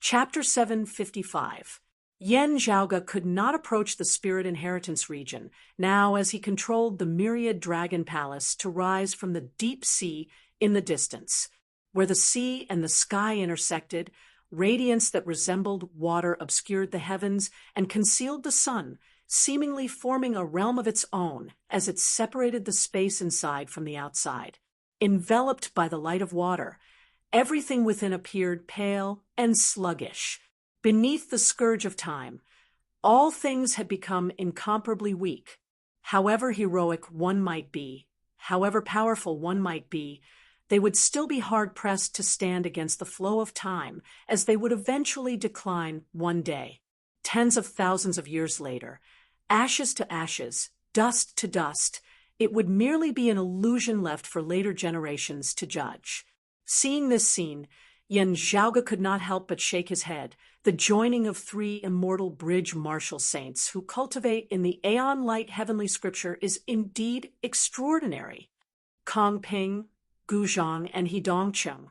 Chapter 755. Yan Zhaoge could not approach the spirit inheritance region, now as he controlled the myriad dragon palace to rise from the deep sea in the distance. Where the sea and the sky intersected, radiance that resembled water obscured the heavens and concealed the sun, seemingly forming a realm of its own as it separated the space inside from the outside. Enveloped by the light of water, everything within appeared pale and sluggish. Beneath the scourge of time, all things had become incomparably weak. However heroic one might be, however powerful one might be, they would still be hard-pressed to stand against the flow of time, as they would eventually decline one day. Tens of thousands of years later, ashes to ashes, dust to dust, it would merely be an illusion left for later generations to judge. Seeing this scene, Yan Zhaoge could not help but shake his head. The joining of three immortal bridge martial saints who cultivate in the aeon-light heavenly scripture is indeed extraordinary. Kong Ping, Gu Zhang, and He Dongcheng,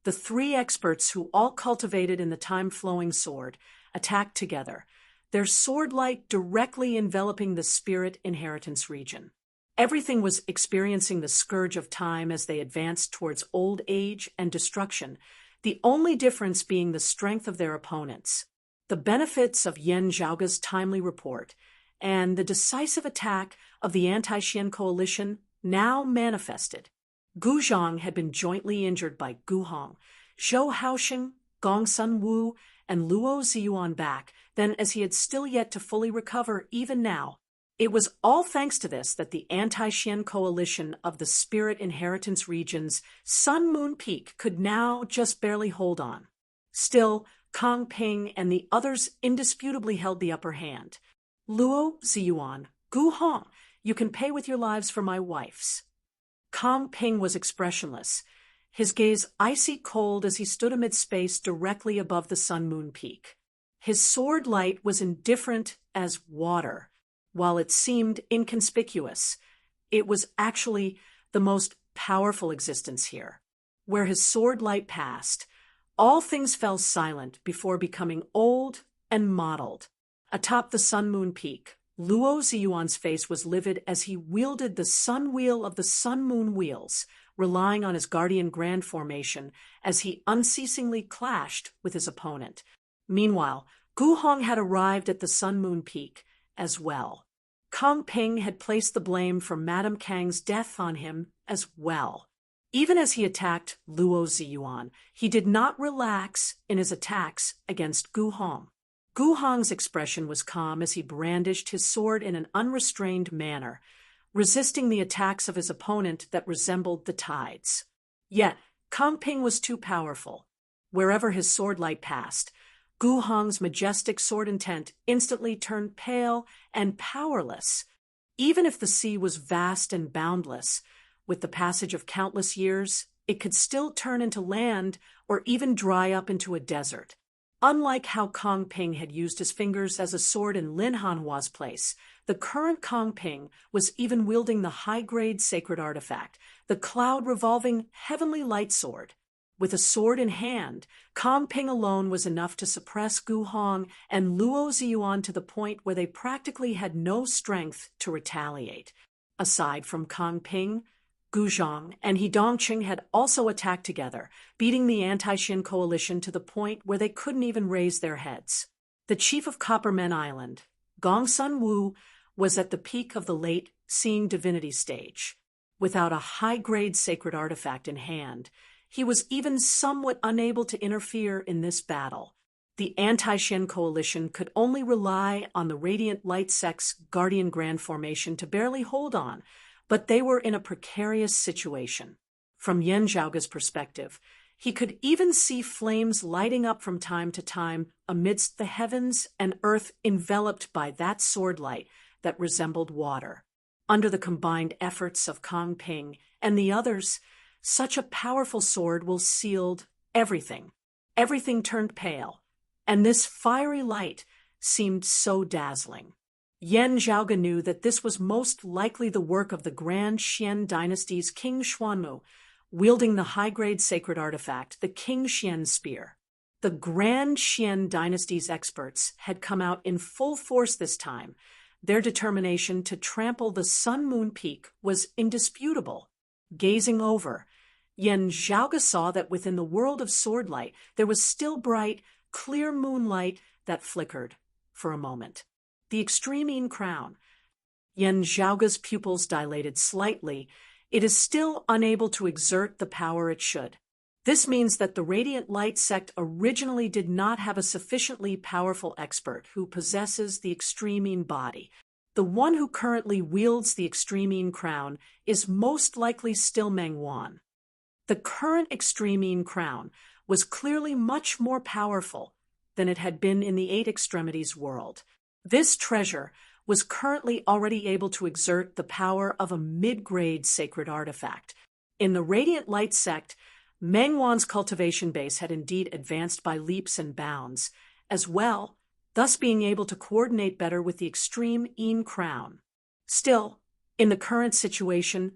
the three experts who all cultivated in the time-flowing sword, attacked together, their sword light directly enveloping the spirit inheritance region. Everything was experiencing the scourge of time as they advanced towards old age and destruction, the only difference being the strength of their opponents. The benefits of Yan Zhaoge's timely report and the decisive attack of the anti-Xian coalition now manifested. Gu Zhang had been jointly injured by Gu Hong, Zhou Haoxing, Gong Sun Wu, and Luo Ziyuan back, then as he had still yet to fully recover even now. It was all thanks to this that the anti-Xian coalition of the spirit inheritance region's Sun-Moon Peak could now just barely hold on. Still, Kong Ping and the others indisputably held the upper hand. Luo Ziyuan, Gu Hong, you can pay with your lives for my wife's. Kong Ping was expressionless, his gaze icy cold as he stood amid space directly above the Sun-Moon Peak. His sword light was indifferent as water. While it seemed inconspicuous, it was actually the most powerful existence here. Where his sword light passed, all things fell silent before becoming old and mottled. Atop the Sun-Moon Peak, Luo Ziyuan's face was livid as he wielded the sun wheel of the sun-moon wheels, relying on his guardian grand formation as he unceasingly clashed with his opponent. Meanwhile, Gu Hong had arrived at the Sun-Moon Peak as well. Kong Ping had placed the blame for Madame Kang's death on him as well. Even as he attacked Luo Ziyuan, he did not relax in his attacks against Gu Hong. Gu Hong's expression was calm as he brandished his sword in an unrestrained manner, resisting the attacks of his opponent that resembled the tides. Yet, Kong Ping was too powerful. Wherever his sword light passed, Gu Hong's majestic sword intent instantly turned pale and powerless. Even if the sea was vast and boundless, with the passage of countless years, it could still turn into land or even dry up into a desert. Unlike how Kong Ping had used his fingers as a sword in Lin Hanhua's place, the current Kong Ping was even wielding the high-grade sacred artifact, the cloud-revolving heavenly light sword. With a sword in hand, Kong Ping alone was enough to suppress Gu Hong and Luo Ziyuan to the point where they practically had no strength to retaliate. Aside from Kong Ping, Gu Zhang and He Dongcheng had also attacked together, beating the anti-Xin coalition to the point where they couldn't even raise their heads. The chief of Coppermen Island, Gong Sun Wu, was at the peak of the late seeing divinity stage. Without a high-grade sacred artifact in hand, he was even somewhat unable to interfere in this battle. The anti-Xin coalition could only rely on the Radiant Light Sect's Guardian Grand Formation to barely hold on, but they were in a precarious situation. From Yan Zhaoge's perspective, he could even see flames lighting up from time to time amidst the heavens and earth enveloped by that sword light that resembled water. Under the combined efforts of Kong Ping and the others, such a powerful sword will seal everything. Everything turned pale, and this fiery light seemed so dazzling. Yan Zhaoge knew that this was most likely the work of the Grand Xian dynasty's King Xuanmu, wielding the high-grade sacred artifact, the King Xian Spear. The Grand Qian dynasty's experts had come out in full force this time. Their determination to trample the Sun-Moon Peak was indisputable. Gazing over, Yan Zhaoge saw that within the world of swordlight there was still bright, clear moonlight that flickered for a moment. The extreme crown. Yan Zhaoge's pupils dilated slightly. It is still unable to exert the power it should. This means that the Radiant Light sect originally did not have a sufficiently powerful expert who possesses the extreme body. The one who currently wields the extreme crown is most likely still Meng Wan. The current extreme crown was clearly much more powerful than it had been in the Eight Extremities world. This treasure was currently already able to exert the power of a mid-grade sacred artifact. In the Radiant Light sect, Meng Wan's cultivation base had indeed advanced by leaps and bounds, as well, thus being able to coordinate better with the extreme crown. Still, in the current situation,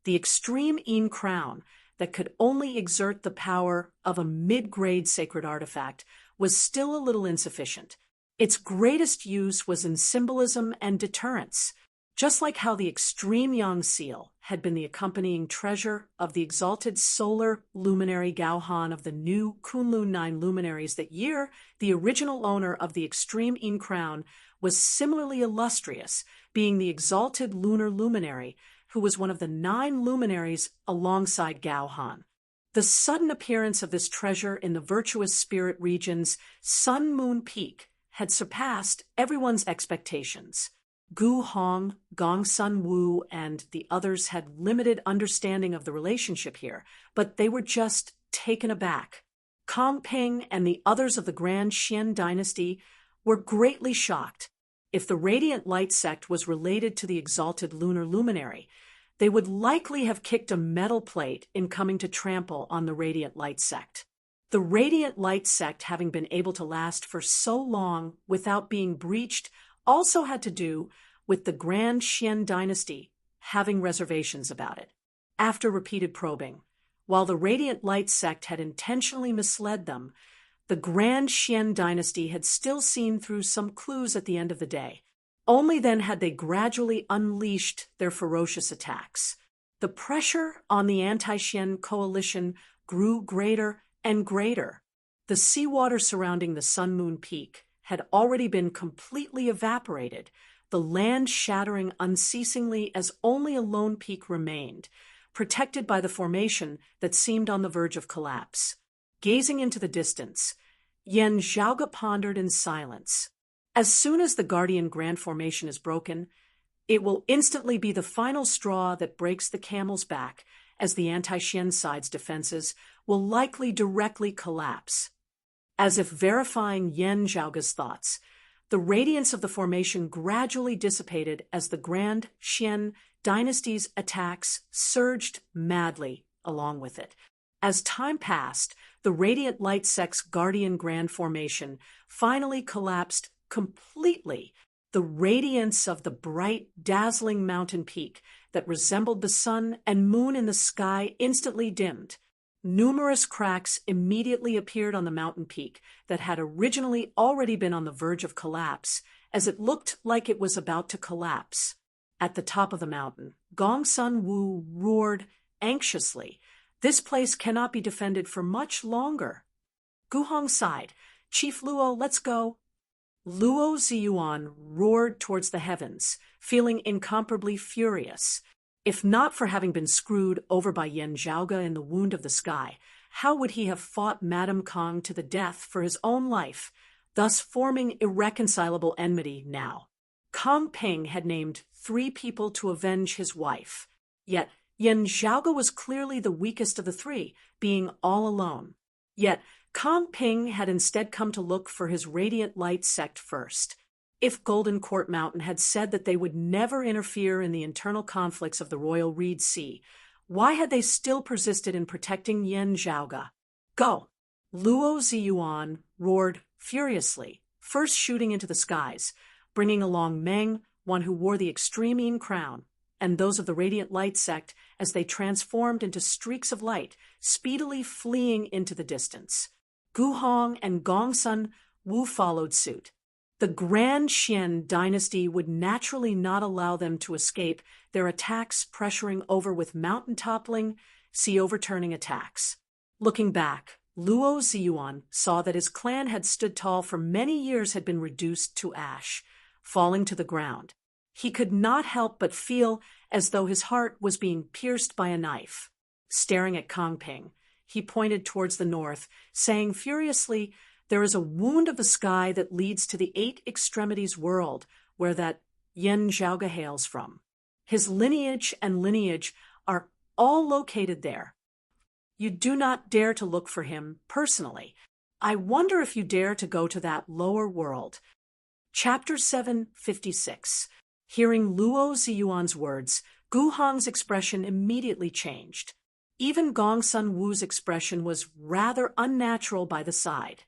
the extreme crown that could only exert the power of a mid-grade sacred artifact was still a little insufficient. Its greatest use was in symbolism and deterrence, just like how the extreme Yang seal had been the accompanying treasure of the exalted solar luminary Gao Han of the new Kunlun 9 luminaries that year. The original owner of the extreme crown was similarly illustrious, being the exalted lunar luminary, who was one of the 9 luminaries alongside Gao Han. The sudden appearance of this treasure in the virtuous spirit region's Sun-Moon Peak had surpassed everyone's expectations. Gu Hong, Gong Sun Wu, and the others had limited understanding of the relationship here, but they were just taken aback. Kong Ping and the others of the Grand Qian dynasty were greatly shocked. If the Radiant Light sect was related to the exalted lunar luminary, they would likely have kicked a metal plate in coming to trample on the Radiant Light sect. The Radiant Light sect, having been able to last for so long without being breached, also had to do with the Grand Qian dynasty having reservations about it. After repeated probing, while the Radiant Light sect had intentionally misled them, the Grand Qian dynasty had still seen through some clues at the end of the day. Only then had they gradually unleashed their ferocious attacks. The pressure on the anti-Qian coalition grew greater and greater. The seawater surrounding the Sun-Moon Peak had already been completely evaporated, the land shattering unceasingly as only a lone peak remained, protected by the formation that seemed on the verge of collapse. Gazing into the distance, Yan Zhaoge pondered in silence. As soon as the Guardian Grand Formation is broken, it will instantly be the final straw that breaks the camel's back, as the anti-Qian side's defenses will likely directly collapse. As if verifying Yan Zhaoge's thoughts, the radiance of the formation gradually dissipated as the Grand Qian dynasty's attacks surged madly along with it. As time passed, the Radiant Light sect's Guardian Grand Formation finally collapsed completely. The radiance of the bright, dazzling mountain peak that resembled the sun and moon in the sky instantly dimmed. Numerous cracks immediately appeared on the mountain peak that had originally already been on the verge of collapse, as it looked like it was about to collapse. At the top of the mountain, Gong Sun Wu roared anxiously. "This place cannot be defended for much longer." Gu Hong sighed. "Chief Luo, let's go." Luo Ziyuan roared towards the heavens, feeling incomparably furious. If not for having been screwed over by Yan Zhaoge in the wound of the sky, how would he have fought Madame Kong to the death for his own life, thus forming irreconcilable enmity now? Kong Ping had named 3 people to avenge his wife, yet Yan Zhaoge was clearly the weakest of the 3, being all alone. Yet Kong Ping had instead come to look for his Radiant Light sect first. If Golden Court Mountain had said that they would never interfere in the internal conflicts of the Royal Reed Sea, why had they still persisted in protecting Yan Zhaoge? "Go!" Luo Ziyuan roared furiously, first shooting into the skies, bringing along Meng, one who wore the extreme crown, and those of the Radiant Light sect as they transformed into streaks of light, speedily fleeing into the distance. Gu Hong and Gongsun Wu followed suit. The Grand Xian dynasty would naturally not allow them to escape, their attacks pressuring over with mountain-toppling, sea-overturning attacks. Looking back, Luo Ziyuan saw that his clan had stood tall for many years had been reduced to ash, falling to the ground. He could not help but feel as though his heart was being pierced by a knife. Staring at Kongping, he pointed towards the north, saying furiously, "There is a wound of the sky that leads to the eight extremities world, where that Yen Zhaoga hails from. His lineage and lineage are all located there. You do not dare to look for him personally. I wonder if you dare to go to that lower world." Chapter 756. Hearing Luo Ziyuan's words, Gu Hong's expression immediately changed. Even Gongsun Wu's expression was rather unnatural by the side.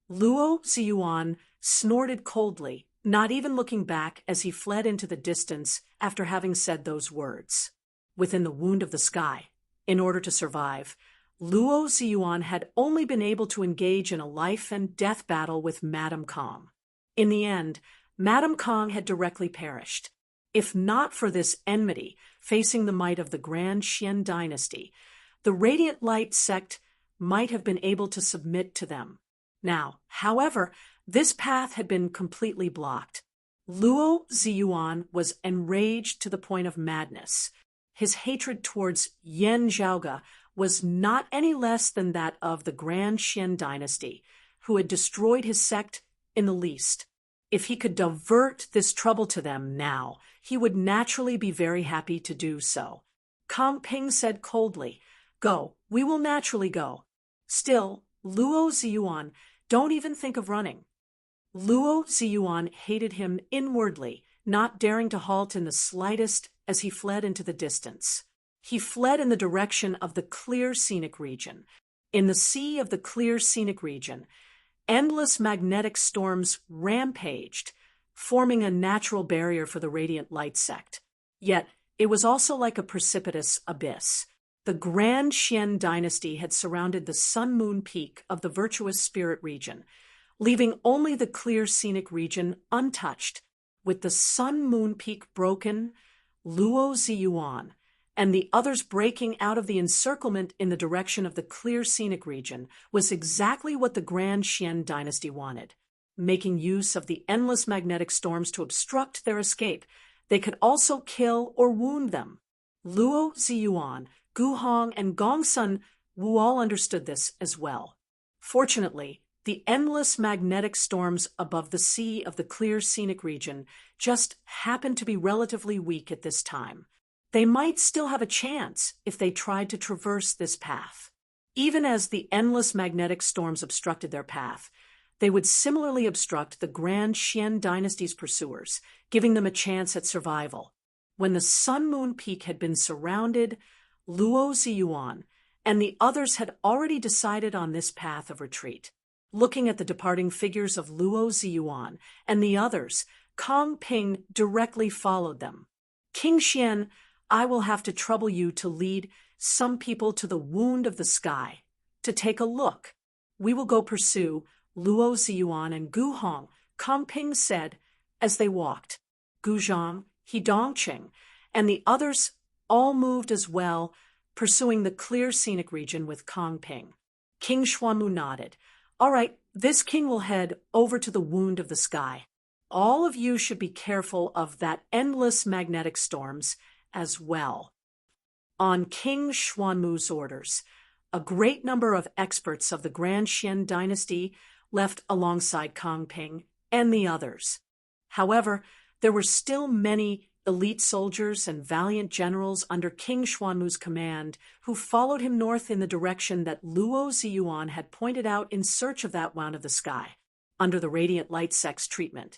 Luo Ziyuan snorted coldly, not even looking back as he fled into the distance after having said those words. Within the wound of the sky, in order to survive, Luo Ziyuan had only been able to engage in a life-and-death battle with Madame Kong. In the end, Madame Kong had directly perished. If not for this enmity facing the might of the Grand Xian dynasty, the Radiant Light sect might have been able to submit to them. Now, however, this path had been completely blocked. Luo Ziyuan was enraged to the point of madness. His hatred towards Yen Zhaoga was not any less than that of the Grand Xian dynasty, who had destroyed his sect in the least. If he could divert this trouble to them now, he would naturally be very happy to do so. Kongping said coldly, "Go, we will naturally go." Still, Luo Ziyuan, don't even think of running. Luo Ziyuan hated him inwardly, not daring to halt in the slightest as he fled into the distance. He fled in the direction of the clear scenic region. In the sea of the clear scenic region, endless magnetic storms rampaged, forming a natural barrier for the Radiant Light sect. Yet, it was also like a precipitous abyss. The Grand Xian dynasty had surrounded the Sun-Moon Peak of the virtuous spirit region, leaving only the clear scenic region untouched. With the Sun-Moon Peak broken, Luo Ziyuan and the others breaking out of the encirclement in the direction of the clear scenic region was exactly what the Grand Xian dynasty wanted. Making use of the endless magnetic storms to obstruct their escape, they could also kill or wound them. Luo Ziyuan, Gu Hong, and Gongsun Wu all understood this as well. Fortunately, the endless magnetic storms above the sea of the clear scenic region just happened to be relatively weak at this time. They might still have a chance if they tried to traverse this path. Even as the endless magnetic storms obstructed their path, they would similarly obstruct the Grand Xian dynasty's pursuers, giving them a chance at survival. When the Sun-Moon Peak had been surrounded, Luo Ziyuan and the others had already decided on this path of retreat. Looking at the departing figures of Luo Ziyuan and the others, Kongping directly followed them. "King Xian, I will have to trouble you to lead some people to the wound of the sky, to take a look. We will go pursue Luo Ziyuan and Gu Hong," Kongping said as they walked. Gu Zhang, He Dongqing, and the others all moved as well, pursuing the clear scenic region with Kongping. King Xuanmu nodded. "All right, this king will head over to the wound of the sky. All of you should be careful of that endless magnetic storms as well." On King Xuanmu's orders, a great number of experts of the Grand Xian dynasty left alongside Kongping and the others. However, there were still many elite soldiers and valiant generals under King Xuanmu's command who followed him north in the direction that Luo Ziyuan had pointed out in search of that wound of the sky, under the Radiant Light sect's treatment.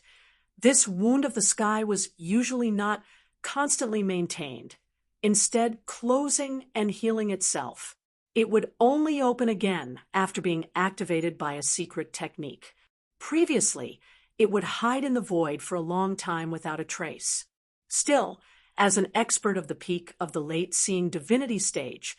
This wound of the sky was usually not constantly maintained, instead closing and healing itself. It would only open again after being activated by a secret technique. Previously, it would hide in the void for a long time without a trace. Still, as an expert of the peak of the late-seeing divinity stage,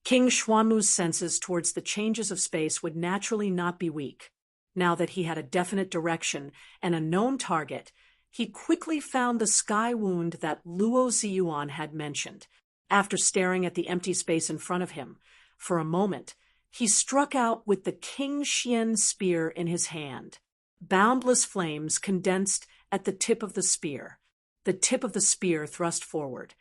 King Xuanmu's senses towards the changes of space would naturally not be weak. Now that he had a definite direction and a known target, he quickly found the sky wound that Luo Ziyuan had mentioned. After staring at the empty space in front of him, for a moment, he struck out with the King Xian spear in his hand. Boundless flames condensed at the tip of the spear. The tip of the spear thrust forward,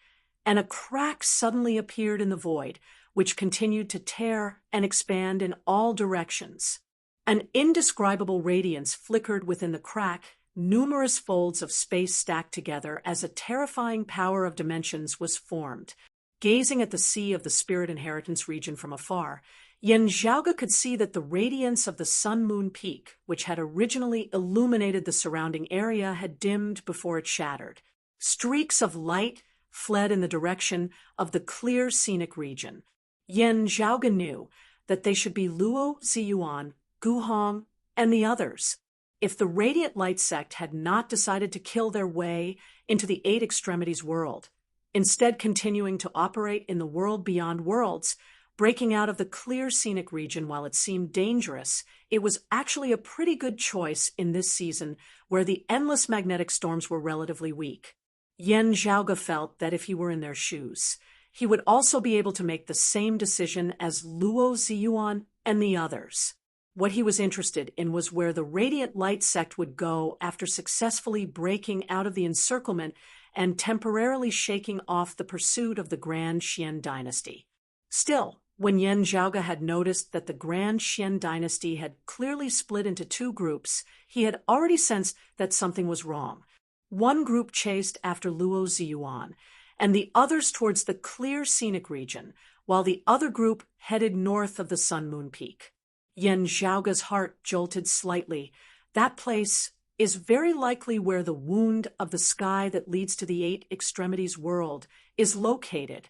and a crack suddenly appeared in the void, which continued to tear and expand in all directions. An indescribable radiance flickered within the crack, numerous folds of space stacked together as a terrifying power of dimensions was formed. Gazing at the sea of the spirit inheritance region from afar, Yen Zhaoge could see that the radiance of the sun-moon peak, which had originally illuminated the surrounding area, had dimmed before it shattered. Streaks of light fled in the direction of the clear scenic region. Yen Zhaoge knew that they should be Luo Ziyuan, Guhong, and the others. If the Radiant Light Sect had not decided to kill their way into the Eight Extremities world, instead continuing to operate in the world beyond worlds, breaking out of the clear scenic region while it seemed dangerous, it was actually a pretty good choice in this season where the endless magnetic storms were relatively weak. Yen Zhaoge felt that if he were in their shoes, he would also be able to make the same decision as Luo Ziyuan and the others. What he was interested in was where the Radiant Light Sect would go after successfully breaking out of the encirclement and temporarily shaking off the pursuit of the Grand Xian dynasty. Still, when Yen Zhaoge had noticed that the Grand Xian dynasty had clearly split into two groups, he had already sensed that something was wrong. One group chased after Luo Ziyuan, and the others towards the clear scenic region, while the other group headed north of the Sun-Moon Peak. Yen Zhaoge's heart jolted slightly. That place is very likely where the wound of the sky that leads to the Eight Extremities world is located.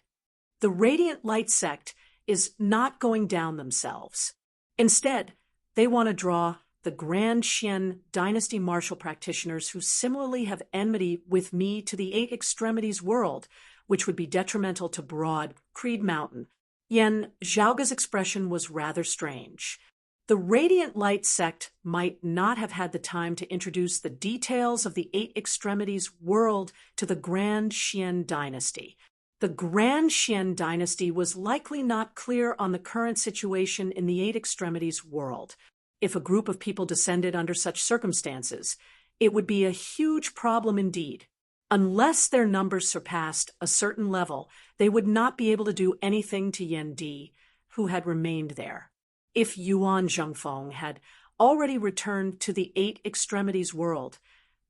The Radiant Light Sect is not going down themselves. Instead, they want to draw the Grand Xian dynasty martial practitioners who similarly have enmity with me to the Eight Extremities world, which would be detrimental to broad Creed Mountain. Yen Zhaoge's expression was rather strange. The Radiant Light Sect might not have had the time to introduce the details of the Eight Extremities world to the Grand Xian dynasty. The Grand Xian dynasty was likely not clear on the current situation in the Eight Extremities world. If a group of people descended under such circumstances, it would be a huge problem indeed. Unless their numbers surpassed a certain level, they would not be able to do anything to Yen Di, who had remained there. If Yuan Zhengfeng had already returned to the Eight Extremities world,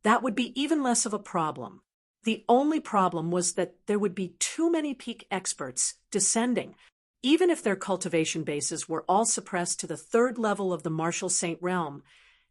that would be even less of a problem. The only problem was that there would be too many peak experts descending. Even if their cultivation bases were all suppressed to the third level of the Martial Saint realm,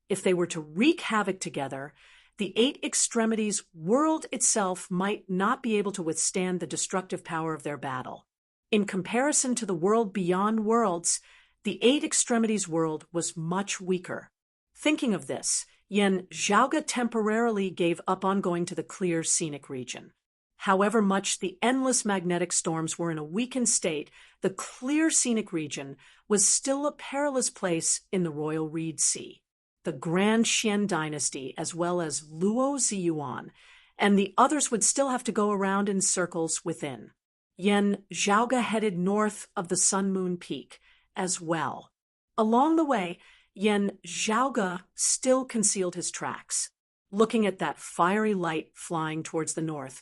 if they were to wreak havoc together, the Eight Extremities world itself might not be able to withstand the destructive power of their battle. In comparison to the world beyond worlds, the Eight Extremities world was much weaker. Thinking of this, Yen Zhaoge temporarily gave up on going to the clear scenic region. However much the endless magnetic storms were in a weakened state, the clear scenic region was still a perilous place in the Royal Reed Sea. The Grand Xian dynasty, as well as Luo Ziyuan, and the others would still have to go around in circles within. Yen Zhaoge headed north of the Sun-Moon Peak as well. Along the way, Yen Zhaoge still concealed his tracks. Looking at that fiery light flying towards the north,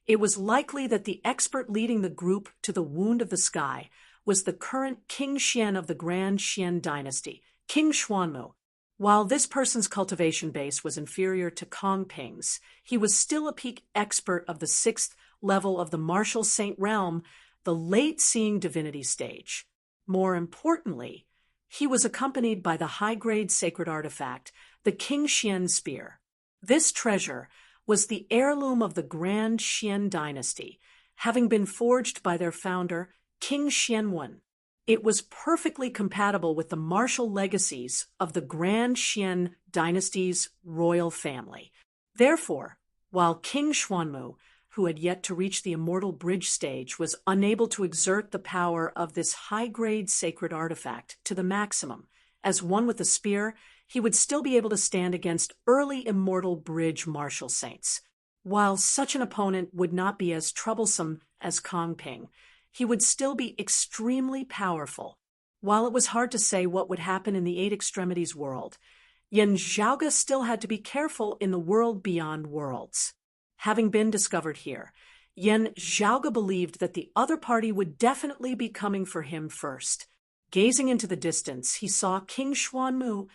it was likely that the expert leading the group to the wound of the sky was the current King Xian of the Grand Xian dynasty, King Xuanmu. While this person's cultivation base was inferior to Kong Ping's, he was still a peak expert of the 6th level of the Martial Saint realm, the late-seeing divinity stage. More importantly, he was accompanied by the high-grade sacred artifact, the King Xian Spear. This treasure was the heirloom of the Grand Xian dynasty, having been forged by their founder, King Xianwen. It was perfectly compatible with the martial legacies of the Grand Xian dynasty's royal family. Therefore, while King Xuanmu who had yet to reach the immortal bridge stage, was unable to exert the power of this high-grade sacred artifact to the maximum. As one with a spear, he would still be able to stand against early immortal bridge martial saints. While such an opponent would not be as troublesome as Kong Ping, he would still be extremely powerful. While it was hard to say what would happen in the Eight Extremities world, Yan Zhaoge still had to be careful in the world beyond worlds. Having been discovered here, Yan Zhaoge believed that the other party would definitely be coming for him first. Gazing into the distance, he saw King Xuanmu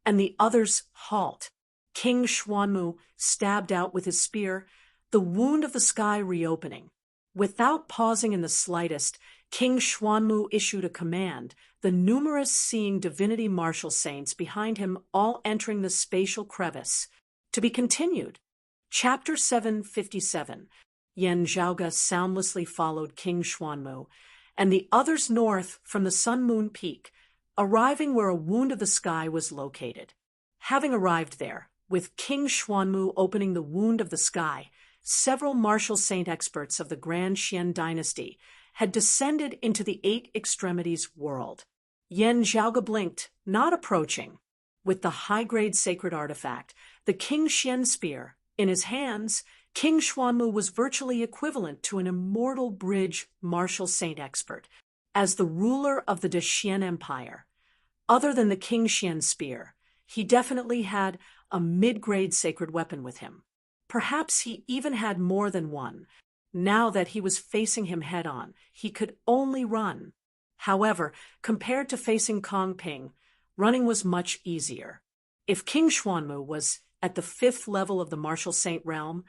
and the others halt. King Xuanmu stabbed out with his spear, the wound of the sky reopening. Without pausing in the slightest, King Xuanmu issued a command, the numerous seeing divinity martial saints behind him all entering the spatial crevice. To be continued. Chapter 757. Yan Zhaoge soundlessly followed King Xuanmu and the others north from the Sun-Moon Peak, arriving where a wound of the sky was located. Having arrived there, with King Xuanmu opening the wound of the sky, several martial saint experts of the Grand Xian dynasty had descended into the Eight Extremities world. Yan Zhaoge blinked, not approaching. With the high-grade sacred artifact, the King Xian spear, in his hands, King Xuanmu was virtually equivalent to an immortal bridge martial saint expert. As the ruler of the De Xian Empire, other than the King Xian spear, he definitely had a mid-grade sacred weapon with him. Perhaps he even had more than one. Now that he was facing him head-on, he could only run. However, compared to facing Kong Ping, running was much easier. If King Xuanmu was at the 5th level of the martial saint realm,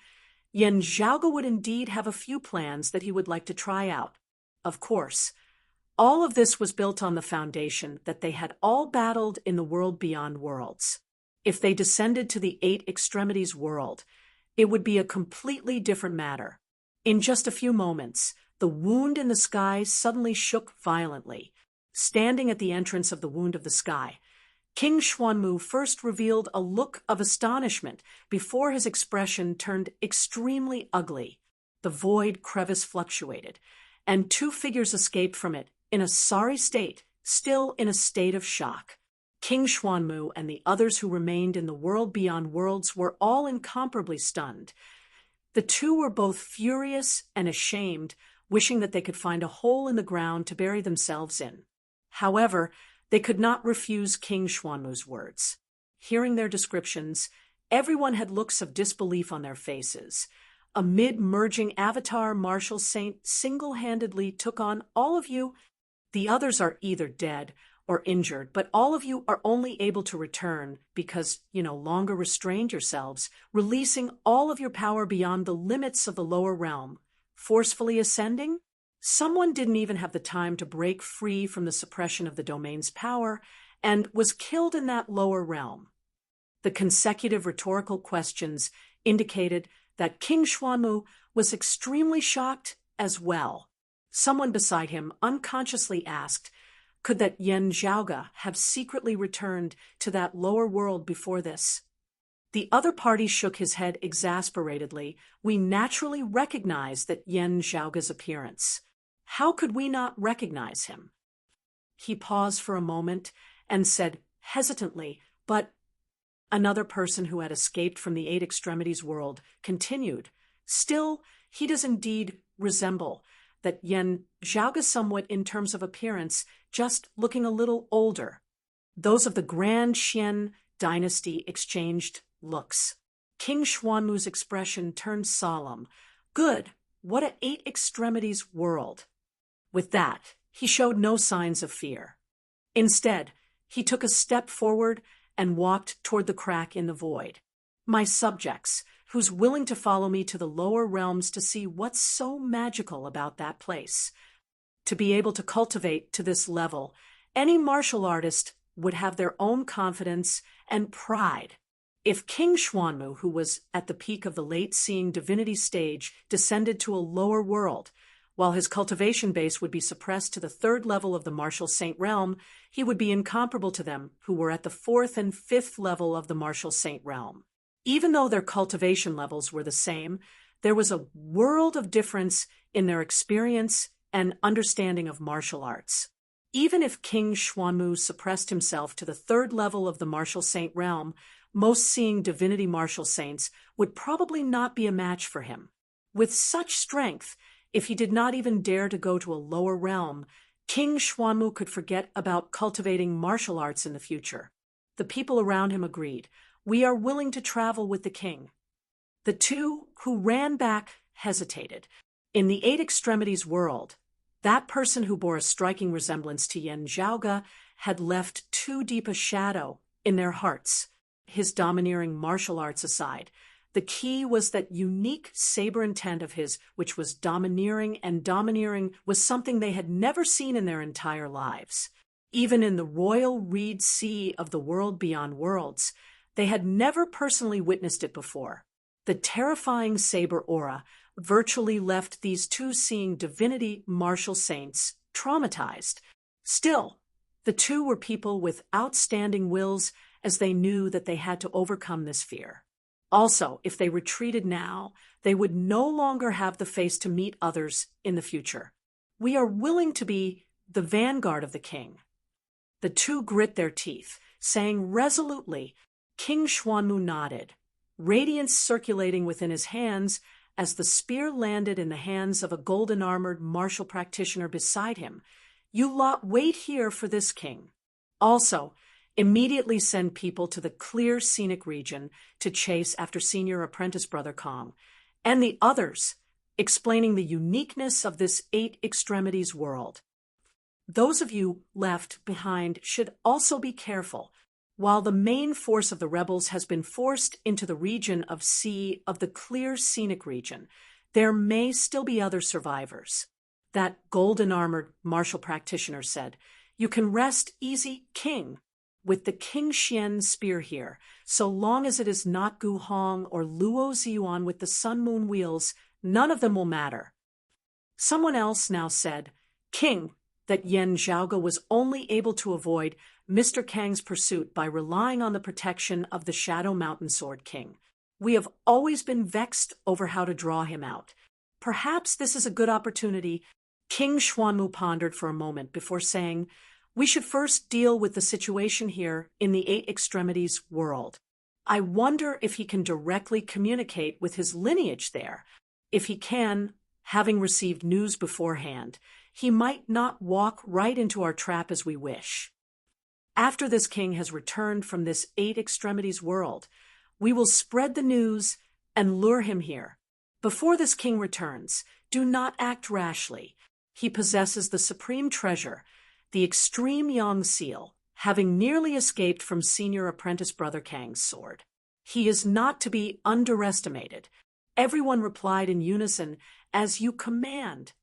Yan Zhaoge would indeed have a few plans that he would like to try out. Of course, all of this was built on the foundation that they had all battled in the world beyond worlds. If they descended to the Eight Extremities world, it would be a completely different matter. In just a few moments, the wound in the sky suddenly shook violently. Standing at the entrance of the wound of the sky, King Xuanmu first revealed a look of astonishment before his expression turned extremely ugly. The void crevice fluctuated, and two figures escaped from it in a sorry state, still in a state of shock. King Xuanmu and the others who remained in the world beyond worlds were all incomparably stunned. The two were both furious and ashamed, wishing that they could find a hole in the ground to bury themselves in. However, they could not refuse King Xuanmu's words. Hearing their descriptions, everyone had looks of disbelief on their faces. A mid-merging avatar martial saint single-handedly took on all of you. The others are either dead or injured, but all of you are only able to return because you no longer restrained yourselves, releasing all of your power beyond the limits of the lower realm. Forcefully ascending? Someone didn't even have the time to break free from the suppression of the domain's power and was killed in that lower realm. The consecutive rhetorical questions indicated that King Xuanmu was extremely shocked as well. Someone beside him unconsciously asked, could that Yan Zhaoge have secretly returned to that lower world before this? The other party shook his head exasperatedly. We naturally recognize that Yan Zhaoge's appearance. How could we not recognize him? He paused for a moment and said hesitantly, but another person who had escaped from the Eight Extremities world continued. Still, he does indeed resemble that Yan Zhaoge somewhat in terms of appearance, just looking a little older. Those of the Grand Xian dynasty exchanged looks. King Xuanmu's expression turned solemn. Good, what a Eight Extremities world. With that, he showed no signs of fear. Instead, he took a step forward and walked toward the crack in the void. My subjects, who's willing to follow me to the lower realms to see what's so magical about that place. To be able to cultivate to this level, any martial artist would have their own confidence and pride. If King Xuanmu, who was at the peak of the late-seeing divinity stage, descended to a lower world, while his cultivation base would be suppressed to the 3rd level of the martial saint realm, he would be incomparable to them who were at the 4th and 5th level of the martial saint realm. Even though their cultivation levels were the same, There was a world of difference in their experience and understanding of martial arts. Even if King Xuanmu suppressed himself to the third level of the martial saint realm, most seeing divinity martial saints would probably not be a match for him. With such strength, if he did not even dare to go to a lower realm, King Xuanmu could forget about cultivating martial arts in the future. The people around him agreed. We are willing to travel with the king. The two who ran back hesitated. In the Eight Extremities world, that person who bore a striking resemblance to Yan Zhaoge had left too deep a shadow in their hearts. His domineering martial arts aside, the key was that unique saber intent of his, which was domineering, and domineering was something they had never seen in their entire lives. Even in the royal reed sea of the world beyond worlds, they had never personally witnessed it before. The terrifying saber aura virtually left these two seeing divinity martial saints traumatized. Still, the two were people with outstanding wills, as they knew that they had to overcome this fear. Also, if they retreated now, they would no longer have the face to meet others in the future. We are willing to be the vanguard of the king. The two grit their teeth, saying resolutely. King Xuanmu nodded, radiance circulating within his hands as the spear landed in the hands of a golden-armored martial practitioner beside him. You lot wait here for this king. Also, immediately send people to the clear scenic region to chase after senior apprentice Brother Kong, and the others, explaining the uniqueness of this Eight Extremities world. Those of you left behind should also be careful. While the main force of the rebels has been forced into the region of the clear scenic region, there may still be other survivors. That golden-armored martial practitioner said, You can rest easy, king, with the King Xian spear here, so long as it is not Gu Hong or Luo Ziyuan with the sun-moon wheels, none of them will matter. Someone else now said, King, that Yan Zhaoge was only able to avoid Mr. Kang's pursuit by relying on the protection of the Shadow Mountain Sword King. We have always been vexed over how to draw him out. Perhaps this is a good opportunity. King Xuanmu pondered for a moment before saying, We should first deal with the situation here in the Eight Extremities world. I wonder if he can directly communicate with his lineage there. If he can, having received news beforehand, he might not walk right into our trap as we wish. After this king has returned from this Eight Extremities world, we will spread the news and lure him here. Before this king returns, do not act rashly. He possesses the supreme treasure, the extreme Yang seal, having nearly escaped from senior apprentice Brother Kang's sword. He is not to be underestimated. Everyone replied in unison, As you command.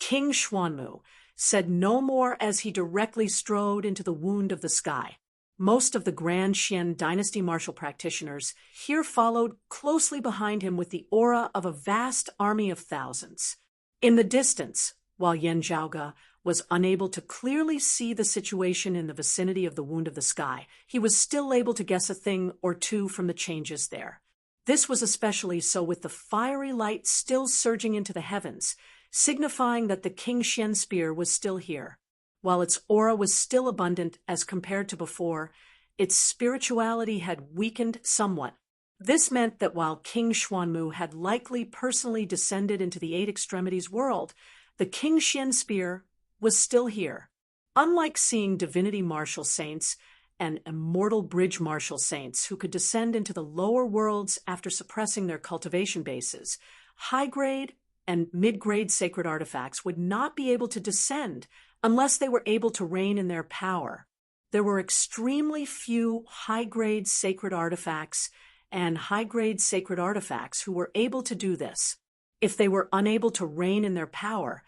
King Xuanmu said no more as he directly strode into the wound of the sky. Most of the Grand Xian dynasty martial practitioners here followed closely behind him with the aura of a vast army of thousands. In the distance, while Yan Zhaoge was unable to clearly see the situation in the vicinity of the wound of the sky, he was still able to guess a thing or two from the changes there. This was especially so with the fiery light still surging into the heavens, signifying that the King Xian spear was still here. While its aura was still abundant as compared to before, its spirituality had weakened somewhat. This meant that while King Xuanmu had likely personally descended into the Eight Extremities world, the King Xian spear was still here. Unlike seeing divinity martial saints and immortal bridge martial saints who could descend into the lower worlds after suppressing their cultivation bases, high-grade and mid-grade sacred artifacts would not be able to descend unless they were able to reign in their power. There were extremely few high-grade sacred artifacts and high-grade sacred artifacts who were able to do this. If they were unable to reign in their power,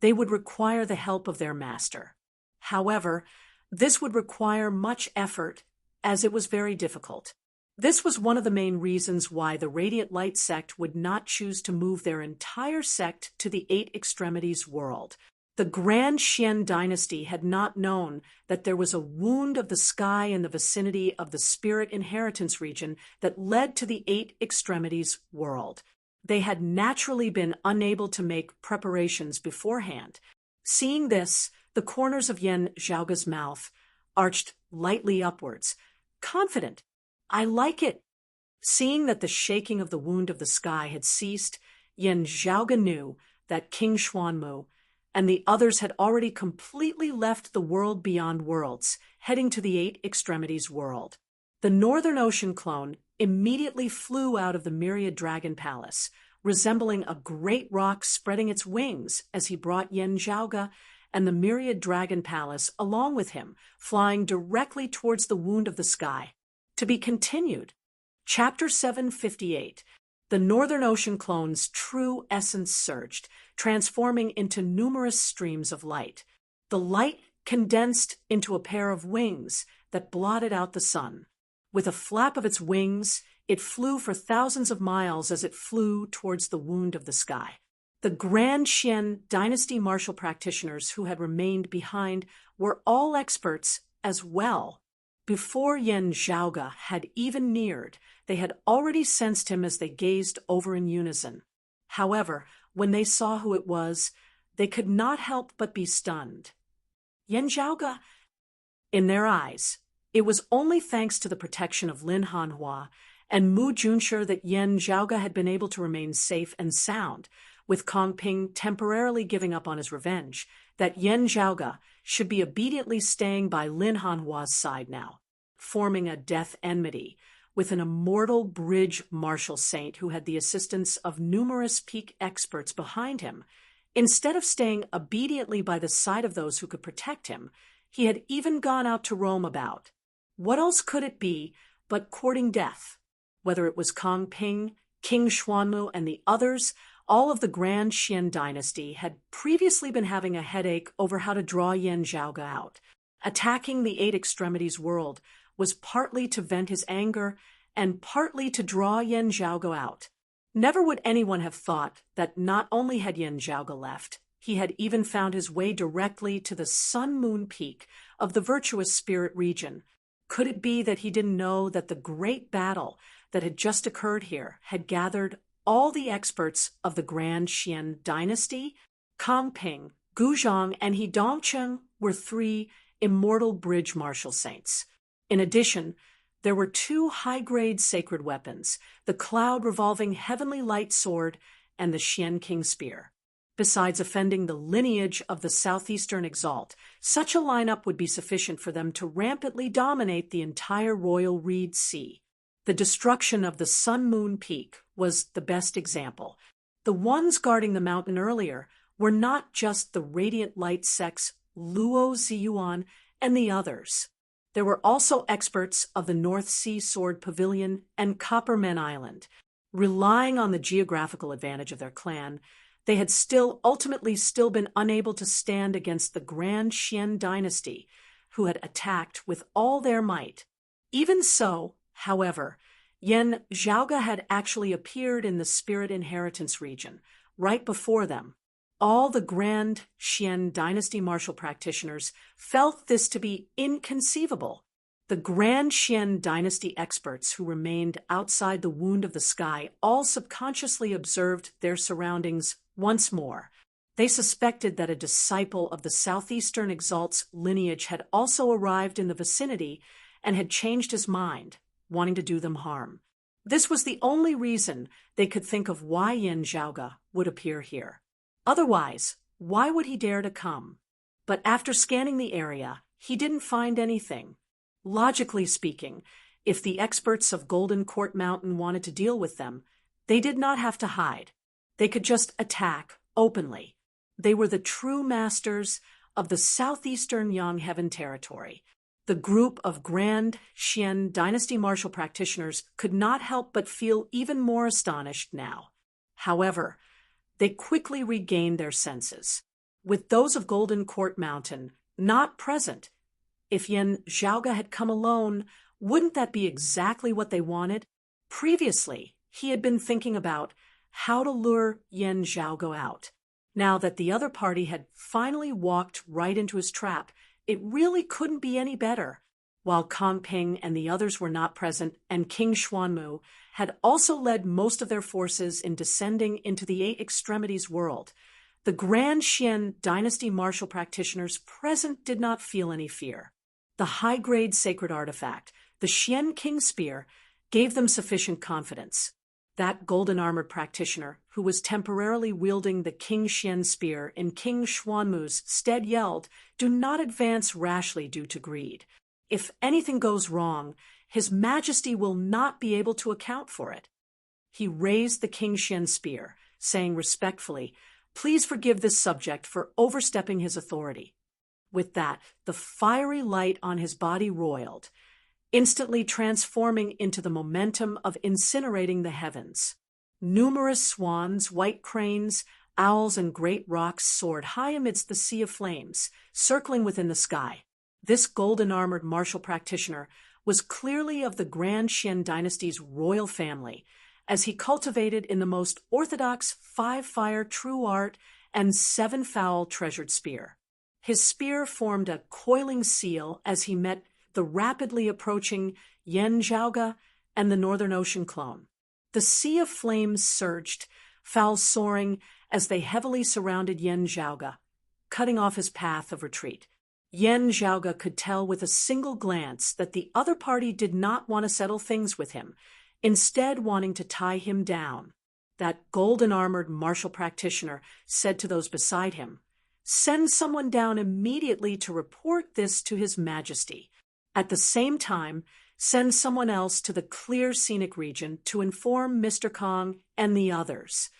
they would require the help of their master. However, this would require much effort, as it was very difficult. This was one of the main reasons why the Radiant Light sect would not choose to move their entire sect to the Eight Extremities world. The Grand Xian dynasty had not known that there was a wound of the sky in the vicinity of the Spirit Inheritance region that led to the Eight Extremities world. They had naturally been unable to make preparations beforehand. Seeing this, the corners of Yan Zhaoga's mouth arched lightly upwards. Confident. I like it. Seeing that the shaking of the wound of the sky had ceased, Yan Zhaoga knew that King Xuanmu and the others had already completely left the world beyond worlds, heading to the Eight Extremities world. The Northern Ocean clone immediately flew out of the Myriad Dragon Palace, resembling a great rock spreading its wings as he brought Yan Zhaoga and the Myriad Dragon Palace along with him, flying directly towards the wound of the sky. To be continued. Chapter 758. The Northern Ocean clone's true essence surged, transforming into numerous streams of light. The light condensed into a pair of wings that blotted out the sun. With a flap of its wings, it flew for thousands of miles as it flew towards the wound of the sky. The Grand Xian dynasty martial practitioners who had remained behind were all experts as well. Before Yan Zhaoga had even neared, they had already sensed him as they gazed over in unison. However, when they saw who it was, they could not help but be stunned. Yan Zhaoga? In their eyes, it was only thanks to the protection of Lin Hanhua and Mu Junshi that Yan Zhaoga had been able to remain safe and sound, with Kong Ping temporarily giving up on his revenge, that Yan Zhaoga should be obediently staying by Lin Hanhua's side now, forming a death enmity with an immortal bridge martial saint who had the assistance of numerous peak experts behind him. Instead of staying obediently by the side of those who could protect him, he had even gone out to roam about. What else could it be but courting death? Whether it was Kong Ping, King Xuanmu, and the others, all of the Grand Xian dynasty had previously been having a headache over how to draw Yan Zhaoga out. Attacking the Eight Extremities world was partly to vent his anger and partly to draw Yan Zhaoga out. Never would anyone have thought that not only had Yan Zhaoga left, he had even found his way directly to the Sun-Moon Peak of the Virtuous Spirit region. Could it be that he didn't know that the great battle that had just occurred here had gathered all the experts of the Grand Xian dynasty? Kong Ping, Gu Zhang, and He Dongcheng were three immortal bridge martial saints. In addition, there were two high-grade sacred weapons, the cloud-revolving heavenly light sword and the Xian King spear. Besides offending the lineage of the Southeastern Exalt, such a lineup would be sufficient for them to rampantly dominate the entire Royal Reed Sea. The destruction of the Sun-Moon Peak was the best example. The ones guarding the mountain earlier were not just the Radiant Light sects Luo Ziyuan and the others. There were also experts of the North Sea Sword Pavilion and Coppermen Island. Relying on the geographical advantage of their clan, they had ultimately been unable to stand against the Grand Xian dynasty, who had attacked with all their might. Even so, however, Yan Zhaoga had actually appeared in the Spirit Inheritance region, right before them. All the Grand Xian dynasty martial practitioners felt this to be inconceivable. The Grand Xian dynasty experts who remained outside the wound of the sky all subconsciously observed their surroundings once more. They suspected that a disciple of the Southeastern Exalt's lineage had also arrived in the vicinity and had changed his mind, wanting to do them harm. This was the only reason they could think of why Yan Zhaoga would appear here. Otherwise, why would he dare to come? But after scanning the area, he didn't find anything. Logically speaking, if the experts of Golden Court Mountain wanted to deal with them, they did not have to hide. They could just attack openly. They were the true masters of the southeastern Yangheaven territory. The group of Grand Xian dynasty martial practitioners could not help but feel even more astonished now. However, they quickly regained their senses. With those of Golden Court Mountain not present, if Yan Zhaoga had come alone, wouldn't that be exactly what they wanted? Previously, he had been thinking about how to lure Yan Zhaoga out. Now that the other party had finally walked right into his trap, it really couldn't be any better. while Kong Ping and the others were not present, and King Xuanmu had also led most of their forces in descending into the Eight Extremities world. The Grand Xian dynasty martial practitioners present did not feel any fear. The high-grade sacred artifact, the Xian King Spear, gave them sufficient confidence. That golden-armored practitioner, who was temporarily wielding the King Xian Spear in King Xuanmu's stead, yelled, "Do not advance rashly due to greed. If anything goes wrong, His Majesty will not be able to account for it." He raised the King Xian Spear, saying respectfully, "Please forgive this subject for overstepping his authority." With that, the fiery light on his body roiled, instantly transforming into the momentum of incinerating the heavens. Numerous swans, white cranes, owls, and great rocks soared high amidst the sea of flames, circling within the sky. This golden-armored martial practitioner was clearly of the Grand Xian dynasty's royal family, as he cultivated in the most orthodox 5-fire true art and 7-foul treasured spear. His spear formed a coiling seal as he met the rapidly approaching Yan Zhaoga and the Northern Ocean clone. The sea of flames surged, foul soaring, as they heavily surrounded Yan Zhaoga, cutting off his path of retreat. Yan Zhaoga could tell with a single glance that the other party did not want to settle things with him, instead wanting to tie him down. That golden-armored martial practitioner said to those beside him, "Send someone down immediately to report this to His Majesty. At the same time, send someone else to the clear scenic region to inform Mr. Kong and the others.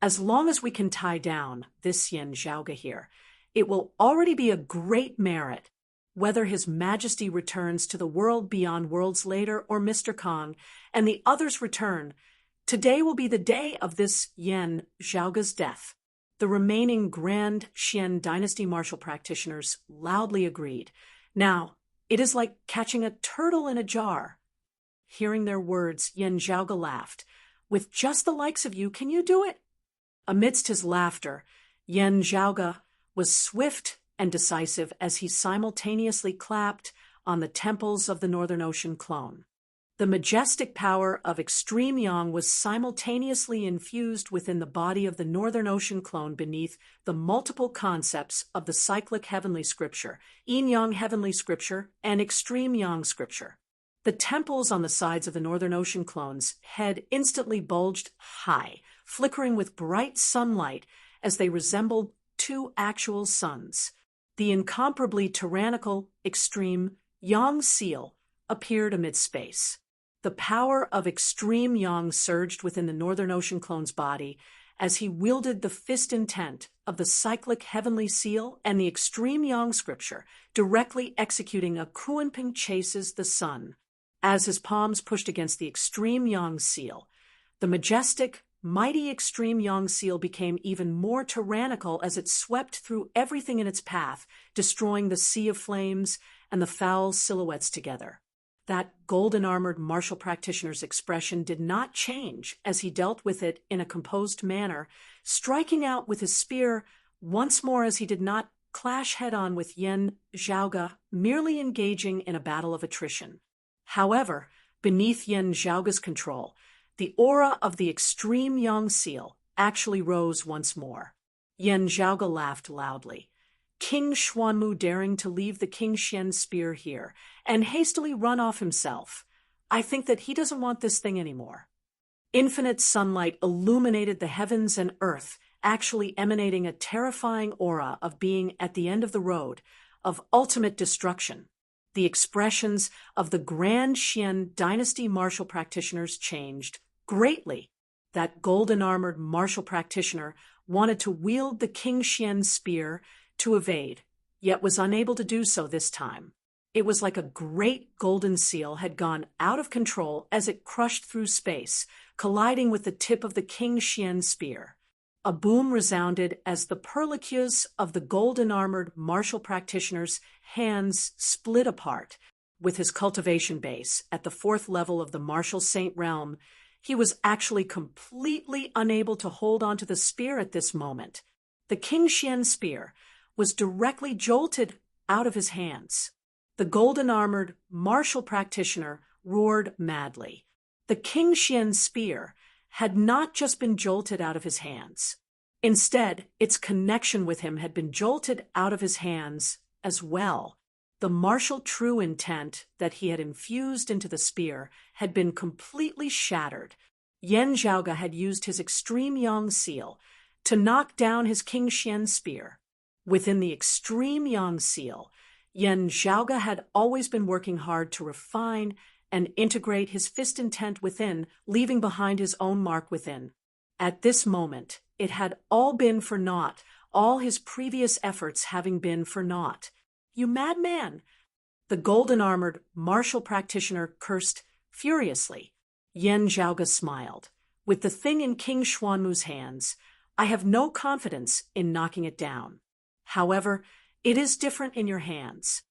As long as we can tie down this Yan Zhaoga here, it will already be a great merit. Whether His Majesty returns to the world beyond worlds later or Mr. Kong and the others return, today will be the day of this Yan Zhaoga's death." The remaining Grand Xian dynasty martial practitioners loudly agreed. "Now, it is like catching a turtle in a jar." Hearing their words, Yan Zhaoga laughed. "With just the likes of you, can you do it?" Amidst his laughter, Yan Zhaoga was swift and decisive as he simultaneously clapped on the temples of the Northern Ocean clone. The majestic power of extreme yang was simultaneously infused within the body of the Northern Ocean clone beneath the multiple concepts of the cyclic heavenly scripture, yin-yang heavenly scripture, and extreme yang scripture. The temples on the sides of the Northern Ocean clone's head instantly bulged high, flickering with bright sunlight as they resembled two actual suns. The incomparably tyrannical, extreme yang seal appeared amid space. The power of extreme yang surged within the Northern Ocean clone's body as he wielded the fist intent of the cyclic heavenly seal and the extreme yang scripture, directly executing a Kuanping chases the sun. As his palms pushed against the extreme yang seal, the majestic, mighty extreme yang seal became even more tyrannical as it swept through everything in its path, destroying the sea of flames and the foul silhouettes together. That golden-armored martial practitioner's expression did not change as he dealt with it in a composed manner, striking out with his spear once more as he did not clash head-on with Yan Zhaoga, merely engaging in a battle of attrition. However, beneath Yan Zhaoga's control, the aura of the extreme yang seal actually rose once more. Yan Zhaoga laughed loudly. King Xuanmu daring to leave the King Xian spear here and hastily run off himself. I think that he doesn't want this thing anymore. Infinite sunlight illuminated the heavens and earth, actually emanating a terrifying aura of being at the end of the road, of ultimate destruction. The expressions of the Grand Xian dynasty martial practitioners changed greatly. That golden-armored martial practitioner wanted to wield the King Xian spear to evade, yet was unable to do so this time. It was like a great golden seal had gone out of control as it crushed through space, colliding with the tip of the King Xian spear. A boom resounded as the perlicues of the golden-armored martial practitioner's hands split apart. With his cultivation base at the 4th level of the martial saint realm, he was actually completely unable to hold onto the spear at this moment. The King Xian spear was directly jolted out of his hands. The golden-armored martial practitioner roared madly. The King Xian's spear had not just been jolted out of his hands. Instead, its connection with him had been jolted out of his hands as well. The martial true intent that he had infused into the spear had been completely shattered. Yan Zhaoge had used his extreme yang seal to knock down his King Xian spear. Within the extreme yang seal, Yan Zhaoge had always been working hard to refine and integrate his fist intent within, leaving behind his own mark within. At this moment, it had all been for naught, all his previous efforts having been for naught. "You madman!" The golden-armored martial practitioner cursed furiously. Yan Zhaoge smiled. "With the thing in King Xuanmu's hands, I have no confidence in knocking it down. However, it is different in your hands."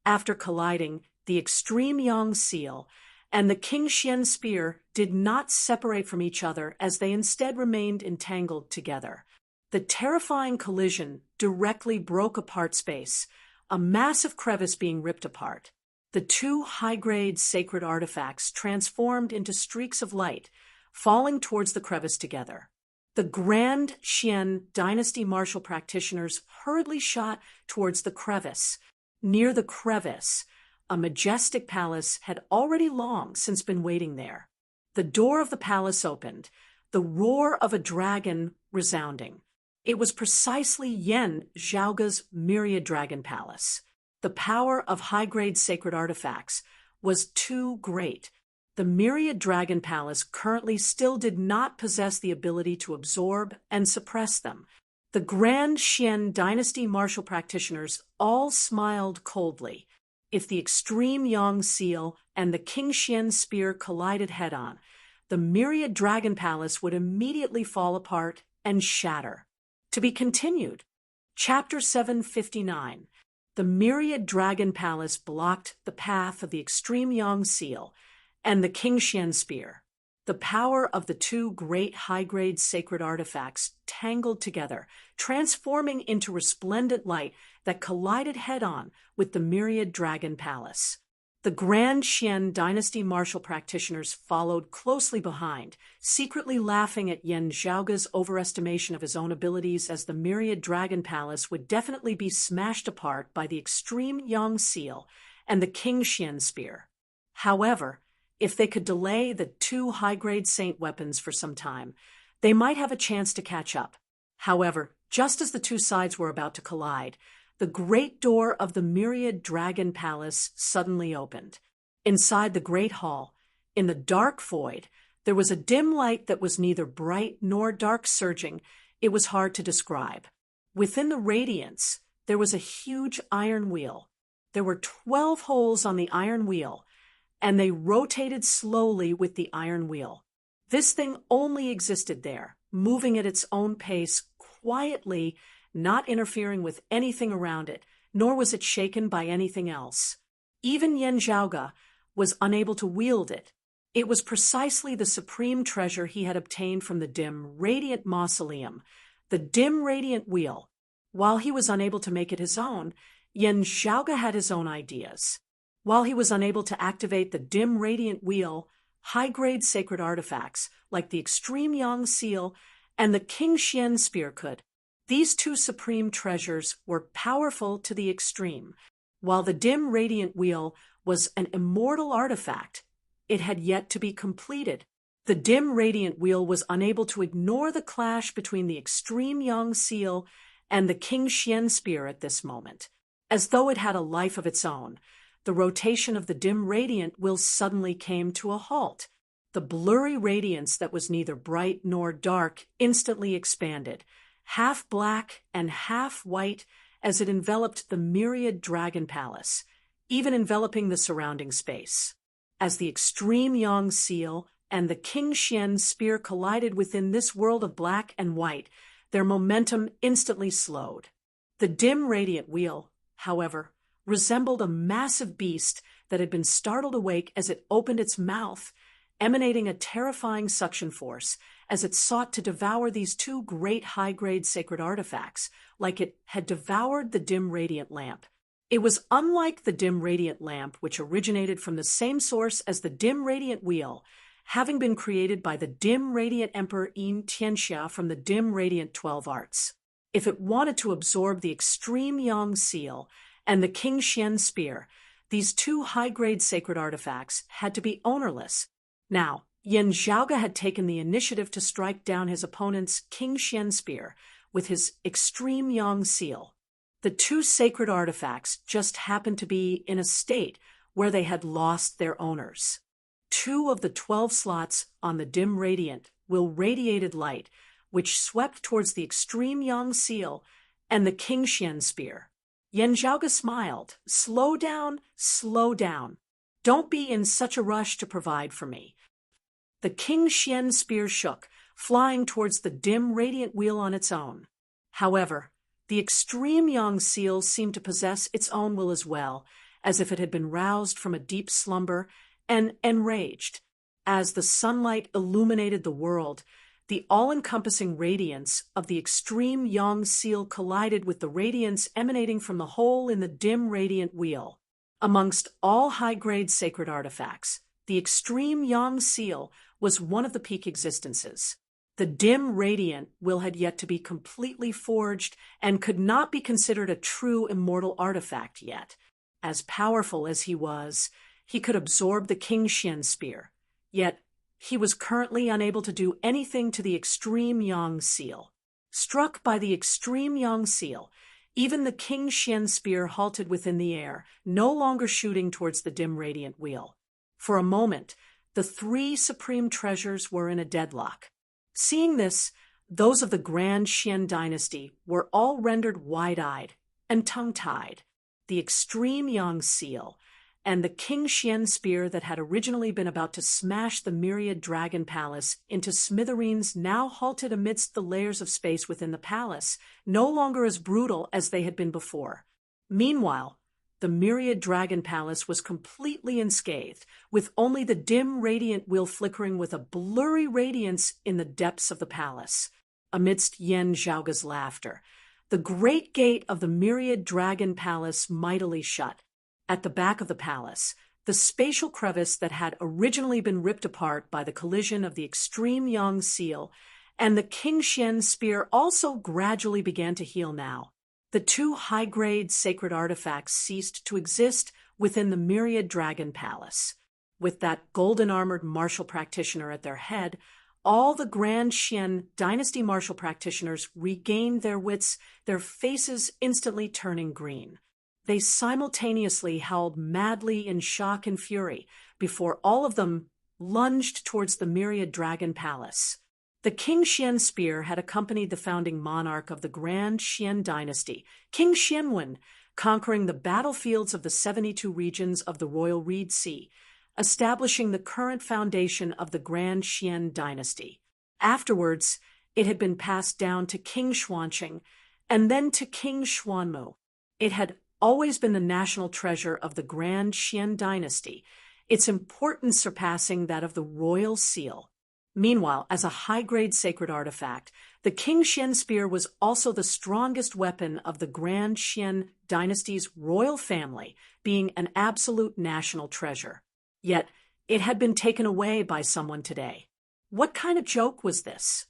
After colliding, the extreme yang seal and the King Xian spear did not separate from each other as they instead remained entangled together. The terrifying collision directly broke apart space, a massive crevice being ripped apart. The two high-grade sacred artifacts transformed into streaks of light, falling towards the crevice together. The Grand Xian dynasty martial practitioners hurriedly shot towards the crevice. Near the crevice, a majestic palace had already long since been waiting there. The door of the palace opened, the roar of a dragon resounding. It was precisely Yan Zhaoge's myriad dragon palace. The power of high-grade sacred artifacts was too great. The myriad dragon palace currently still did not possess the ability to absorb and suppress them. The Grand Xian dynasty martial practitioners all smiled coldly. If the extreme yang seal and the King Xian spear collided head-on, the myriad dragon palace would immediately fall apart and shatter. To be continued. Chapter 759. The myriad dragon palace blocked the path of the extreme yang seal and the King Xian spear. The power of the two great high-grade sacred artifacts tangled together, transforming into resplendent light that collided head-on with the myriad dragon palace. The Grand Xian dynasty martial practitioners followed closely behind, secretly laughing at Yan Zhaoge's overestimation of his own abilities, as the myriad dragon palace would definitely be smashed apart by the extreme yang seal and the King Xian spear. However, if they could delay the two high-grade saint weapons for some time, they might have a chance to catch up. However, just as the two sides were about to collide, the great door of the myriad dragon palace suddenly opened. Inside the great hall, in the dark void, there was a dim light that was neither bright nor dark surging. It was hard to describe. Within the radiance, there was a huge iron wheel. There were 12 holes on the iron wheel, and they rotated slowly with the iron wheel. This thing only existed there, moving at its own pace, quietly, not interfering with anything around it, nor was it shaken by anything else. Even Yan Zhaoge was unable to wield it. It was precisely the supreme treasure he had obtained from the dim, radiant mausoleum, the dim, radiant wheel. While he was unable to make it his own, Yan Zhaoge had his own ideas. While he was unable to activate the dim, radiant wheel, high-grade sacred artifacts, like the extreme yang seal and the King Xian spear could. These two supreme treasures were powerful to the extreme. While the dim, radiant wheel was an immortal artifact, it had yet to be completed. The dim, radiant wheel was unable to ignore the clash between the extreme yang seal and the King Xian spear at this moment. As though it had a life of its own, the rotation of the dim radiant wheel suddenly came to a halt. The blurry radiance that was neither bright nor dark instantly expanded, half black and half white, as it enveloped the myriad dragon palace, even enveloping the surrounding space. As the extreme yang seal and the King Xian spear collided within this world of black and white, their momentum instantly slowed. The dim radiant wheel, however, resembled a massive beast that had been startled awake as it opened its mouth, emanating a terrifying suction force as it sought to devour these two great high-grade sacred artifacts, like it had devoured the dim radiant lamp. It was unlike the dim radiant lamp, which originated from the same source as the dim radiant wheel, having been created by the dim radiant Emperor Yin Tianxia from the dim radiant 12 arts. If it wanted to absorb the extreme Yang seal and the King Xian spear, these two high-grade sacred artifacts had to be ownerless. Now, Yan Zhaoge had taken the initiative to strike down his opponent's King Xian spear with his extreme Yang seal. The two sacred artifacts just happened to be in a state where they had lost their owners. 2 of the 12 slots on the dim radiant will radiated light, which swept towards the extreme Yang seal and the King Xian spear. Yan Zhaoge smiled. Slow down, slow down. Don't be in such a rush to provide for me. The King Xian spear shook, flying towards the dim radiant wheel on its own. However, the extreme Yang seal seemed to possess its own will as well, as if it had been roused from a deep slumber and enraged. As the sunlight illuminated the world, the all-encompassing radiance of the extreme Yang seal collided with the radiance emanating from the hole in the dim radiant wheel. Amongst all high-grade sacred artifacts, the extreme Yang seal was one of the peak existences. The dim radiant will had yet to be completely forged and could not be considered a true immortal artifact yet. As powerful as he was, he could absorb the King Xian spear, yet he was currently unable to do anything to the extreme Yang seal. Struck by the extreme Yang seal, even the King Xian spear halted within the air, no longer shooting towards the dim radiant wheel. For a moment, the 3 supreme treasures were in a deadlock. Seeing this, those of the Grand Xian dynasty were all rendered wide-eyed and tongue-tied. The extreme Yang seal and the King Xian spear that had originally been about to smash the myriad dragon palace into smithereens now halted amidst the layers of space within the palace, no longer as brutal as they had been before. Meanwhile, the myriad dragon palace was completely unscathed, with only the dim radiant wheel flickering with a blurry radiance in the depths of the palace. Amidst Yan Zhaoge's laughter, the great gate of the myriad dragon palace mightily shut. At the back of the palace, the spatial crevice that had originally been ripped apart by the collision of the extreme Yang seal and the King Xian spear also gradually began to heal now. The 2 high-grade sacred artifacts ceased to exist within the myriad dragon palace. With that golden-armored martial practitioner at their head, all the Grand Xian dynasty martial practitioners regained their wits, their faces instantly turning green. They simultaneously howled madly in shock and fury before all of them lunged towards the myriad dragon palace. The King Xian spear had accompanied the founding monarch of the Grand Xian dynasty, King Xianwen, conquering the battlefields of the 72 regions of the Royal Reed Sea, establishing the current foundation of the Grand Xian dynasty. Afterwards, it had been passed down to King Xuanqing and then to King Xuanmu. It had always been the national treasure of the Grand Xian dynasty, its importance surpassing that of the royal seal. Meanwhile, as a high-grade sacred artifact, the King Xian spear was also the strongest weapon of the Grand Xian dynasty's royal family, being an absolute national treasure. Yet, it had been taken away by someone today. What kind of joke was this?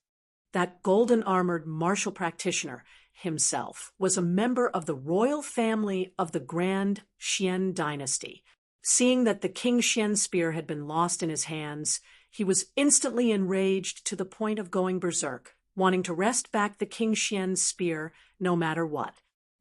That golden-armored martial practitioner himself was a member of the royal family of the Grand Xian dynasty. Seeing that the King Xian spear had been lost in his hands, he was instantly enraged to the point of going berserk, wanting to wrest back the King Xian spear no matter what.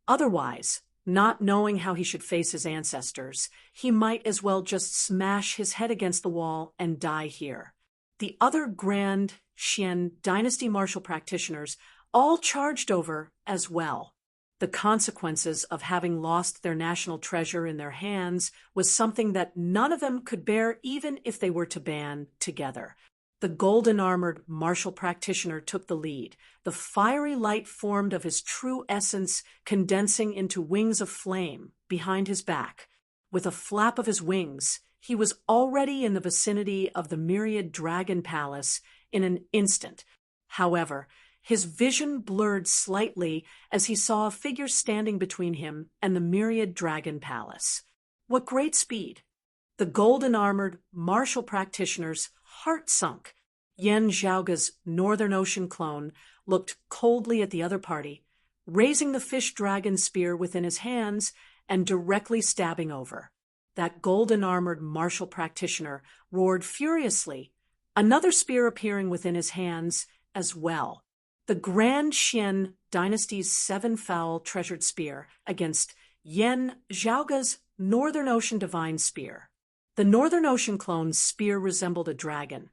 Otherwise, not knowing how he should face his ancestors, he might as well just smash his head against the wall and die here. The other Grand Xian dynasty martial practitioners all charged over as well. The consequences of having lost their national treasure in their hands was something that none of them could bear even if they were to band together. The golden-armored martial practitioner took the lead, the fiery light formed of his true essence condensing into wings of flame behind his back. With a flap of his wings, he was already in the vicinity of the myriad dragon palace in an instant. However, his vision blurred slightly as he saw a figure standing between him and the myriad dragon palace. What great speed! The golden-armored martial practitioner's heart sunk. Yen Zhaoga's Northern Ocean clone looked coldly at the other party, raising the fish dragon spear within his hands and directly stabbing over. That golden-armored martial practitioner roared furiously, another spear appearing within his hands as well. The Grand Xian dynasty's seven-fowl treasured spear against Yen Zhaoga's Northern Ocean divine spear. The Northern Ocean clone's spear resembled a dragon,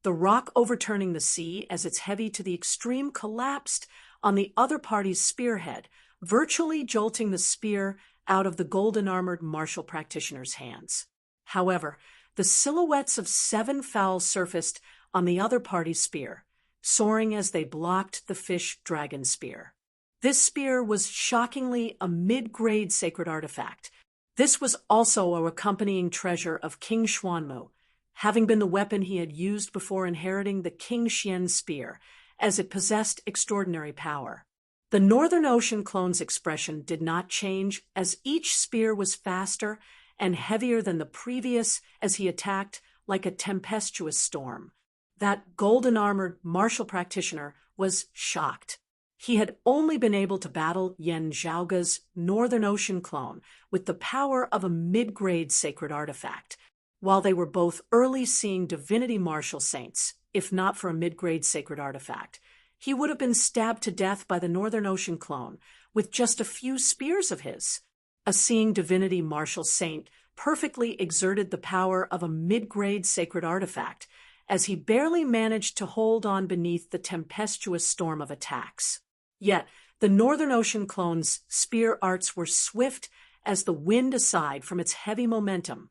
the rock overturning the sea as its heavy to the extreme collapsed on the other party's spearhead, virtually jolting the spear out of the golden-armored martial practitioner's hands. However, the silhouettes of seven fowls surfaced on the other party's spear, soaring as they blocked the fish dragon spear. This spear was shockingly a mid-grade sacred artifact. This was also a accompanying treasure of King Xuanmu, having been the weapon he had used before inheriting the King Xian spear, as it possessed extraordinary power. The Northern Ocean clone's expression did not change as each spear was faster and heavier than the previous as he attacked like a tempestuous storm. That golden-armored martial practitioner was shocked. He had only been able to battle Yen Zhaoga's Northern Ocean clone with the power of a mid-grade sacred artifact. While they were both early-seeing divinity martial saints, if not for a mid-grade sacred artifact, he would have been stabbed to death by the Northern Ocean clone with just a few spears of his. A seeing divinity martial saint perfectly exerted the power of a mid-grade sacred artifact, as he barely managed to hold on beneath the tempestuous storm of attacks. Yet, the Northern Ocean clone's spear arts were swift as the wind aside from its heavy momentum.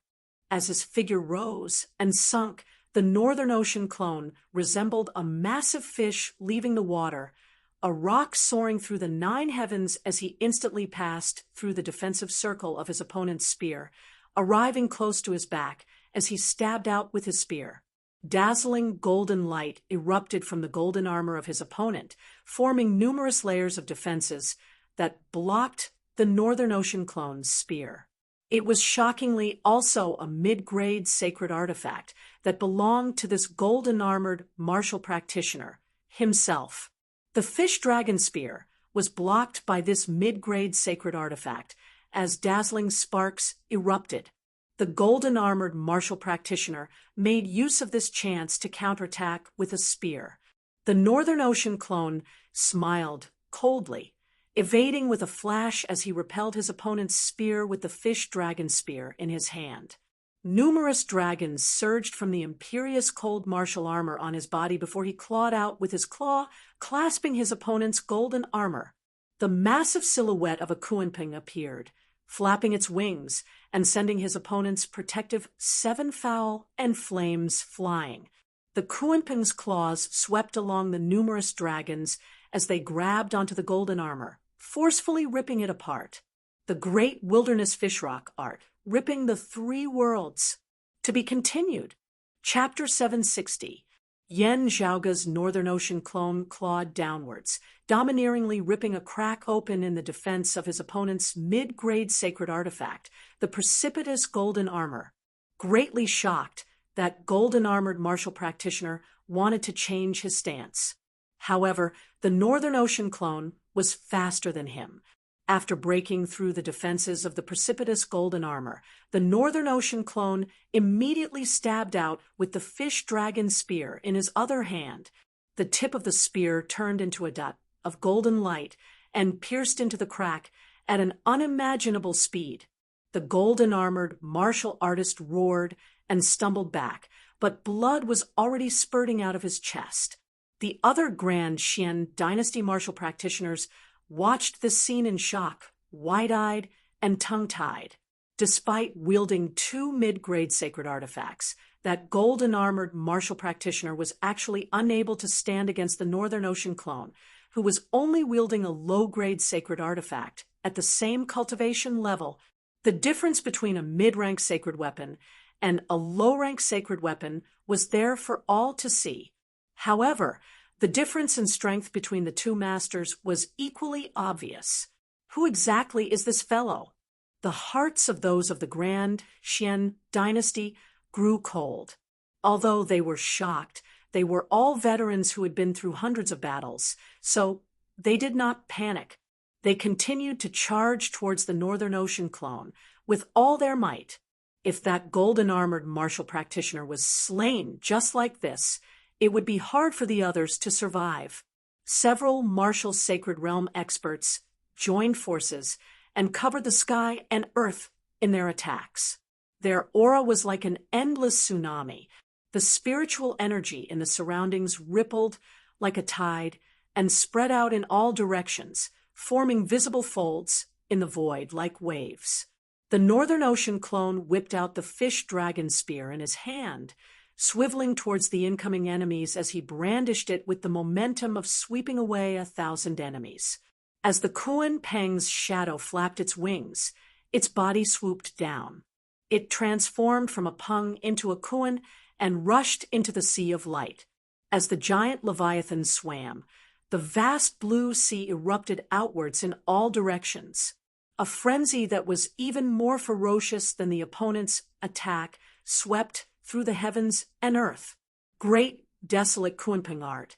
As his figure rose and sunk, the Northern Ocean clone resembled a massive fish leaving the water, a rock soaring through the nine heavens as he instantly passed through the defensive circle of his opponent's spear, arriving close to his back as he stabbed out with his spear. Dazzling golden light erupted from the golden armor of his opponent, forming numerous layers of defenses that blocked the Northern Ocean clone's spear. It was shockingly also a mid-grade sacred artifact that belonged to this golden-armored martial practitioner himself. The fish dragon spear was blocked by this mid-grade sacred artifact as dazzling sparks erupted. The golden-armored martial practitioner made use of this chance to counterattack with a spear. The Northern Ocean clone smiled coldly, evading with a flash as he repelled his opponent's spear with the fish dragon spear in his hand. Numerous dragons surged from the imperious cold martial armor on his body before he clawed out with his claw, clasping his opponent's golden armor. The massive silhouette of a Kuanping appeared, flapping its wings and sending his opponent's protective seven-fowl and flames flying. The Kuanping's claws swept along the numerous dragons as they grabbed onto the golden armor, forcefully ripping it apart. The great wilderness fishrock art, ripping the three worlds. To be continued. Chapter 760. Yen Zhaoga's Northern Ocean clone clawed downwards, domineeringly ripping a crack open in the defense of his opponent's mid-grade sacred artifact, the precipitous golden armor. Greatly shocked, that golden-armored martial practitioner wanted to change his stance. However, the Northern Ocean clone was faster than him. After breaking through the defenses of the precipitous golden armor, the Northern Ocean clone immediately stabbed out with the fish dragon spear in his other hand. The tip of the spear turned into a dot of golden light and pierced into the crack at an unimaginable speed. The golden-armored martial artist roared and stumbled back, but blood was already spurting out of his chest. The other Grand Xian dynasty martial practitioners watched this scene in shock, wide-eyed and tongue-tied. Despite wielding two mid-grade sacred artifacts, that golden-armored martial practitioner was actually unable to stand against the Northern Ocean clone, who was only wielding a low-grade sacred artifact at the same cultivation level. The difference between a mid-rank sacred weapon and a low-rank sacred weapon was there for all to see. However, The difference in strength between the two masters was equally obvious. Who exactly is this fellow? The hearts of those of the Grand Xian dynasty grew cold. Although they were shocked, they were all veterans who had been through hundreds of battles, so they did not panic. They continued to charge towards the Northern Ocean clone with all their might. If that golden-armored martial practitioner was slain just like this, it would be hard for the others to survive. Several martial sacred realm experts joined forces and covered the sky and earth in their attacks. Their aura was like an endless tsunami. The spiritual energy in the surroundings rippled like a tide and spread out in all directions, forming visible folds in the void like waves. The Northern Ocean clone whipped out the fish dragon spear in his hand, swiveling towards the incoming enemies as he brandished it with the momentum of sweeping away 1,000 enemies. As the Kuan Peng's shadow flapped its wings, its body swooped down. It transformed from a Peng into a Kuan and rushed into the sea of light. As the giant leviathan swam, the vast blue sea erupted outwards in all directions. A frenzy that was even more ferocious than the opponent's attack swept through the heavens and earth. Great, desolate Kunpeng art,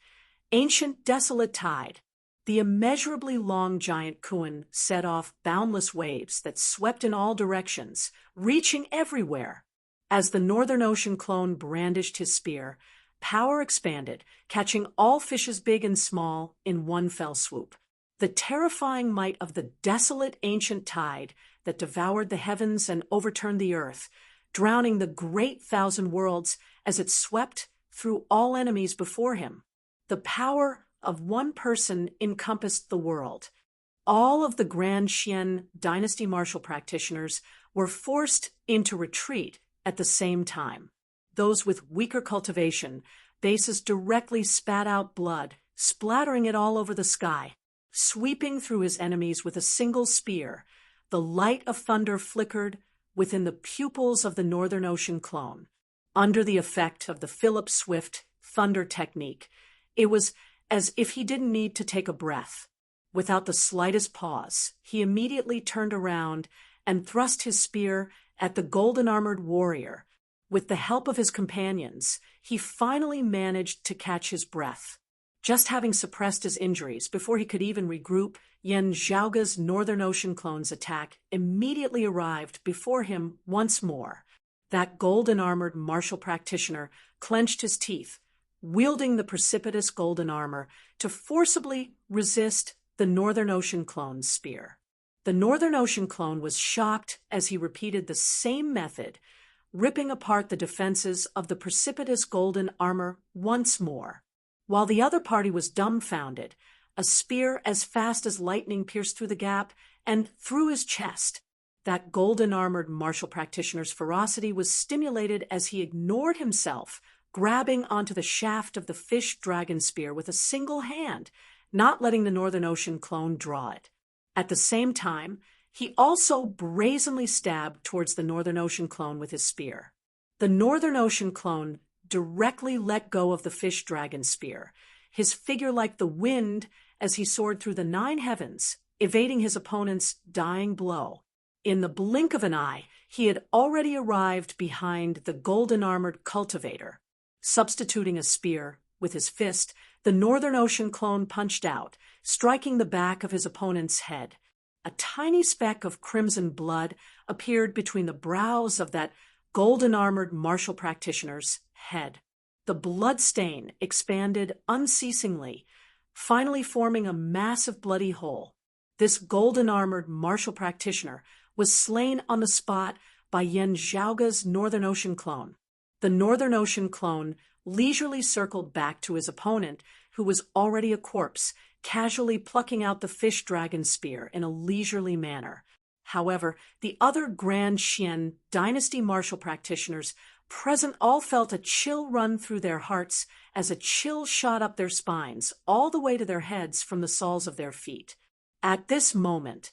ancient, desolate tide. The immeasurably long giant Kuan set off boundless waves that swept in all directions, reaching everywhere. As the Northern Ocean clone brandished his spear, power expanded, catching all fishes big and small in one fell swoop. The terrifying might of the desolate ancient tide that devoured the heavens and overturned the earth, drowning the great 1,000 worlds as it swept through all enemies before him. The power of one person encompassed the world. All of the Grand Xian dynasty martial practitioners were forced into retreat at the same time. Those with weaker cultivation bases directly spat out blood, splattering it all over the sky. Sweeping through his enemies with a single spear, the light of thunder flickered within the pupils of the Northern Ocean clone. Under the effect of the Philip Swift thunder technique, it was as if he didn't need to take a breath. Without the slightest pause, he immediately turned around and thrust his spear at the golden-armored warrior. With the help of his companions, he finally managed to catch his breath. Just having suppressed his injuries before he could even regroup, Yan Zhaoga's Northern Ocean clone's attack immediately arrived before him once more. That golden-armored martial practitioner clenched his teeth, wielding the precipitous golden armor to forcibly resist the Northern Ocean clone's spear. The Northern Ocean clone was shocked as he repeated the same method, ripping apart the defenses of the precipitous golden armor once more. While the other party was dumbfounded, a spear as fast as lightning pierced through the gap and through his chest. That golden-armored martial practitioner's ferocity was stimulated as he ignored himself, grabbing onto the shaft of the fish dragon spear with a single hand, not letting the Northern Ocean clone draw it. At the same time, he also brazenly stabbed towards the Northern Ocean clone with his spear. The Northern Ocean clone directly let go of the fish dragon spear, his figure like the wind as he soared through the 9 heavens, evading his opponent's dying blow. In the blink of an eye, he had already arrived behind the golden-armored cultivator. Substituting a spear with his fist, the Northern Ocean clone punched out, striking the back of his opponent's head. A tiny speck of crimson blood appeared between the brows of that golden-armored martial practitioner's head. The blood stain expanded unceasingly, finally forming a massive bloody hole. This golden-armored martial practitioner was slain on the spot by Yan Zhaoga's Northern Ocean clone. The Northern Ocean clone leisurely circled back to his opponent, who was already a corpse, casually plucking out the fish dragon spear in a leisurely manner. However, the other Grand Xian dynasty martial practitioners present all felt a chill run through their hearts as a chill shot up their spines, all the way to their heads from the soles of their feet. At this moment,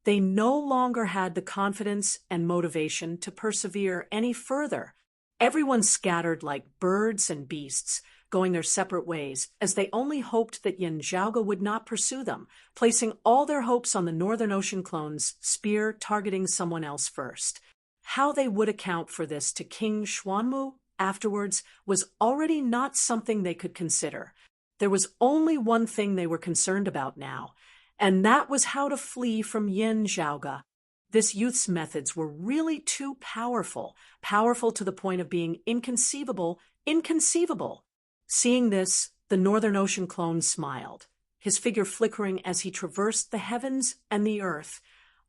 they no longer had the confidence and motivation to persevere any further. Everyone scattered like birds and beasts, going their separate ways, as they only hoped that Yin Zhaoge would not pursue them, placing all their hopes on the Northern Ocean clone's spear targeting someone else first. How they would account for this to King Xuanmu afterwards was already not something they could consider. There was only one thing they were concerned about now, and that was how to flee from Yin Zhaoge. This youth's methods were really too powerful, powerful to the point of being inconceivable. Seeing this, the Northern Ocean clone smiled, his figure flickering as he traversed the heavens and the earth,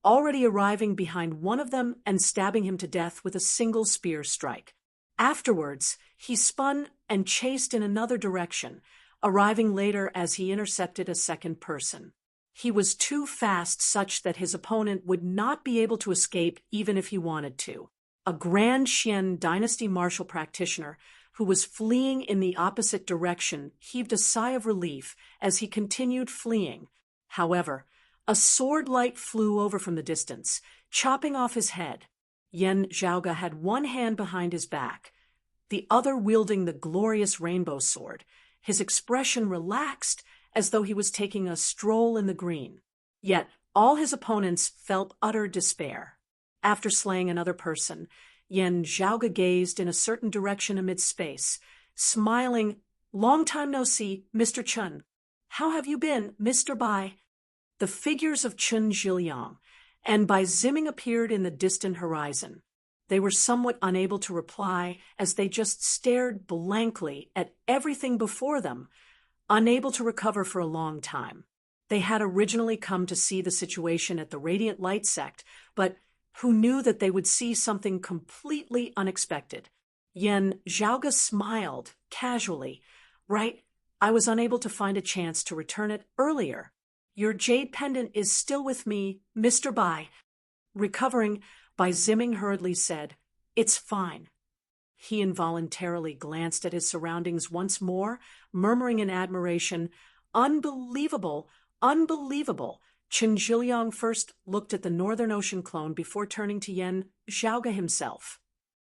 already arriving behind one of them and stabbing him to death with a single spear strike. Afterwards, he spun and chased in another direction, arriving later as he intercepted a second person. He was too fast such that his opponent would not be able to escape even if he wanted to. A Grand Xian dynasty martial practitioner who was fleeing in the opposite direction heaved a sigh of relief as he continued fleeing. However, a sword light flew over from the distance, chopping off his head. Yin Zhaoge had one hand behind his back, the other wielding the glorious rainbow sword, his expression relaxed as though he was taking a stroll in the green. Yet all his opponents felt utter despair. After slaying another person, Yin Zhaoge gazed in a certain direction amid space, smiling. "Long time no see, Mr. Chun. How have you been, Mr. Bai?" The figures of Chun Zhiliang and Bai Ziming appeared in the distant horizon. They were somewhat unable to reply as they just stared blankly at everything before them, unable to recover for a long time. They had originally come to see the situation at the Radiant Light sect, but who knew that they would see something completely unexpected? Yin Zhaoge smiled casually. "Right, I was unable to find a chance to return it earlier. Your jade pendant is still with me, Mr. Bai." Recovering, Bai Ziming hurriedly said, "It's fine." He involuntarily glanced at his surroundings once more, murmuring in admiration, "Unbelievable, unbelievable." Chun Zhiliang first looked at the Northern Ocean clone before turning to Yin Zhaoge himself.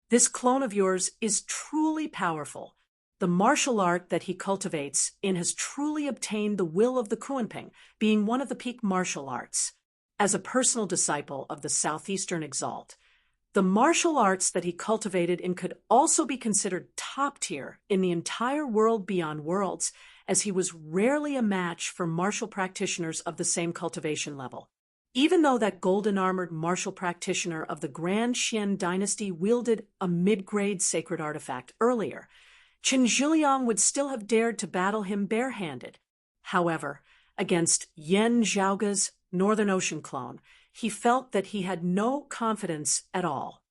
"This clone of yours is truly powerful. The martial art that he cultivates in has truly obtained the will of the Kunping, being one of the peak martial arts. As a personal disciple of the Southeastern Exalt, the martial arts that he cultivated in could also be considered top tier in the entire world beyond worlds, as he was rarely a match for martial practitioners of the same cultivation level. Even though that golden-armored martial practitioner of the Grand Xian dynasty wielded a mid-grade sacred artifact earlier, Chun Zhiliang would still have dared to battle him barehanded. However, against Yin Zhaoge's Northern Ocean clone, he felt that he had no confidence at all.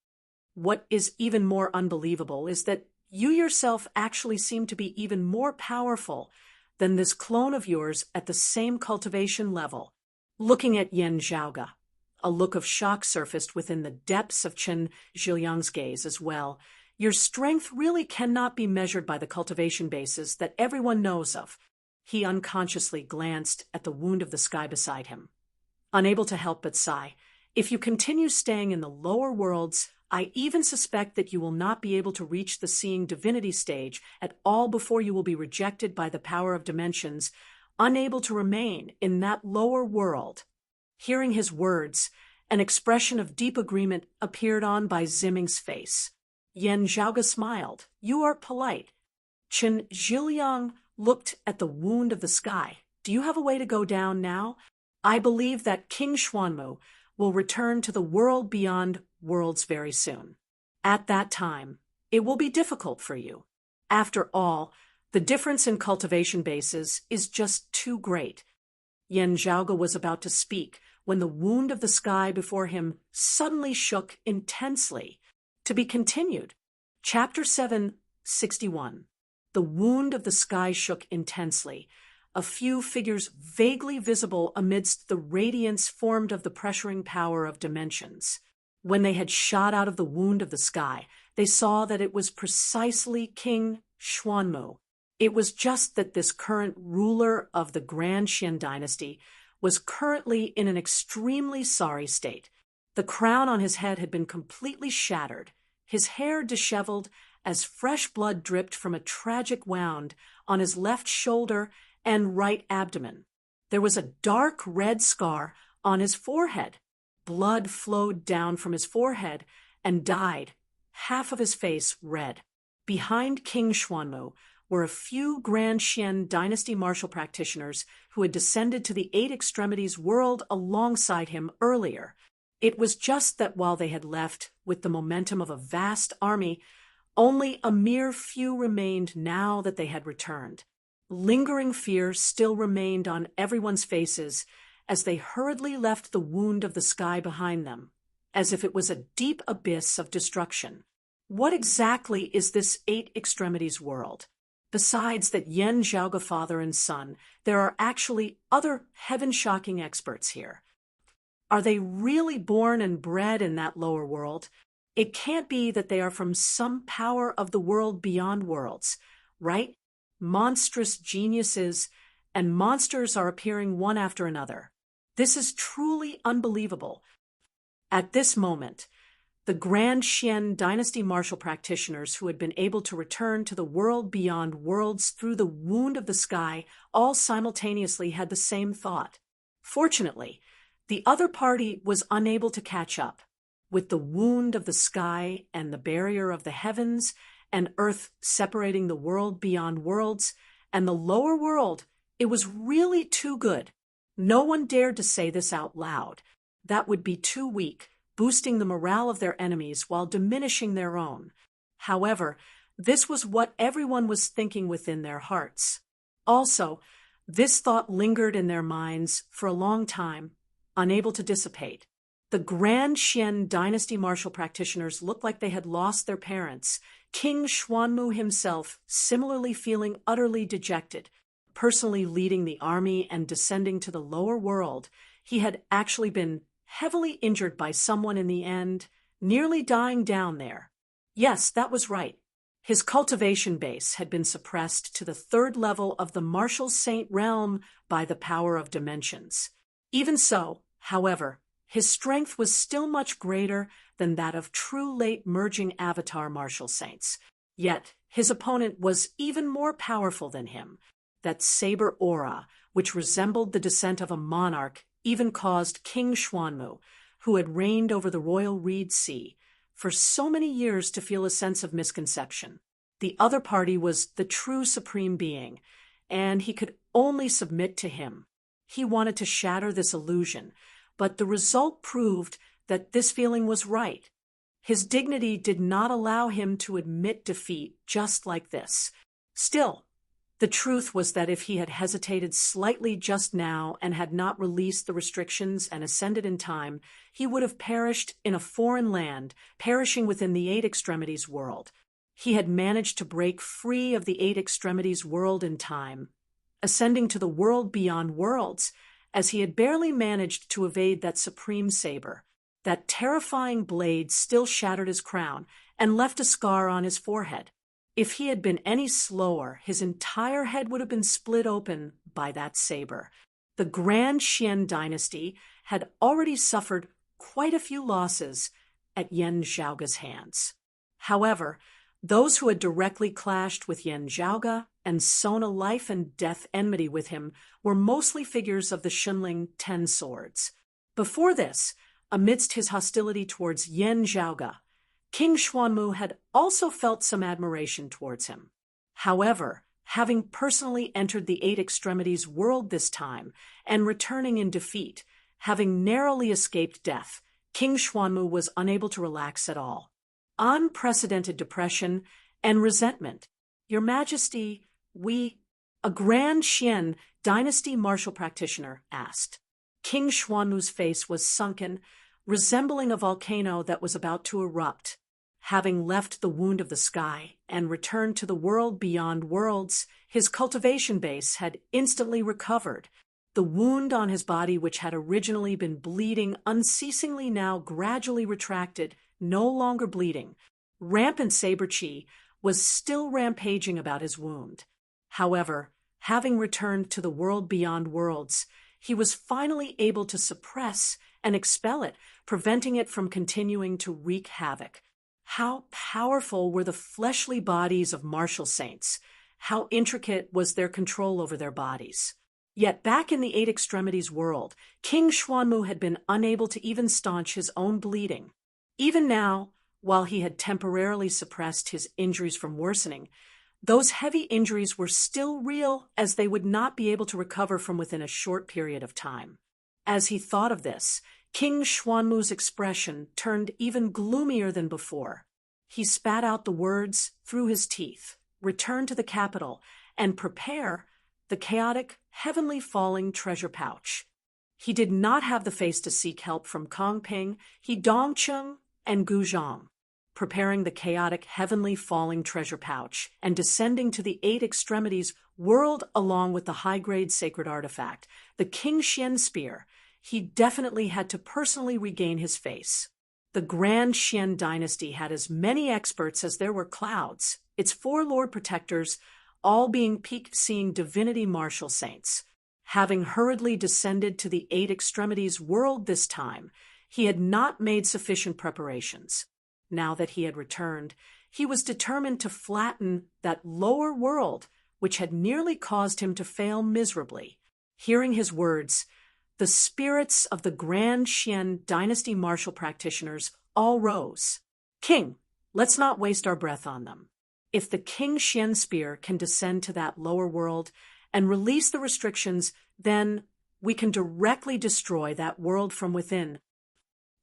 What is even more unbelievable is that you yourself actually seem to be even more powerful than this clone of yours at the same cultivation level." Looking at Yin Zhaoge, a look of shock surfaced within the depths of Chun Zhiliang's gaze as well. "Your strength really cannot be measured by the cultivation bases that everyone knows of." He unconsciously glanced at the wound of the sky beside him, unable to help but sigh. "If you continue staying in the lower worlds, I even suspect that you will not be able to reach the seeing divinity stage at all before you will be rejected by the power of dimensions, unable to remain in that lower world." Hearing his words, an expression of deep agreement appeared on Bai Ziming's face. Yin Zhaoge smiled. "You are polite." Chun Zhiliang looked at the wound of the sky. "Do you have a way to go down now? I believe that King Xuanmu will return to the world beyond worlds very soon. At that time, it will be difficult for you. After all, the difference in cultivation bases is just too great." Yin Zhaoge was about to speak when the wound of the sky before him suddenly shook intensely. To be continued. Chapter 761. The wound of the sky shook intensely, a few figures vaguely visible amidst the radiance formed of the pressuring power of dimensions. When they had shot out of the wound of the sky, they saw that it was precisely King Xuanmu. It was just that this current ruler of the Grand Xian dynasty was currently in an extremely sorry state. The crown on his head had been completely shattered, his hair disheveled, as fresh blood dripped from a tragic wound on his left shoulder and right abdomen. There was a dark red scar on his forehead. Blood flowed down from his forehead and dyed half of his face red. Behind King Xuanmu were a few Grand Xian dynasty martial practitioners who had descended to the Eight Extremities world alongside him earlier. It was just that while they had left with the momentum of a vast army, only a mere few remained now that they had returned. Lingering fear still remained on everyone's faces as they hurriedly left the wound of the sky behind them, as if it was a deep abyss of destruction. What exactly is this Eight Extremities world? Besides that Yan Zhaoga father and son, there are actually other heaven-shocking experts here. Are they really born and bred in that lower world? It can't be that they are from some power of the world beyond worlds, right? Monstrous geniuses and monsters are appearing one after another. This is truly unbelievable. At this moment, the Grand Xian dynasty martial practitioners who had been able to return to the world beyond worlds through the wound of the sky all simultaneously had the same thought. Fortunately, the other party was unable to catch up. With the wound of the sky and the barrier of the heavens and earth separating the world beyond worlds and the lower world, it was really too good. No one dared to say this out loud. That would be too weak, boosting the morale of their enemies while diminishing their own. However, this was what everyone was thinking within their hearts. Also, this thought lingered in their minds for a long time, unable to dissipate. The Grand Xian dynasty martial practitioners looked like they had lost their parents. King Xuanmu himself, similarly feeling utterly dejected, personally leading the army and descending to the lower world, he had actually been heavily injured by someone in the end, nearly dying down there. Yes, that was right. His cultivation base had been suppressed to the third level of the martial saint realm by the power of dimensions. Even so, however, his strength was still much greater than that of true late merging avatar martial saints. Yet his opponent was even more powerful than him. That saber aura, which resembled the descent of a monarch, even caused King Xuanmu, who had reigned over the royal reed sea, for so many years to feel a sense of misconception. The other party was the true supreme being, and he could only submit to him. He wanted to shatter this illusion, but the result proved that this feeling was right. His dignity did not allow him to admit defeat just like this. Still, the truth was that if he had hesitated slightly just now and had not released the restrictions and ascended in time, he would have perished in a foreign land, perishing within the Eight Extremities world. He had managed to break free of the Eight Extremities world in time, ascending to the world beyond worlds, as he had barely managed to evade that supreme saber. That terrifying blade still shattered his crown and left a scar on his forehead. If he had been any slower, his entire head would have been split open by that saber. The Grand Xian dynasty had already suffered quite a few losses at Yan Zhaoga's hands. However, those who had directly clashed with Yan Zhaoga and sown a life and death enmity with him were mostly figures of the Shunling 10 Swords. Before this, amidst his hostility towards Yan Zhaoga, King Xuanmu had also felt some admiration towards him. However, having personally entered the Eight Extremities world this time and returning in defeat, having narrowly escaped death, King Xuanmu was unable to relax at all. Unprecedented depression and resentment. Your Majesty, a Grand Xian dynasty martial practitioner asked. King Xuanmu's face was sunken, resembling a volcano that was about to erupt. Having left the wound of the sky and returned to the world beyond worlds, his cultivation base had instantly recovered. The wound on his body, which had originally been bleeding unceasingly, now gradually retracted, no longer bleeding. Rampant saber chi was still rampaging about his wound. However, having returned to the world beyond worlds, he was finally able to suppress and expel it, preventing it from continuing to wreak havoc. How powerful were the fleshly bodies of martial saints? How intricate was their control over their bodies? Yet back in the Eight Extremities world, King Xuanmu had been unable to even staunch his own bleeding. Even now, while he had temporarily suppressed his injuries from worsening, those heavy injuries were still real, as they would not be able to recover from within a short period of time. As he thought of this, King Xuanmu's expression turned even gloomier than before. He spat out the words through his teeth, return to the capital, and prepare the chaotic, heavenly falling treasure pouch. He did not have the face to seek help from Kong Ping, He Dongcheng, and Gu Zhang. Preparing the chaotic, heavenly falling treasure pouch and descending to the Eight Extremities world along with the high-grade sacred artifact, the King Xian spear, he definitely had to personally regain his face. The Grand Xian dynasty had as many experts as there were clouds, its 4 lord protectors all being peak-seeing divinity martial saints. Having hurriedly descended to the Eight Extremities world this time, he had not made sufficient preparations. Now that he had returned, he was determined to flatten that lower world which had nearly caused him to fail miserably. Hearing his words, the spirits of the Grand Xian dynasty martial practitioners all rose. King, let's not waste our breath on them. If the King Xian spear can descend to that lower world and release the restrictions, then we can directly destroy that world from within.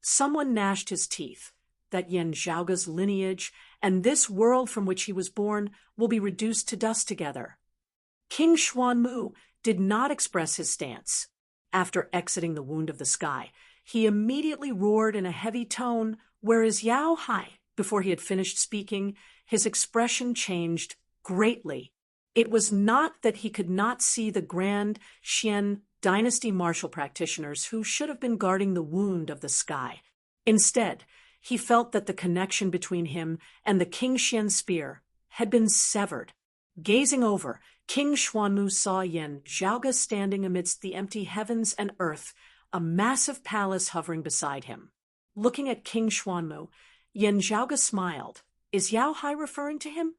Someone gnashed his teeth. That Yan Zhaoga's lineage and this world from which he was born will be reduced to dust together. King Xuanmu did not express his stance. After exiting the wound of the sky, he immediately roared in a heavy tone, "Where is Yao Hai?" Before he had finished speaking, his expression changed greatly. It was not that he could not see the Grand Xian dynasty martial practitioners who should have been guarding the wound of the sky. Instead, he felt that the connection between him and the King Xian spear had been severed. Gazing over, King Xuanmu saw Yan Zhaoga standing amidst the empty heavens and earth, a massive palace hovering beside him. Looking at King Xuanmu, Yan Zhaoga smiled. Is Yao Hai referring to him?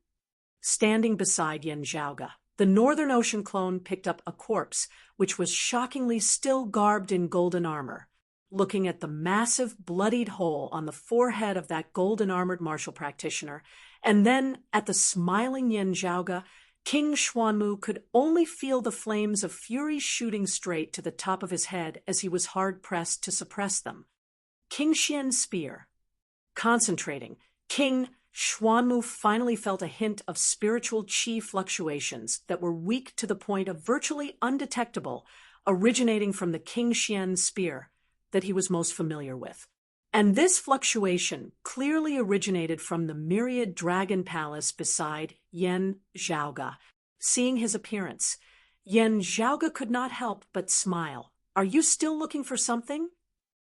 Standing beside Yan Zhaoga, the Northern Ocean clone picked up a corpse which was shockingly still garbed in golden armor. Looking at the massive, bloodied hole on the forehead of that golden-armored martial practitioner, and then at the smiling Yan Zhaoga, King Xuanmu could only feel the flames of fury shooting straight to the top of his head as he was hard-pressed to suppress them. King Xian's spear. Concentrating, King Xuanmu finally felt a hint of spiritual qi fluctuations that were weak to the point of virtually undetectable, originating from the King Xian spear that he was most familiar with. And this fluctuation clearly originated from the myriad dragon palace beside Yan Zhaoga. Seeing his appearance, Yan Zhaoga could not help but smile. Are you still looking for something?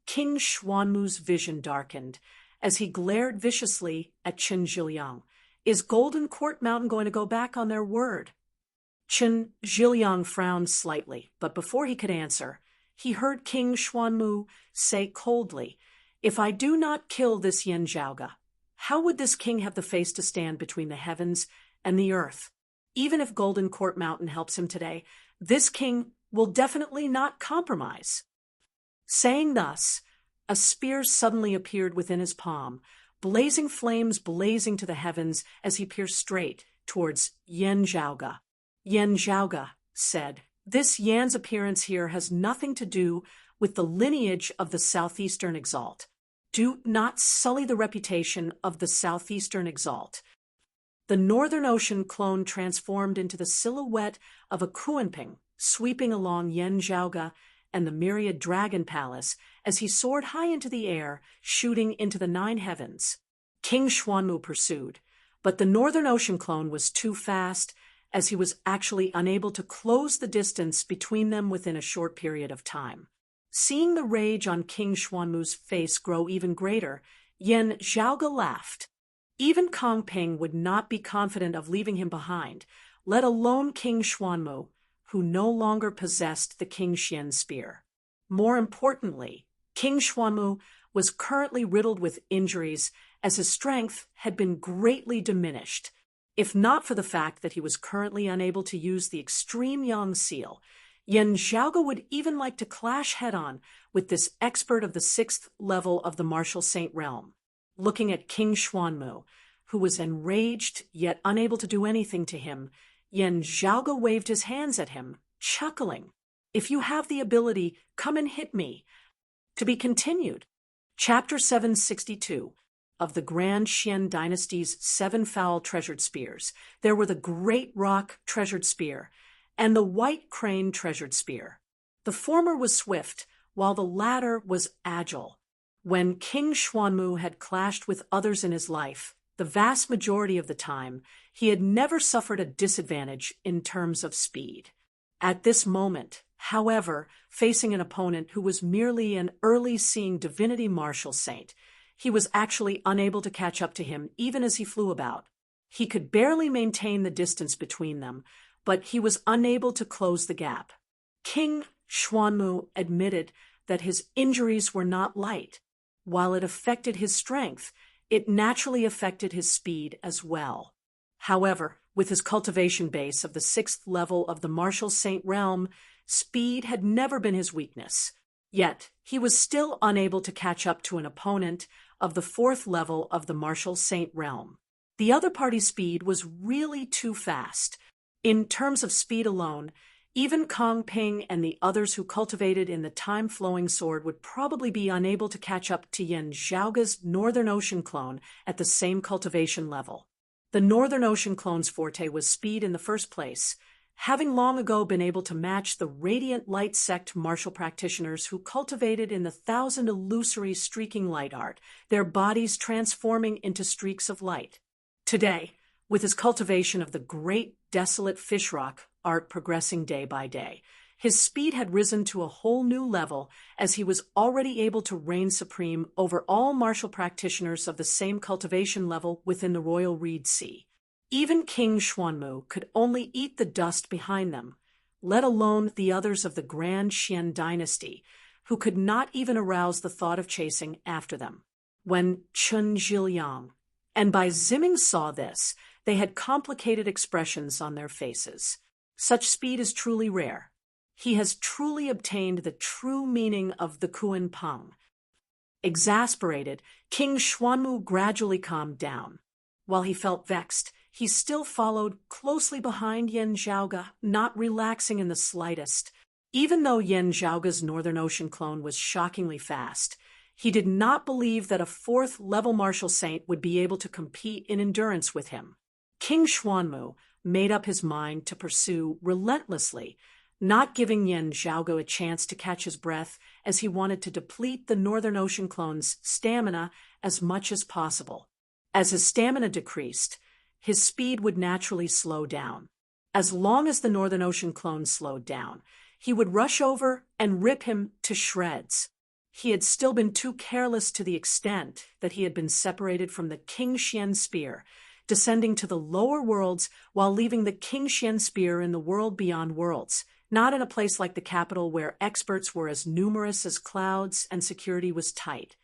King Xuanmu's vision darkened as he glared viciously at Chen Zhiliang. Is Golden Court Mountain going to go back on their word? Chen Zhiliang frowned slightly, but before he could answer, he heard King Xuanmu say coldly, if I do not kill this Yan Zhaoga, how would this king have the face to stand between the heavens and the earth? Even if Golden Court Mountain helps him today, this king will definitely not compromise. Saying thus, a spear suddenly appeared within his palm, blazing flames blazing to the heavens as he pierced straight towards Yan Zhaoga. Yan Zhaoga said, this Yan's appearance here has nothing to do with the lineage of the Southeastern Exalt. Do not sully the reputation of the Southeastern Exalt. The Northern Ocean clone transformed into the silhouette of a Kuanping, sweeping along Yan Zhaoga and the myriad dragon palace as he soared high into the air, shooting into the 9 heavens. King Xuanmu pursued, but the Northern Ocean clone was too fast, as he was actually unable to close the distance between them within a short period of time. Seeing the rage on King Xuanmu's face grow even greater, Yan Zhaoga laughed. Even Kong Ping would not be confident of leaving him behind, let alone King Xuanmu, who no longer possessed the King Xian spear. More importantly, King Xuanmu was currently riddled with injuries as his strength had been greatly diminished. If not for the fact that he was currently unable to use the extreme Yang seal, Yan Zhaoge would even like to clash head-on with this expert of the 6th level of the martial saint realm. Looking at King Xuanmu, who was enraged yet unable to do anything to him, Yan Zhaoge waved his hands at him, chuckling. "If you have the ability, come and hit me." To be continued. Chapter 762 of the Grand Xian Dynasty's 7 foul treasured spears. There were the Great Rock treasured spear and the White Crane treasured spear. The former was swift, while the latter was agile. When King Xuanmu had clashed with others in his life, the vast majority of the time, he had never suffered a disadvantage in terms of speed. At this moment, however, facing an opponent who was merely an early-seeing divinity martial saint, he was actually unable to catch up to him even as he flew about. He could barely maintain the distance between them, but he was unable to close the gap. King Xuanmu admitted that his injuries were not light. While it affected his strength, it naturally affected his speed as well. However, with his cultivation base of the 6th level of the martial saint realm, speed had never been his weakness. Yet, he was still unable to catch up to an opponent of the 4th level of the martial saint realm. The other party's speed was really too fast. In terms of speed alone, even Kong Ping and the others who cultivated in the time-flowing sword would probably be unable to catch up to Yan Zhaoge's Northern Ocean clone at the same cultivation level. The Northern Ocean clone's forte was speed in the first place, having long ago been able to match the Radiant Light Sect martial practitioners who cultivated in the 1,000 illusory streaking light art, their bodies transforming into streaks of light. Today, with his cultivation of the Great Desolate Fish Rock art progressing day by day, his speed had risen to a whole new level as he was already able to reign supreme over all martial practitioners of the same cultivation level within the Royal Reed Sea. Even King Xuanmu could only eat the dust behind them, let alone the others of the Grand Xian Dynasty, who could not even arouse the thought of chasing after them. When Chen Zhiliang and Bai Ziming saw this, they had complicated expressions on their faces. Such speed is truly rare. He has truly obtained the true meaning of the Kuan Peng. Exasperated, King Xuanmu gradually calmed down. While he felt vexed, he still followed closely behind Yan Zhaoge, not relaxing in the slightest. Even though Yan Zhaoge's Northern Ocean clone was shockingly fast, he did not believe that a 4th-level martial saint would be able to compete in endurance with him. King Xuanmu made up his mind to pursue relentlessly, not giving Yan Zhaoge a chance to catch his breath as he wanted to deplete the Northern Ocean clone's stamina as much as possible. As his stamina decreased, his speed would naturally slow down. As long as the Northern Ocean clone slowed down, he would rush over and rip him to shreds. He had still been too careless to the extent that he had been separated from the King Xian Spear, descending to the lower worlds while leaving the King Xian Spear in the world beyond worlds, not in a place like the capital where experts were as numerous as clouds and security was tight.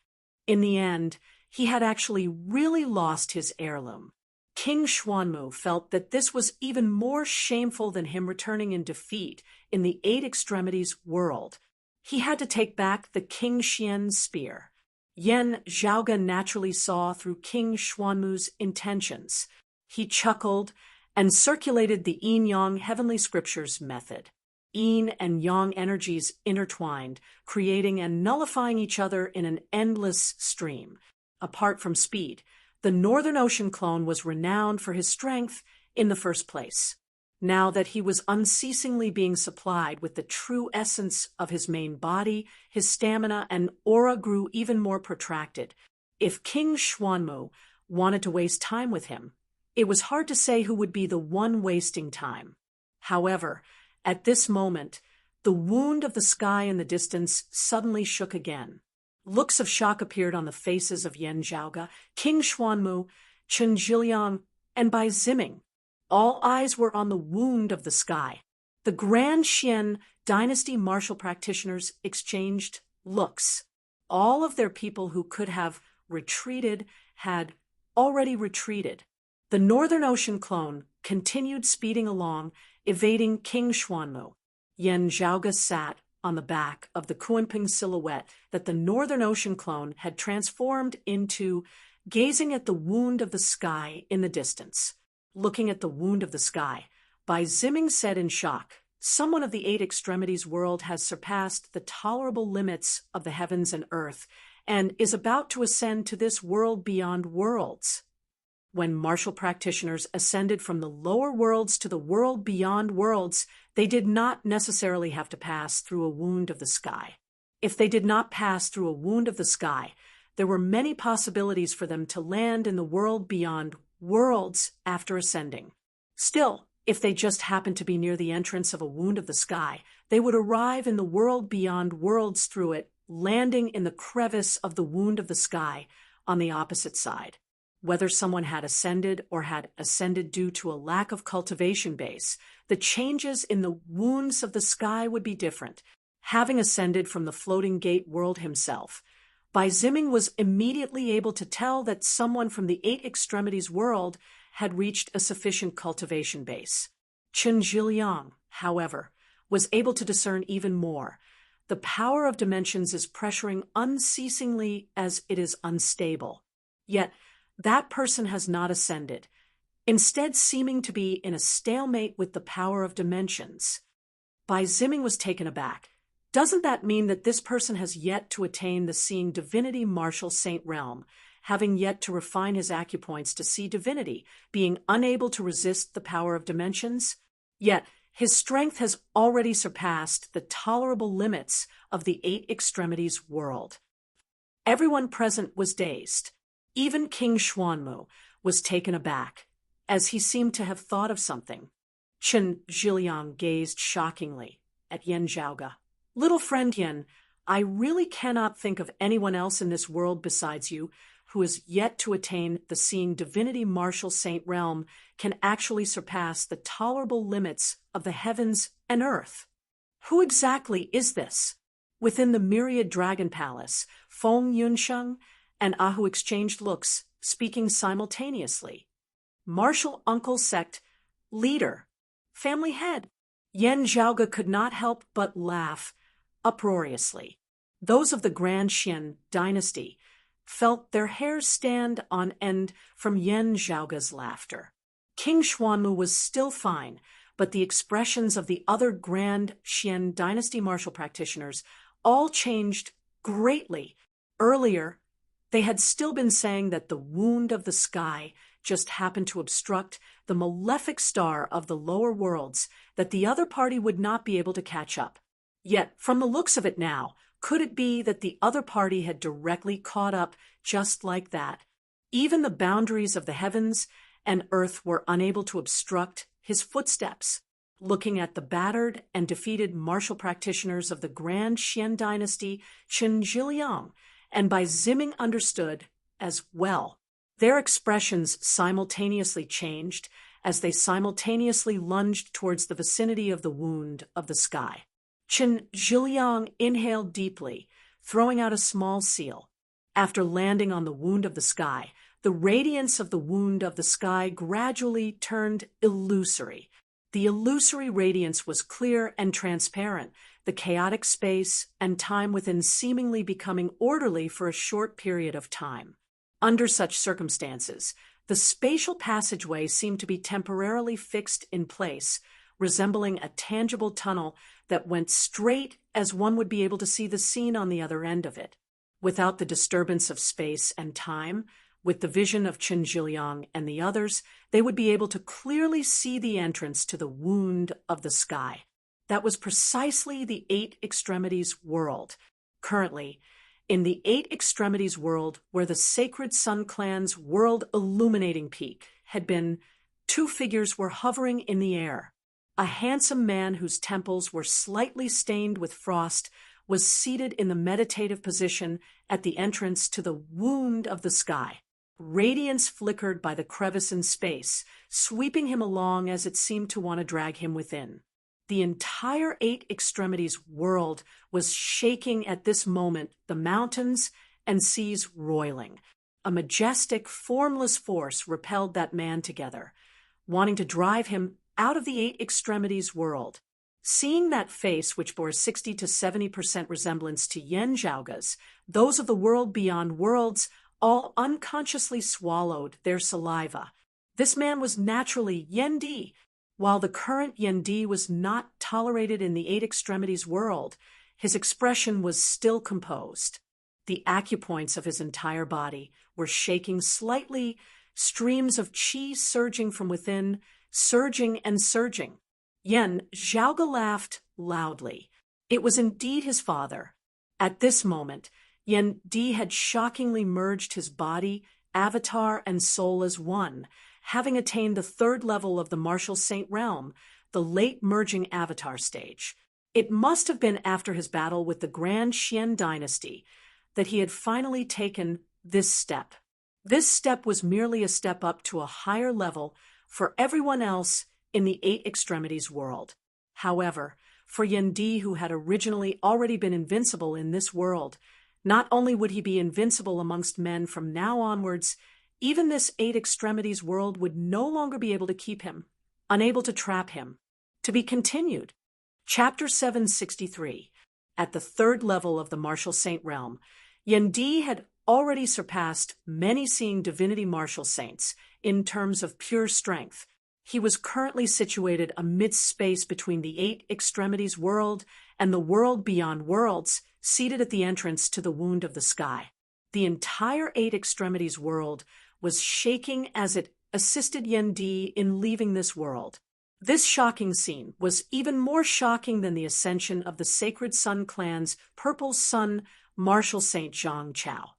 In the end, he had actually really lost his heirloom. King Xuanmu felt that this was even more shameful than him returning in defeat in the 8 Extremities world. He had to take back the King Xian Spear. Yan Zhaoge naturally saw through King Xuanmu's intentions. He chuckled and circulated the yin-yang heavenly scriptures method. Yin and yang energies intertwined, creating and nullifying each other in an endless stream. Apart from speed, the Northern Ocean clone was renowned for his strength in the first place. Now that he was unceasingly being supplied with the true essence of his main body, his stamina and aura grew even more protracted. If King Xuanmu wanted to waste time with him, it was hard to say who would be the one wasting time. However, at this moment, the wound of the sky in the distance suddenly shook again. Looks of shock appeared on the faces of Yan Zhaoge, King Xuanmu, Chen Zhiliang, and Bai Ziming. All eyes were on the wound of the sky. The Grand Xian Dynasty martial practitioners exchanged looks. All of their people who could have retreated had already retreated. The Northern Ocean clone continued speeding along, evading King Xuanmu. Yan Zhaoge sat on the back of the Kuanping silhouette that the Northern Ocean clone had transformed into, gazing at the wound of the sky in the distance. Looking at the wound of the sky, Bai Ziming said in shock, "Someone of the Eight Extremities world has surpassed the tolerable limits of the heavens and earth, and is about to ascend to this world beyond worlds." When martial practitioners ascended from the lower worlds to the world beyond worlds, they did not necessarily have to pass through a wound of the sky. If they did not pass through a wound of the sky, there were many possibilities for them to land in the world beyond worlds after ascending. Still, if they just happened to be near the entrance of a wound of the sky, they would arrive in the world beyond worlds through it, landing in the crevice of the wound of the sky on the opposite side. Whether someone had ascended or had ascended due to a lack of cultivation base, the changes in the wounds of the sky would be different. Having ascended from the floating gate world himself, Bai Ziming was immediately able to tell that someone from the Eight Extremities world had reached a sufficient cultivation base. Chen Zhiliang, however, was able to discern even more. The power of dimensions is pressuring unceasingly as it is unstable. Yet, that person has not ascended, instead seeming to be in a stalemate with the power of dimensions. Bai Ziming was taken aback. Doesn't that mean that this person has yet to attain the seeing divinity martial saint realm, having yet to refine his acupoints to see divinity, being unable to resist the power of dimensions? Yet, his strength has already surpassed the tolerable limits of the Eight Extremities world. Everyone present was dazed. Even King Xuanmu was taken aback, as he seemed to have thought of something. Chen Zhiliang gazed shockingly at Yan Zhaoge. "Little friend Yan, I really cannot think of anyone else in this world besides you who is yet to attain the seeing divinity martial saint realm can actually surpass the tolerable limits of the heavens and earth. Who exactly is this?" Within the myriad dragon palace, Feng Yunsheng and Ahu exchanged looks, speaking simultaneously. Martial uncle sect, leader, family head. Yan Zhaoge could not help but laugh uproariously. Those of the Grand Xian dynasty felt their hairs stand on end from Yan Zhaoge's laughter. King Xuanmu was still fine, but the expressions of the other Grand Xian dynasty martial practitioners all changed greatly. Earlier, they had still been saying that the wound of the sky just happened to obstruct the malefic star of the lower worlds, that the other party would not be able to catch up. Yet, from the looks of it now, could it be that the other party had directly caught up just like that? Even the boundaries of the heavens and earth were unable to obstruct his footsteps. Looking at the battered and defeated martial practitioners of the Grand Xian dynasty, Chen Zhiliang, and Bai Ziming understood as well. Their expressions simultaneously changed as they simultaneously lunged towards the vicinity of the wound of the sky. Chen Zhiliang inhaled deeply, throwing out a small seal. After landing on the wound of the sky, the radiance of the wound of the sky gradually turned illusory. The illusory radiance was clear and transparent, the chaotic space and time within seemingly becoming orderly for a short period of time. Under such circumstances, the spatial passageway seemed to be temporarily fixed in place, resembling a tangible tunnel that went straight as one would be able to see the scene on the other end of it. Without the disturbance of space and time, with the vision of Chen Zhiliang and the others, they would be able to clearly see the entrance to the wound of the sky. That was precisely the Eight Extremities world. Currently, in the Eight Extremities world, where the Sacred Sun Clan's world illuminating peak had been, two figures were hovering in the air. A handsome man whose temples were slightly stained with frost was seated in the meditative position at the entrance to the wound of the sky. Radiance flickered by the crevice in space, sweeping him along as it seemed to want to drag him within. The entire Eight Extremities world was shaking at this moment, the mountains and seas roiling. a majestic, formless force repelled that man together, wanting to drive him out of the eight extremities world. Seeing that face, which bore 60 to 70% resemblance to Yan Zhaoga's, those of the world beyond worlds all unconsciously swallowed their saliva. This man was naturally Yan Di. While the current Yan Di was not tolerated in the eight extremities world, his expression was still composed. The acupoints of his entire body were shaking slightly, streams of qi surging from within, surging and surging. Yan Zhaoga laughed loudly. It was indeed his father. At this moment, Yan Di had shockingly merged his body, avatar, and soul as one, having attained the third level of the martial saint realm, the late merging avatar stage. It must have been after his battle with the Grand Xian dynasty that he had finally taken this step. This step was merely a step up to a higher level for everyone else in the eight extremities world. However, for Yan Di, who had originally already been invincible in this world, not only would he be invincible amongst men from now onwards, even this eight extremities world would no longer be able to keep him, unable to trap him. To be continued. Chapter 763. At the third level of the martial saint realm, Yan Di had already surpassed many seeing divinity martial saints in terms of pure strength. He was currently situated amidst space between the eight extremities world and the world beyond worlds, seated at the entrance to the wound of the sky. The entire eight extremities world was shaking as it assisted Yan Di in leaving this world. This shocking scene was even more shocking than the ascension of the Sacred Sun clan's Purple Sun martial saint Zhang Chao.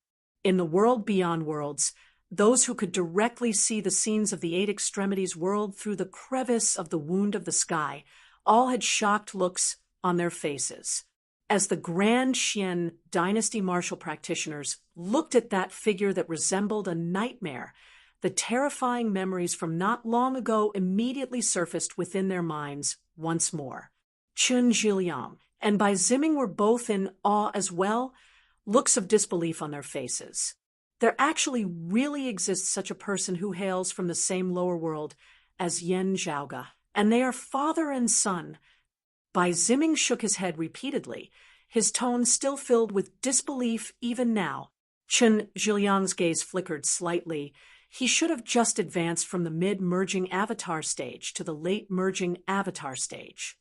In the world beyond worlds, those who could directly see the scenes of the eight extremities world through the crevice of the wound of the sky all had shocked looks on their faces. As the Grand Xian dynasty martial practitioners looked at that figure that resembled a nightmare, the terrifying memories from not long ago immediately surfaced within their minds once more. Chun Zhiliang and Bai Ziming were both in awe as well, looks of disbelief on their faces. There actually really exists such a person who hails from the same lower world as Yan Zhaoga, and they are father and son. Bai Ziming shook his head repeatedly, his tone still filled with disbelief even now. Chun Zhiliang's gaze flickered slightly. He should have just advanced from the mid-merging avatar stage to the late-merging avatar stage.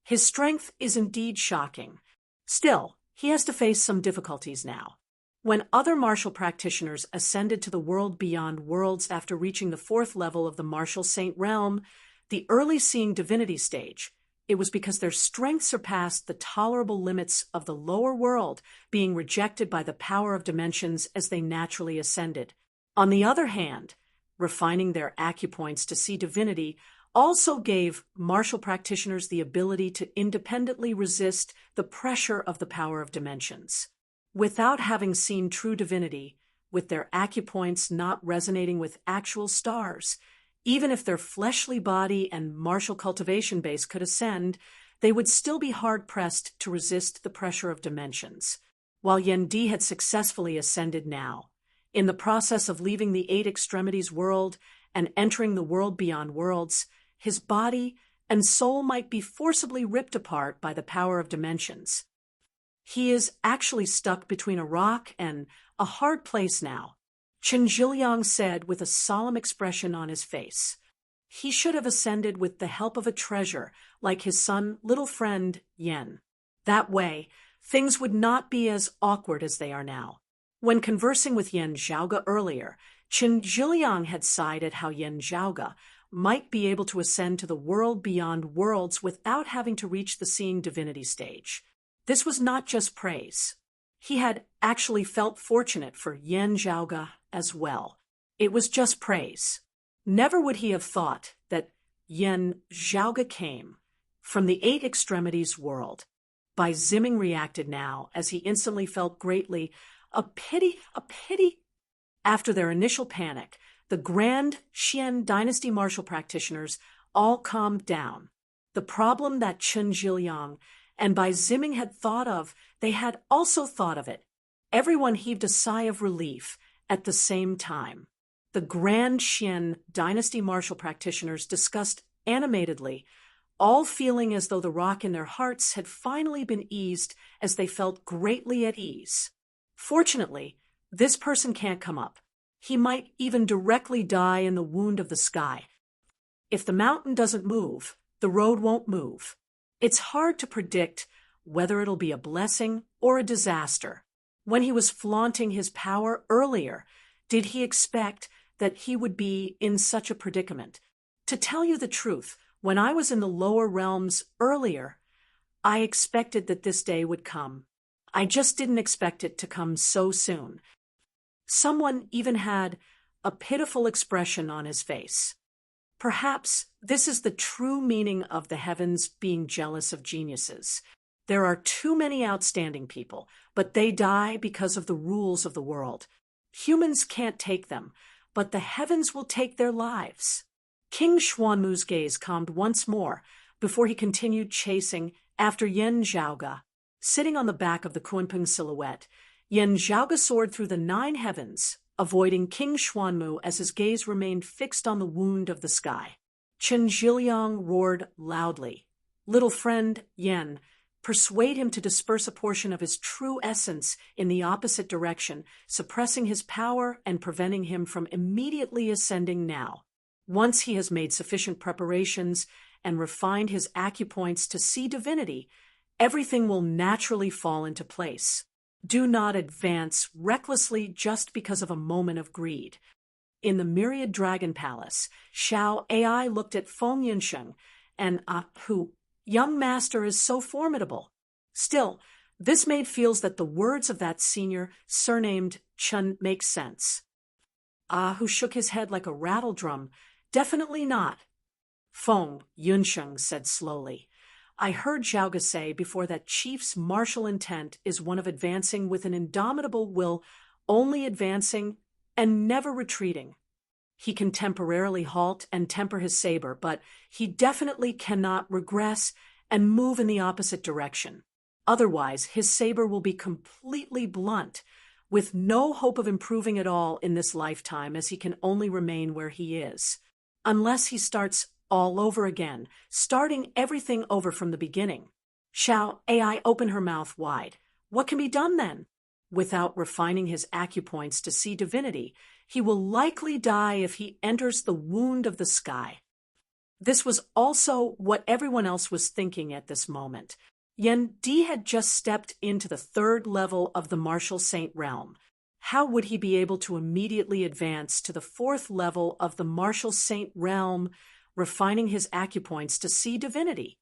His strength is indeed shocking. Still, he has to face some difficulties now. When other martial practitioners ascended to the world beyond worlds after reaching the fourth level of the martial saint realm, the early seeing divinity stage, it was because their strength surpassed the tolerable limits of the lower world, being rejected by the power of dimensions as they naturally ascended. On the other hand, refining their acupoints to see divinity also gave martial practitioners the ability to independently resist the pressure of the power of dimensions. Without having seen true divinity, with their acupoints not resonating with actual stars, even if their fleshly body and martial cultivation base could ascend, they would still be hard-pressed to resist the pressure of dimensions. While Yan Di had successfully ascended now, in the process of leaving the eight extremities world and entering the world beyond worlds, his body and soul might be forcibly ripped apart by the power of dimensions. He is actually stuck between a rock and a hard place now, Chun Zhiliang said with a solemn expression on his face. He should have ascended with the help of a treasure like his son, little friend, Yen. That way, things would not be as awkward as they are now. When conversing with Yan Zhaoga earlier, Chun Zhiliang had sighed at how Yan Zhaoga might be able to ascend to the world beyond worlds without having to reach the seeing divinity stage. This was not just praise. He had actually felt fortunate for Yan Zhaoga as well. It was just praise. Never would he have thought that Yan Zhaoga came from the eight extremities world. Bai Ziming reacted now as he instantly felt greatly a pity. After their initial panic, the Grand Xian dynasty martial practitioners all calmed down. The problem that Chun Zhiliang and Bai Ziming had thought of, they had also thought of it. Everyone heaved a sigh of relief at the same time. The Grand Xian dynasty martial practitioners discussed animatedly, all feeling as though the rock in their hearts had finally been eased as they felt greatly at ease. Fortunately, this person can't come up. He might even directly die in the wound of the sky. If the mountain doesn't move, the road won't move. It's hard to predict whether it'll be a blessing or a disaster. When he was flaunting his power earlier, did he expect that he would be in such a predicament? To tell you the truth, when I was in the lower realms earlier, I expected that this day would come. I just didn't expect it to come so soon. Someone even had a pitiful expression on his face. Perhaps this is the true meaning of the heavens being jealous of geniuses. There are too many outstanding people, but they die because of the rules of the world. Humans can't take them, but the heavens will take their lives. King Xuanmu's gaze calmed once more before he continued chasing after Yan Zhaoge. Sitting on the back of the Kunpeng silhouette, Yan Zhaoge soared through the 9 heavens, avoiding King Xuanmu as his gaze remained fixed on the wound of the sky. Chen Zhiliang roared loudly. Little friend, Yan, persuade him to disperse a portion of his true essence in the opposite direction, suppressing his power and preventing him from immediately ascending now. Once he has made sufficient preparations and refined his acupoints to see divinity, everything will naturally fall into place. Do not advance recklessly just because of a moment of greed. In the Myriad Dragon Palace, Xiao AI looked at Feng Yinsheng and who, young master is so formidable. Still, this maid feels that the words of that senior, surnamed Chen, make sense. Who shook his head like a rattle drum. Definitely not. Feng Yunsheng said slowly. I heard Zhaoge say before that chief's martial intent is one of advancing with an indomitable will, only advancing and never retreating. He can temporarily halt and temper his saber, but he definitely cannot regress and move in the opposite direction. Otherwise, his saber will be completely blunt, with no hope of improving at all in this lifetime, as he can only remain where he is. Unless he starts all over again, starting everything over from the beginning. Xiao AI opened her mouth wide. What can be done then? Without refining his acupoints to see divinity, he will likely die if he enters the wound of the sky. This was also what everyone else was thinking at this moment. Yan Di had just stepped into the 3rd level of the martial saint realm. How would he be able to immediately advance to the 4th level of the martial saint realm, refining his acupoints to see divinity?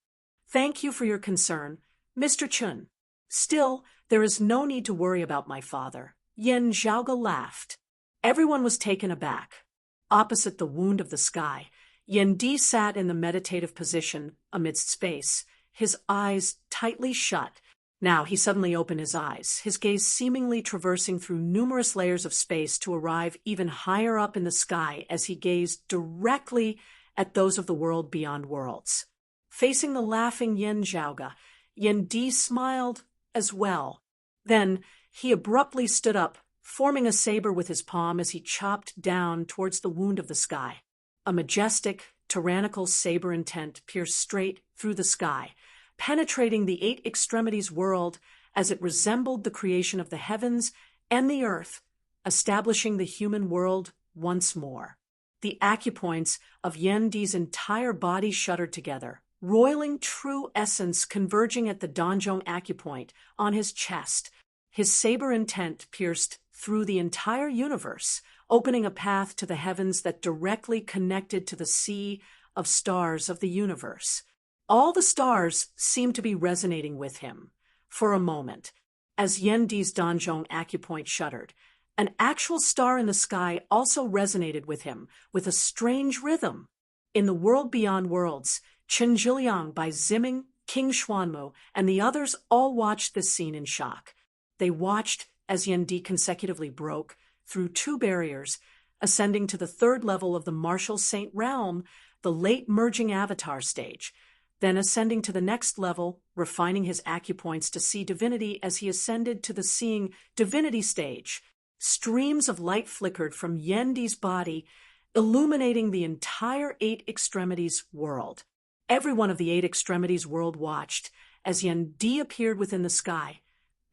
Thank you for your concern, Mr. Chun. Still, there is no need to worry about my father. Yan Zhaoge laughed. Everyone was taken aback. Opposite the wound of the sky, Yan Di sat in the meditative position amidst space, his eyes tightly shut. Now he suddenly opened his eyes, his gaze seemingly traversing through numerous layers of space to arrive even higher up in the sky as he gazed directly at those of the world beyond worlds. Facing the laughing Yan Zhaoge, Yan Di smiled as well. Then he abruptly stood up, forming a saber with his palm as he chopped down towards the wound of the sky. A majestic, tyrannical saber intent pierced straight through the sky, penetrating the 8 extremities world as it resembled the creation of the heavens and the earth, establishing the human world once more. The acupoints of Yan Di's entire body shuddered together, roiling true essence converging at the Danzhong acupoint on his chest. His saber intent pierced through the entire universe, opening a path to the heavens that directly connected to the sea of stars of the universe. All the stars seemed to be resonating with him. For a moment, as Yan Di's Danzhong acupoint shuddered, an actual star in the sky also resonated with him, with a strange rhythm. In the world beyond worlds, Chen Zhiliang by Ziming, King Xuanmu, and the others all watched this scene in shock. They watched as Yan Di consecutively broke through 2 barriers, ascending to the 3rd level of the martial saint realm, the late merging avatar stage, then ascending to the next level, refining his acupoints to see divinity as he ascended to the seeing divinity stage. Streams of light flickered from Yendi's body, illuminating the entire Eight Extremities world. Every one of the Eight Extremities world watched as Yendi appeared within the sky,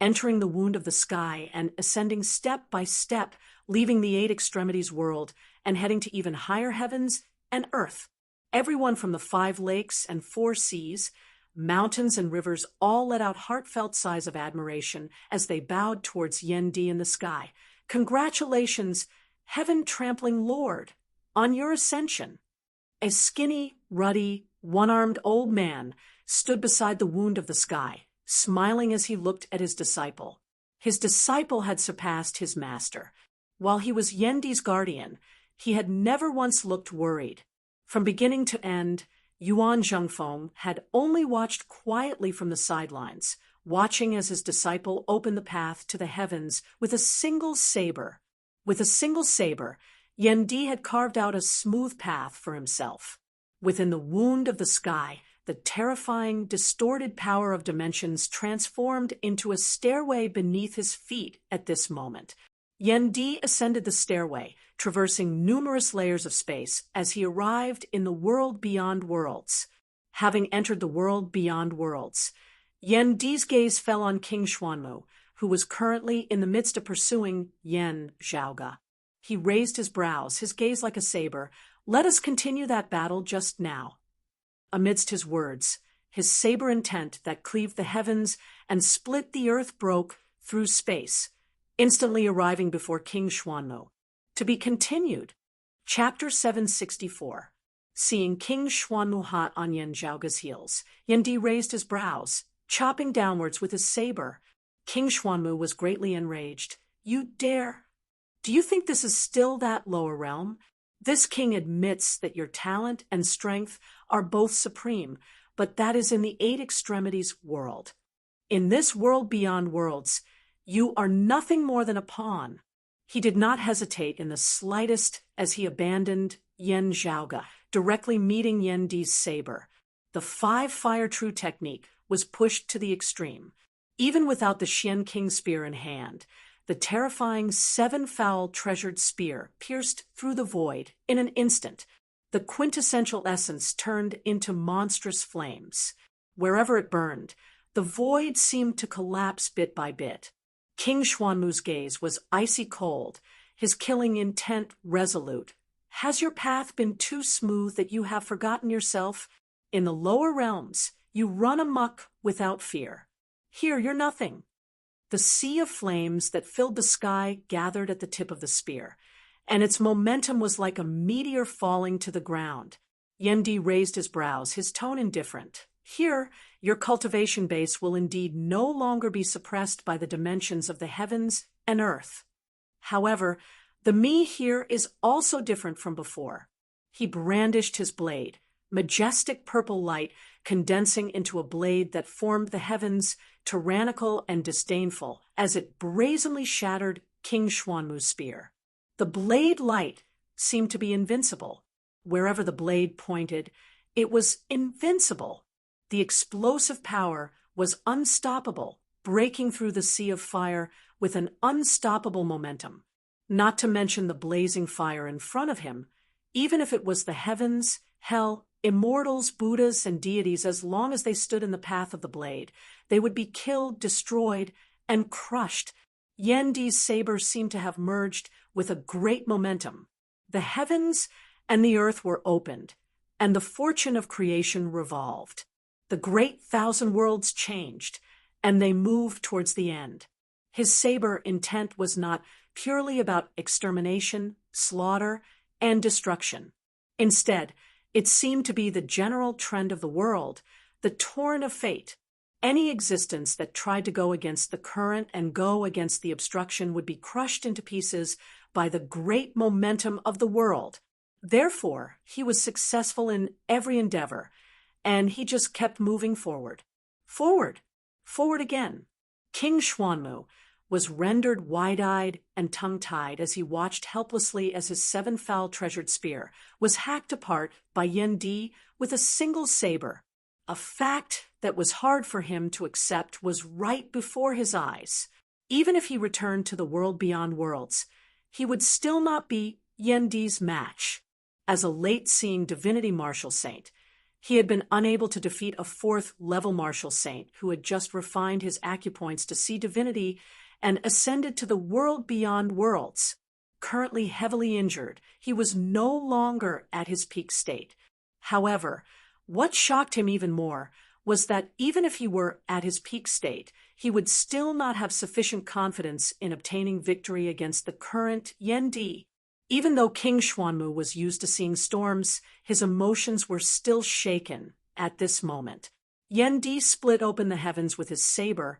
entering the wound of the sky and ascending step by step, leaving the Eight Extremities world and heading to even higher heavens and earth. Everyone from the 5 lakes and 4 seas, mountains and rivers all let out heartfelt sighs of admiration as they bowed towards Yendi in the sky. Congratulations, heaven-trampling Lord, on your ascension. A skinny, ruddy, one-armed old man stood beside the wound of the sky, smiling as he looked at his disciple. His disciple had surpassed his master. While he was Yendi's guardian, he had never once looked worried. From beginning to end, Yuan Zhengfeng had only watched quietly from the sidelines, watching as his disciple opened the path to the heavens with a single saber. With a single saber, Yendi had carved out a smooth path for himself. Within the wound of the sky, the terrifying, distorted power of dimensions transformed into a stairway beneath his feet at this moment. Yendi ascended the stairway, traversing numerous layers of space as he arrived in the world beyond worlds. Having entered the world beyond worlds, Yendi's gaze fell on King Xuanmu, who was currently in the midst of pursuing Yen Zhaoga. He raised his brows, his gaze like a saber. "Let us continue that battle just now." Amidst his words, his saber intent that cleaved the heavens and split the earth broke through space, instantly arriving before King Xuanmu. To be continued. Chapter 764. Seeing King Xuanmu hot on Yen Zhaoga's heels, Yendi raised his brows, chopping downwards with his saber. King Xuanmu was greatly enraged. "You dare? Do you think this is still that lower realm? This king admits that your talent and strength are both supreme, but that is in the Eight Extremities world. In this world beyond worlds, you are nothing more than a pawn." He did not hesitate in the slightest as he abandoned Yen Zhaoga, directly meeting Yendi's saber. The 5-fire true technique was pushed to the extreme. Even without the Xian King spear in hand, the terrifying 7-foul treasured spear pierced through the void in an instant. The quintessential essence turned into monstrous flames. Wherever it burned, the void seemed to collapse bit by bit. King Xuanmu's gaze was icy cold, his killing intent resolute. "Has your path been too smooth that you have forgotten yourself? In the lower realms, you run amok without fear. Here you're nothing." The sea of flames that filled the sky gathered at the tip of the spear, and its momentum was like a meteor falling to the ground. Yendi raised his brows, his tone indifferent. "Here, your cultivation base will indeed no longer be suppressed by the dimensions of the heavens and earth. However, the me here is also different from before." He brandished his blade, majestic purple light condensing into a blade that formed the heavens, tyrannical and disdainful, as it brazenly shattered King Xuanmu's spear. The blade light seemed to be invincible. Wherever the blade pointed, it was invincible. The explosive power was unstoppable, breaking through the sea of fire with an unstoppable momentum. Not to mention the blazing fire in front of him. Even if it was the heavens, hell, immortals, Buddhas, and deities, as long as they stood in the path of the blade, they would be killed, destroyed, and crushed. Yendi's saber seemed to have merged with a great momentum. The heavens and the earth were opened, and the fortune of creation revolved. The great 1,000 worlds changed, and they moved towards the end. His saber intent was not purely about extermination, slaughter, and destruction. Instead, it seemed to be the general trend of the world, the torrent of fate. Any existence that tried to go against the current and go against the obstruction would be crushed into pieces by the great momentum of the world. Therefore, he was successful in every endeavor, and he just kept moving forward. Forward, forward again. King Xuanmu was rendered wide-eyed and tongue-tied as he watched helplessly as his 7-foul treasured spear was hacked apart by Yendi with a single saber. A fact that was hard for him to accept was right before his eyes. Even if he returned to the world beyond worlds, he would still not be Yen Di's match. As a late-seeing divinity martial saint, he had been unable to defeat a fourth-level martial saint who had just refined his acupoints to see divinity and ascended to the world beyond worlds. Currently heavily injured, he was no longer at his peak state. However, what shocked him even more was that even if he were at his peak state, he would still not have sufficient confidence in obtaining victory against the current Yen Di. Even though King Xuanmu was used to seeing storms, his emotions were still shaken at this moment. Yen Di split open the heavens with his saber,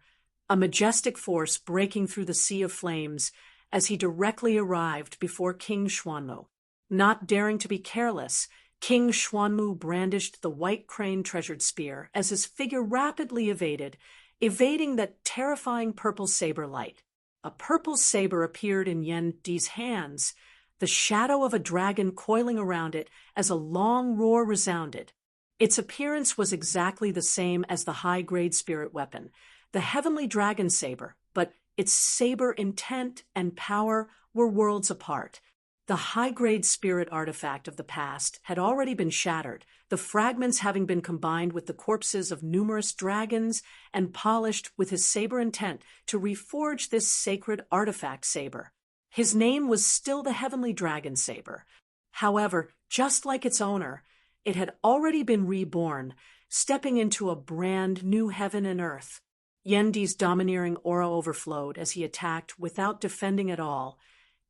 a majestic force breaking through the sea of flames as he directly arrived before King Xuanmu. Not daring to be careless, King Xuanmu brandished the white crane-treasured spear as his figure rapidly evading that terrifying purple saber light. A purple saber appeared in Yen Di's hands, the shadow of a dragon coiling around it as a long roar resounded. Its appearance was exactly the same as the high-grade spirit weapon, the heavenly dragon saber, but its saber intent and power were worlds apart. The high-grade spirit artifact of the past had already been shattered, the fragments having been combined with the corpses of numerous dragons and polished with his saber intent to reforge this sacred artifact saber. His name was still the heavenly dragon saber. However, just like its owner, it had already been reborn, stepping into a brand new heaven and earth. Yen Di's domineering aura overflowed as he attacked without defending at all,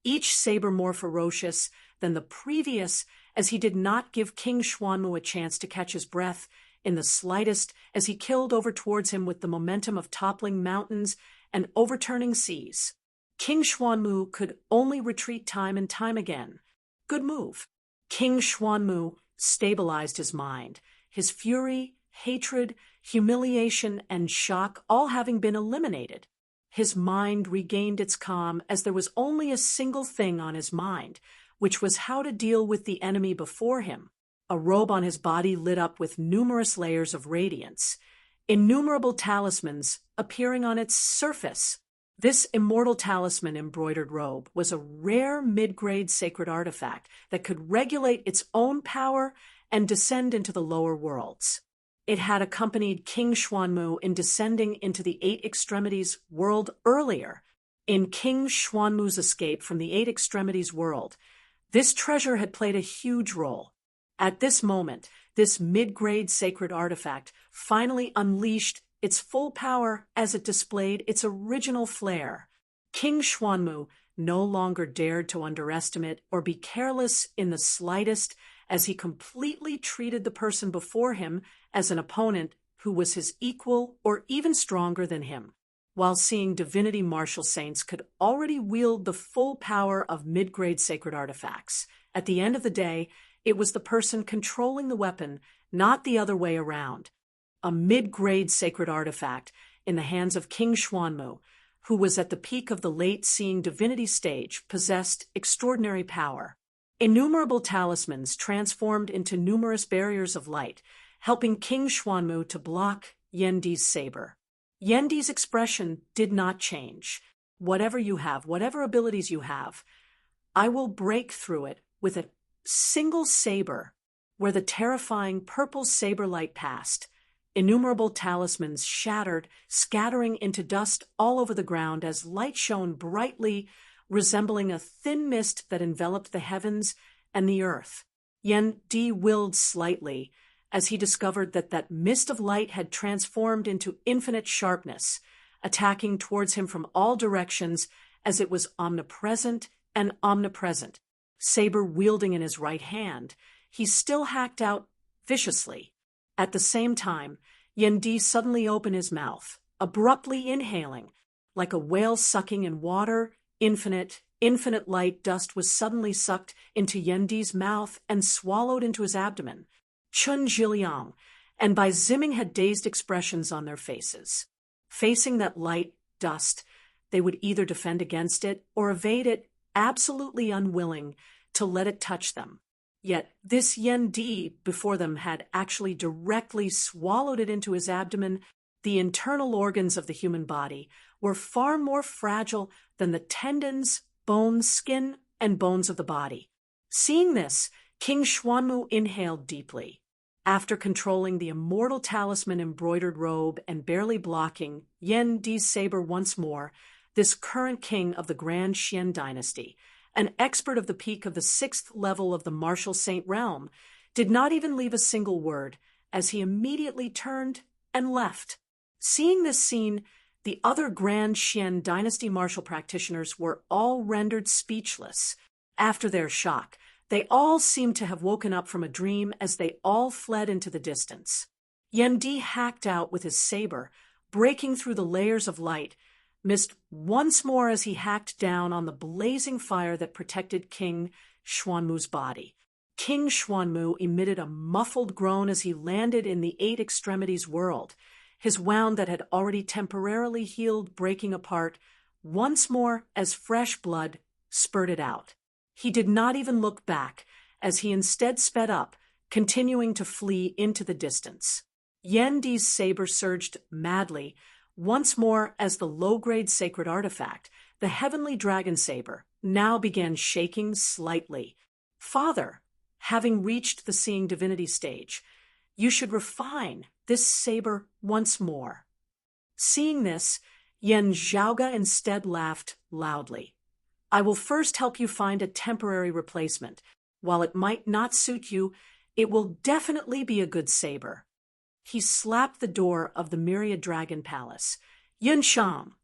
each saber more ferocious than the previous, as he did not give King Xuanmu a chance to catch his breath in the slightest as he killed over towards him with the momentum of toppling mountains and overturning seas. King Xuanmu could only retreat time and time again. Good move. King Xuanmu stabilized his mind, his fury, hatred, humiliation, and shock all having been eliminated. His mind regained its calm as there was only a single thing on his mind, which was how to deal with the enemy before him. A robe on his body lit up with numerous layers of radiance, innumerable talismans appearing on its surface. This immortal talisman embroidered robe was a rare mid-grade sacred artifact that could regulate its own power and descend into the lower worlds. It had accompanied King Xuanmu in descending into the Eight Extremities world earlier. In King Xuanmu's escape from the Eight Extremities world, this treasure had played a huge role. At this moment, this mid-grade sacred artifact finally unleashed its full power as it displayed its original flair. King Xuanmu no longer dared to underestimate or be careless in the slightest, as he completely treated the person before him as an opponent who was his equal or even stronger than him. While seeing divinity martial saints could already wield the full power of mid-grade sacred artifacts, at the end of the day, it was the person controlling the weapon, not the other way around. A mid-grade sacred artifact in the hands of King Xuanmu, who was at the peak of the late-seeing divinity stage, possessed extraordinary power. Innumerable talismans transformed into numerous barriers of light, helping King Xuanmu to block Yen Di's saber. Yen Di's expression did not change. Whatever you have, whatever abilities you have, I will break through it with a single saber. Where the terrifying purple saber light passed, innumerable talismans shattered, scattering into dust all over the ground as light shone brightly, resembling a thin mist that enveloped the heavens and the earth. Yen Di willed slightly as he discovered that mist of light had transformed into infinite sharpness, attacking towards him from all directions as it was omnipresent and omnipresent. Saber wielding in his right hand, he still hacked out viciously. At the same time, Yen Di suddenly opened his mouth, abruptly inhaling. Like a whale sucking in water, infinite light dust was suddenly sucked into Yen Di's mouth and swallowed into his abdomen. Chun Zhiliang and Bai Ziming had dazed expressions on their faces. Facing that light dust, they would either defend against it or evade it, absolutely unwilling to let it touch them. Yet this Yen Di before them had actually directly swallowed it into his abdomen, the internal organs of the human body, were far more fragile than the tendons, bones, skin, and bones of the body. Seeing this, King Xuanmu inhaled deeply. After controlling the immortal talisman embroidered robe and barely blocking Yan Di's saber once more, this current king of the Grand Xian dynasty, an expert of the peak of the 6th level of the martial saint realm, did not even leave a single word as he immediately turned and left. Seeing this scene, the other Grand Xian dynasty martial practitioners were all rendered speechless. After their shock, they all seemed to have woken up from a dream as they all fled into the distance. Yan Di hacked out with his saber, breaking through the layers of light, missed once more as he hacked down on the blazing fire that protected King Xuanmu's body. King Xuanmu emitted a muffled groan as he landed in the 8 extremities world, his wound that had already temporarily healed breaking apart once more as fresh blood spurted out. He did not even look back, as he instead sped up, continuing to flee into the distance. Yan Di's saber surged madly, once more as the low-grade sacred artifact, the heavenly dragon saber, now began shaking slightly. "Father, having reached the seeing divinity stage, you should refine this saber once more." Seeing this, Yan Zhaoga instead laughed loudly. "I will first help you find a temporary replacement. While it might not suit you, it will definitely be a good saber." He slapped the door of the Myriad Dragon Palace. "Yunshang!"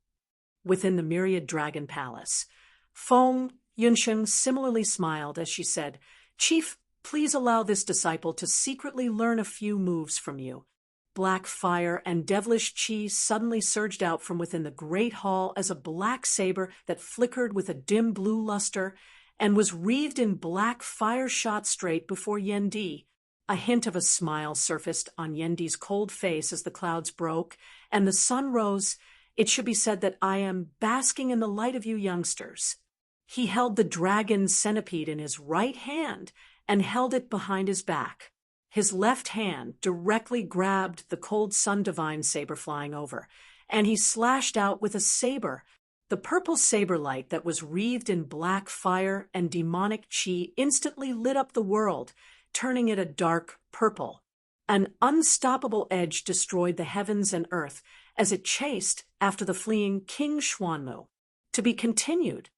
Within the Myriad Dragon Palace, Feng Yunsheng similarly smiled as she said, "Chief, please allow this disciple to secretly learn a few moves from you." Black fire and devilish qi suddenly surged out from within the great hall as a black saber that flickered with a dim blue luster and was wreathed in black fire shot straight before Yan Di. A hint of a smile surfaced on Yan Di's cold face as the clouds broke and the sun rose. "It should be said that I am basking in the light of you youngsters." He held the dragon centipede in his right hand and held it behind his back. His left hand directly grabbed the cold sun divine saber flying over, and he slashed out with a saber. The purple saber light that was wreathed in black fire and demonic qi instantly lit up the world, turning it a dark purple. An unstoppable edge destroyed the heavens and earth as it chased after the fleeing King Xuanmu. To be continued.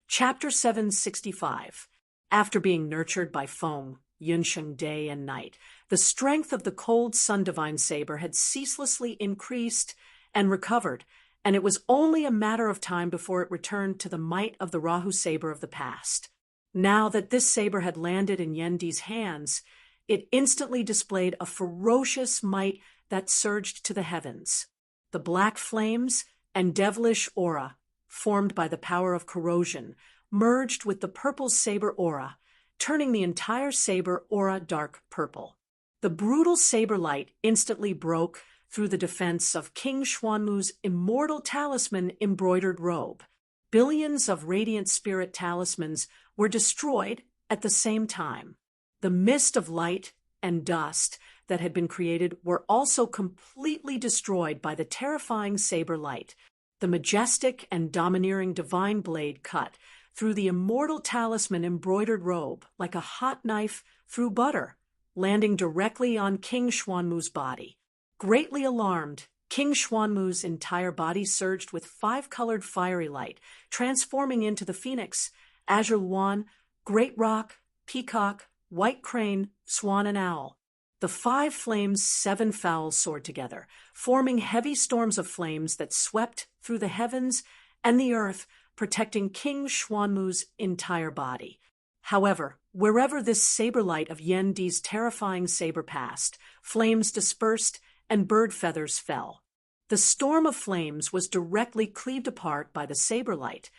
Chapter 765. After being nurtured by Feng Yunsheng day and night, the strength of the cold sun divine saber had ceaselessly increased and recovered, and it was only a matter of time before it returned to the might of the Rahu saber of the past. Now that this saber had landed in Yan Di's hands, it instantly displayed a ferocious might that surged to the heavens. The black flames and devilish aura, formed by the power of corrosion, merged with the purple saber aura, turning the entire saber aura dark purple. The brutal saber light instantly broke through the defense of King Xuanmu's immortal talisman embroidered robe. Billions of radiant spirit talismans were destroyed at the same time. The mist of light and dust that had been created were also completely destroyed by the terrifying saber light. The majestic and domineering divine blade cut through the immortal talisman embroidered robe like a hot knife through butter, landing directly on King Xuanmu's body. Greatly alarmed, King Xuanmu's entire body surged with 5-colored fiery light, transforming into the phoenix, azure swan, great roc, peacock, white crane, swan, and owl. The 5 flames 7 fowls soared together, forming heavy storms of flames that swept through the heavens and the earth, protecting King Xuanmu's entire body. However, wherever this saber light of Yan Di's terrifying saber passed, flames dispersed and bird feathers fell. The storm of flames was directly cleaved apart by the saber light,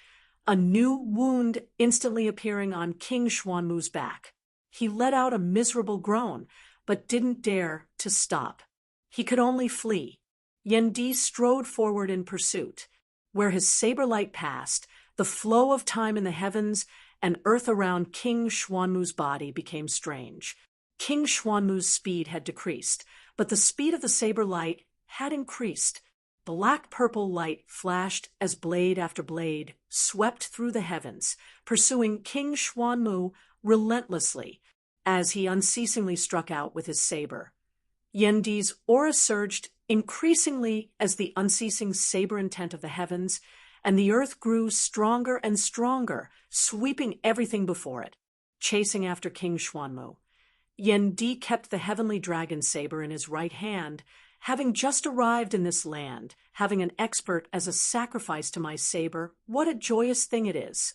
a new wound instantly appearing on King Xuanmu's back. He let out a miserable groan, but didn't dare to stop. He could only flee. Yan Di strode forward in pursuit. Where his saber light passed, the flow of time in the heavens and earth around King Xuanmu's body became strange. King Xuanmu's speed had decreased, but the speed of the saber light had increased. Black-purple light flashed as blade after blade swept through the heavens, pursuing King Xuanmu relentlessly as he unceasingly struck out with his saber. Yandi's aura surged increasingly as the unceasing saber intent of the heavens, and the earth grew stronger and stronger, sweeping everything before it, chasing after King Xuanmu. Yendi kept the heavenly dragon saber in his right hand, having just arrived in this land, having an expert as a sacrifice to my saber. What a joyous thing it is.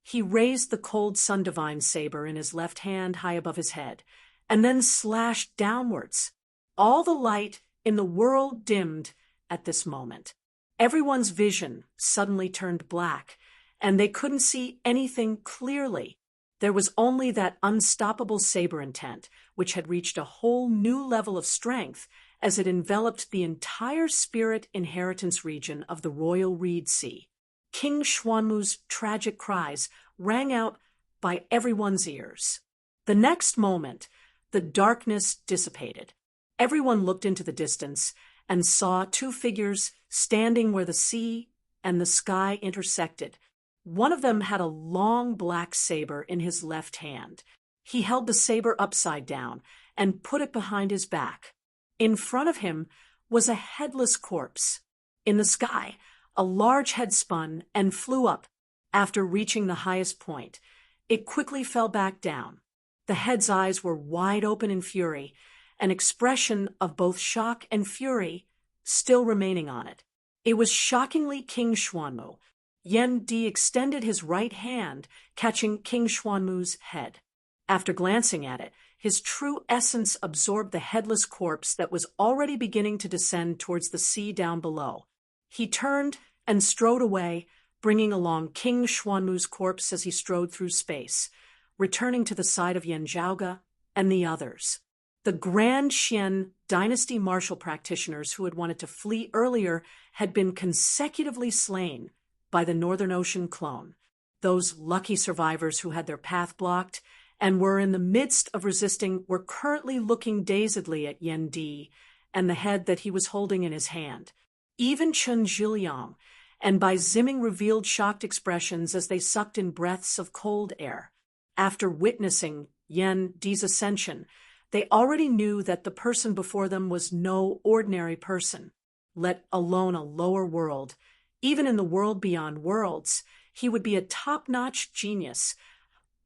He raised the cold sun divine saber in his left hand high above his head, and then slashed downwards. All the light in the world dimmed at this moment. Everyone's vision suddenly turned black, and they couldn't see anything clearly. There was only that unstoppable saber intent, which had reached a whole new level of strength as it enveloped the entire spirit inheritance region of the royal reed sea. King Xuanmu's tragic cries rang out by everyone's ears. The next moment, the darkness dissipated. Everyone looked into the distance and saw two figures standing where the sea and the sky intersected. One of them had a long black saber in his left hand. He held the saber upside down and put it behind his back. In front of him was a headless corpse. In the sky, a large head spun and flew up. After reaching the highest point, it quickly fell back down. The head's eyes were wide open in fury, an expression of both shock and fury still remaining on it. It was shockingly King Xuanmu. Yendi extended his right hand, catching King Xuanmu's head. After glancing at it, his true essence absorbed the headless corpse that was already beginning to descend towards the sea down below. He turned and strode away, bringing along King Xuanmu's corpse as he strode through space, returning to the side of Yan Zhaoge and the others. The Grand Xian dynasty martial practitioners who had wanted to flee earlier had been consecutively slain by the Northern Ocean clone. Those lucky survivors who had their path blocked and were in the midst of resisting were currently looking dazedly at Yendi and the head that he was holding in his hand. Even Chen Zhiliang and Bai Ziming revealed shocked expressions as they sucked in breaths of cold air. After witnessing Yendi's ascension, they already knew that the person before them was no ordinary person, let alone a lower world. Even in the world beyond worlds, he would be a top-notch genius,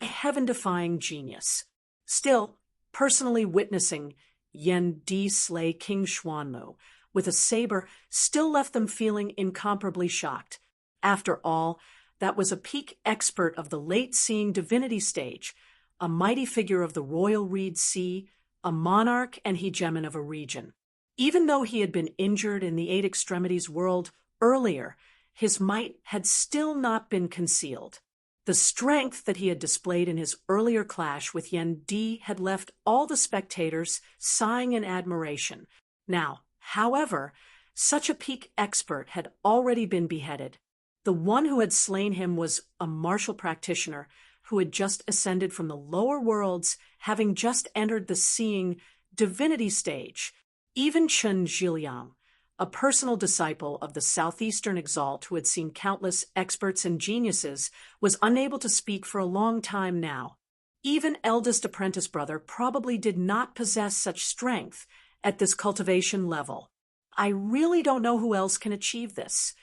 a heaven-defying genius. Still, personally witnessing Yendi slay King Xuanmu with a saber still left them feeling incomparably shocked. After all, that was a peak expert of the late-seeing divinity stage, a mighty figure of the royal reed sea, a monarch and hegemon of a region. Even though he had been injured in the Eight Extremities world earlier, his might had still not been concealed. The strength that he had displayed in his earlier clash with Yendi had left all the spectators sighing in admiration. Now, however, such a peak expert had already been beheaded. The one who had slain him was a martial practitioner who had just ascended from the lower worlds, having just entered the seeing divinity stage. Even Chen Zhiliang, a personal disciple of the Southeastern Exalt who had seen countless experts and geniuses, was unable to speak for a long time now. Even eldest apprentice brother probably did not possess such strength at this cultivation level. I really don't know who else can achieve this.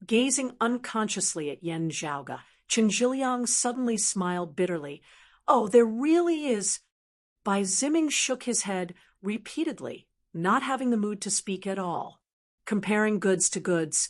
Gazing unconsciously at Yan Zhaoge, Chen Zhiliang suddenly smiled bitterly. Oh, there really is. Bai Ziming shook his head repeatedly, not having the mood to speak at all. Comparing goods to goods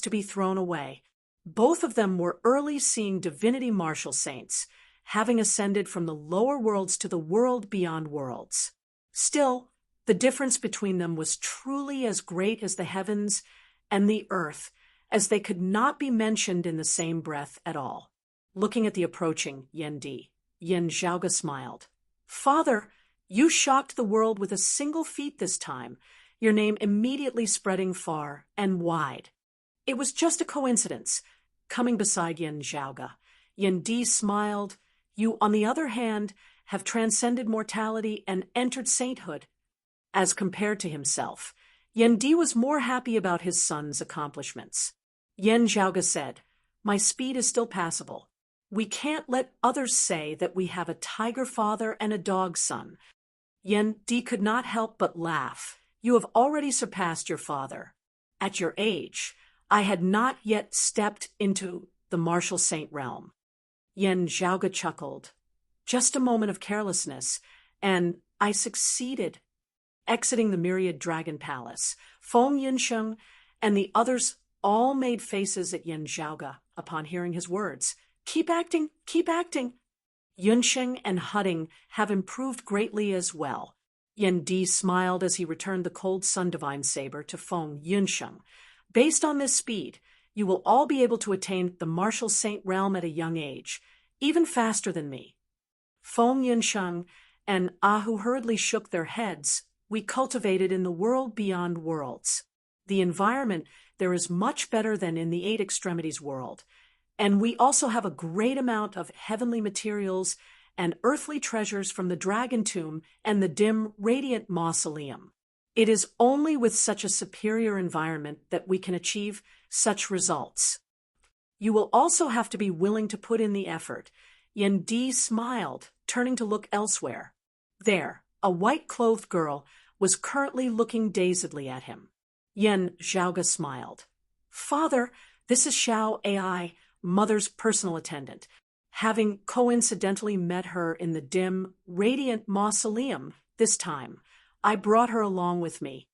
to be thrown away. Both of them were early seeing divinity martial saints, having ascended from the lower worlds to the world beyond worlds. Still, the difference between them was truly as great as the heavens and the earth, as they could not be mentioned in the same breath at all. Looking at the approaching Yendi, Yan Zhaoge smiled. Father, you shocked the world with a single feat this time, your name immediately spreading far and wide. It was just a coincidence. Coming beside Yan Zhaoge, Yendi smiled. You, on the other hand, have transcended mortality and entered sainthood. As compared to himself, Yan Di was more happy about his son's accomplishments. Yan Zhaoga said, "My speed is still passable. We can't let others say that we have a tiger father and a dog son." Yan Di could not help but laugh. "You have already surpassed your father. At your age, I had not yet stepped into the martial saint realm." Yan Zhaoga chuckled. "Just a moment of carelessness, and I succeeded." Exiting the myriad dragon palace, Feng Yinsheng and the others all made faces at Yan Zhaoga upon hearing his words. "Keep acting, keep acting." Yunsheng and Hudding have improved greatly as well. Yan Di smiled as he returned the cold Sun Divine Saber to Feng Yunsheng. "Based on this speed, you will all be able to attain the martial saint realm at a young age, even faster than me." Feng Yunsheng and Ahu hurriedly shook their heads. "We cultivated in the world beyond worlds. The environment there is much better than in the Eight Extremities world, and we also have a great amount of heavenly materials and earthly treasures from the Dragon Tomb and the dim, radiant mausoleum. It is only with such a superior environment that we can achieve such results. You will also have to be willing to put in the effort." Yan Di smiled, turning to look elsewhere. There, a white-clothed girl was currently looking dazedly at him. Yan Zhaoga smiled. "Father, this is Xiao Ai, Mother's personal attendant. Having coincidentally met her in the dim, radiant mausoleum this time, I brought her along with me."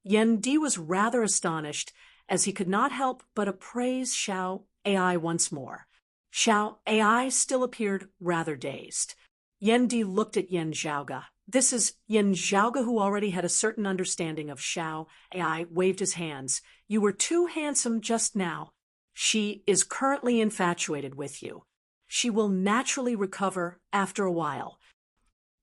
Yan Di was rather astonished, as he could not help but appraise Xiao Ai once more. Xiao Ai still appeared rather dazed. Yan Di looked at Yan Zhaoga. This is Yan Zhaoga, who already had a certain understanding of Xiao Ai, waved his hands. "You were too handsome just now. She is currently infatuated with you. She will naturally recover after a while."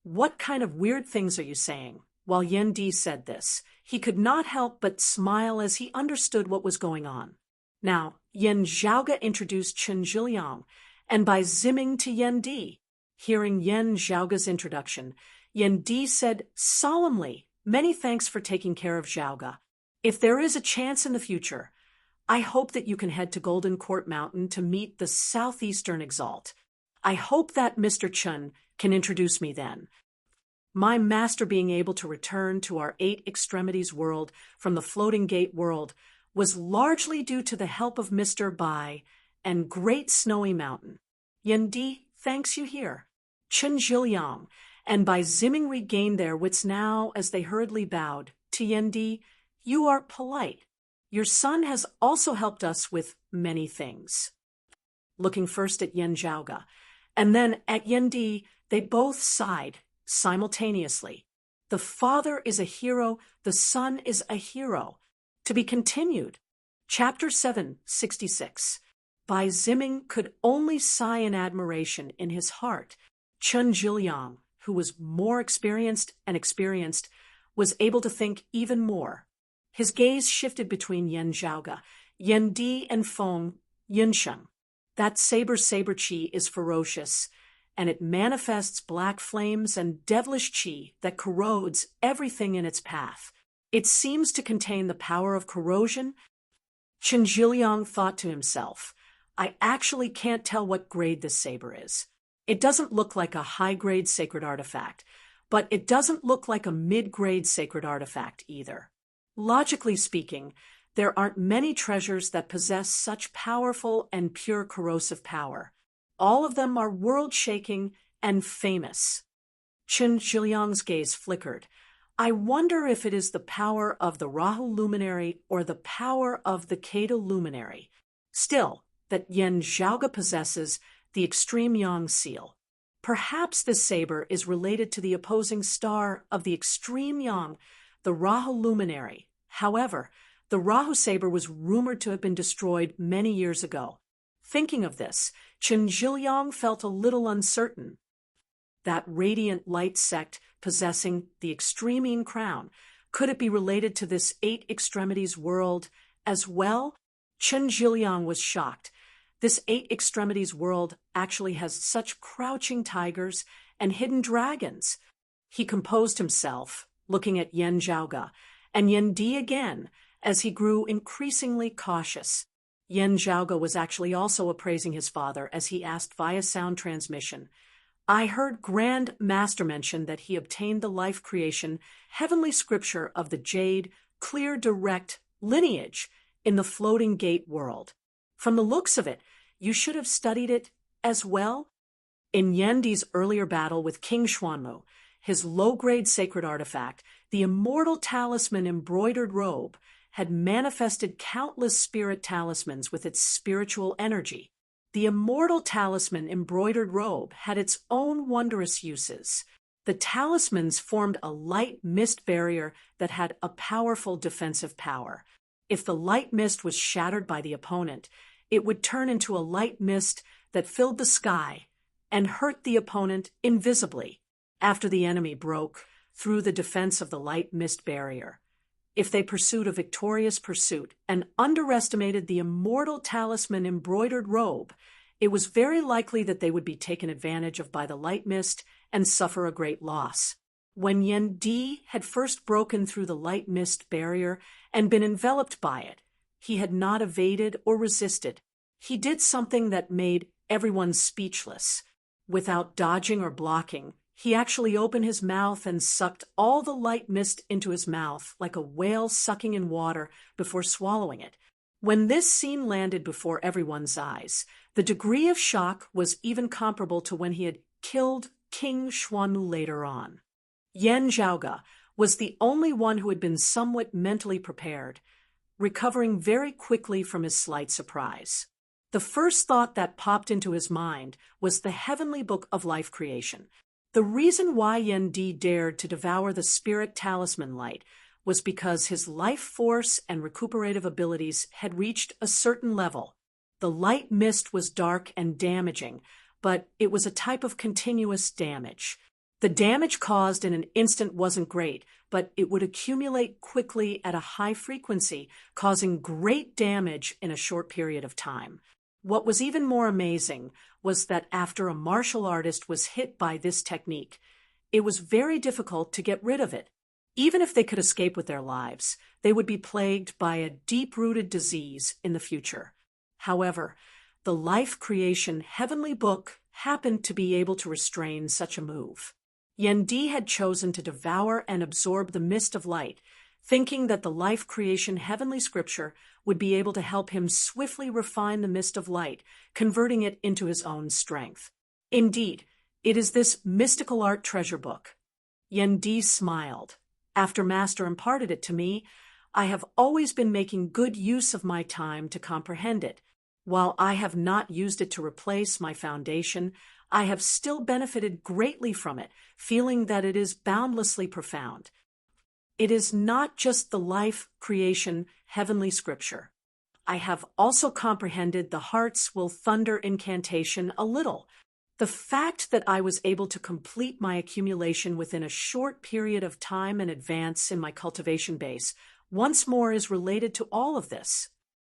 "What kind of weird things are you saying?" While Yan Di said this, he could not help but smile as he understood what was going on. Now, Yan Zhaoga introduced Chen Zhiliang, and by zimming to Yan Di. Hearing Yan Zhaoga's introduction, Yan Di said solemnly, "Many thanks for taking care of Zhaoga. If there is a chance in the future, I hope that you can head to Golden Court Mountain to meet the Southeastern Exalt. I hope that Mr. Chen can introduce me then. My master being able to return to our Eight Extremities world from the Floating Gate world was largely due to the help of Mr. Bai and Great Snowy Mountain. Yan Di thanks you here." Chen Zhiliang and Bai Zimming regained their wits now as they hurriedly bowed. To Yan Di, "You are polite. Your son has also helped us with many things." Looking first at Yan Zhaoga, and then at Yan Di, they both sighed simultaneously. The father is a hero, the son is a hero. To be continued. Chapter 766. Bai Zimming could only sigh in admiration in his heart. Chen Zhiliang, who was more experienced, was able to think even more. His gaze shifted between Yan Zhaoga, Yan Di, and Feng Yunsheng. That saber chi is ferocious, and it manifests black flames and devilish chi that corrodes everything in its path. It seems to contain the power of corrosion. Chen Zhiliang thought to himself, "I actually can't tell what grade this saber is. It doesn't look like a high-grade sacred artifact, but it doesn't look like a mid-grade sacred artifact either. Logically speaking, there aren't many treasures that possess such powerful and pure corrosive power. All of them are world-shaking and famous." Chen Zhiliang's gaze flickered. "I wonder if it is the power of the Rahu luminary or the power of the Ketu luminary. Still, that Yan Zhaoga possesses the extreme yang seal. Perhaps this saber is related to the opposing star of the extreme yang, the Rahu luminary. However, the Rahu saber was rumored to have been destroyed many years ago. Thinking of this, Chen Zhiliang felt a little uncertain. That radiant light sect possessing the extreme crown, could it be related to this Eight Extremities world as well? Chen Zhiliang was shocked. This Eight Extremities world actually has such crouching tigers and hidden dragons. He composed himself, looking at Yan Zhaoga, and Yen Di again, as he grew increasingly cautious. Yen Zhaoge was actually also appraising his father as he asked via sound transmission, "I heard Grand Master mention that he obtained the life creation, heavenly scripture of the jade, clear direct lineage in the floating gate world. From the looks of it, you should have studied it as well?" In Yen Di's earlier battle with King Xuanmu, his low-grade sacred artifact, the immortal talisman embroidered robe, had manifested countless spirit talismans with its spiritual energy. The immortal talisman embroidered robe had its own wondrous uses. The talismans formed a light mist barrier that had a powerful defensive power. If the light mist was shattered by the opponent, it would turn into a light mist that filled the sky and hurt the opponent invisibly after the enemy broke through the defense of the light mist barrier. If they pursued a victorious pursuit and underestimated the immortal talisman embroidered robe, it was very likely that they would be taken advantage of by the light mist and suffer a great loss. When Yen Di had first broken through the light mist barrier and been enveloped by it, he had not evaded or resisted. He did something that made everyone speechless. Without dodging or blocking, he actually opened his mouth and sucked all the light mist into his mouth like a whale sucking in water before swallowing it. When this scene landed before everyone's eyes, the degree of shock was even comparable to when he had killed King Xuanmu later on. Yen Zhaoge was the only one who had been somewhat mentally prepared, recovering very quickly from his slight surprise. The first thought that popped into his mind was the heavenly book of life creation. The reason why Yen Di dared to devour the spirit talisman light was because his life force and recuperative abilities had reached a certain level. The light mist was dark and damaging, but it was a type of continuous damage. The damage caused in an instant wasn't great, but it would accumulate quickly at a high frequency, causing great damage in a short period of time. What was even more amazing was that after a martial artist was hit by this technique, it was very difficult to get rid of it. Even if they could escape with their lives, they would be plagued by a deep-rooted disease in the future. However, the life creation heavenly book happened to be able to restrain such a move. Yen Di had chosen to devour and absorb the mist of light, thinking that the life creation heavenly scripture would be able to help him swiftly refine the mist of light, converting it into his own strength. Indeed, it is this mystical art treasure book. Yen Di smiled. After Master imparted it to me, I have always been making good use of my time to comprehend it. While I have not used it to replace my foundation, I have still benefited greatly from it, feeling that it is boundlessly profound. It is not just the life creation heavenly scripture. I have also comprehended the heart's will thunder incantation a little. The fact that I was able to complete my accumulation within a short period of time and advance in my cultivation base once more is related to all of this.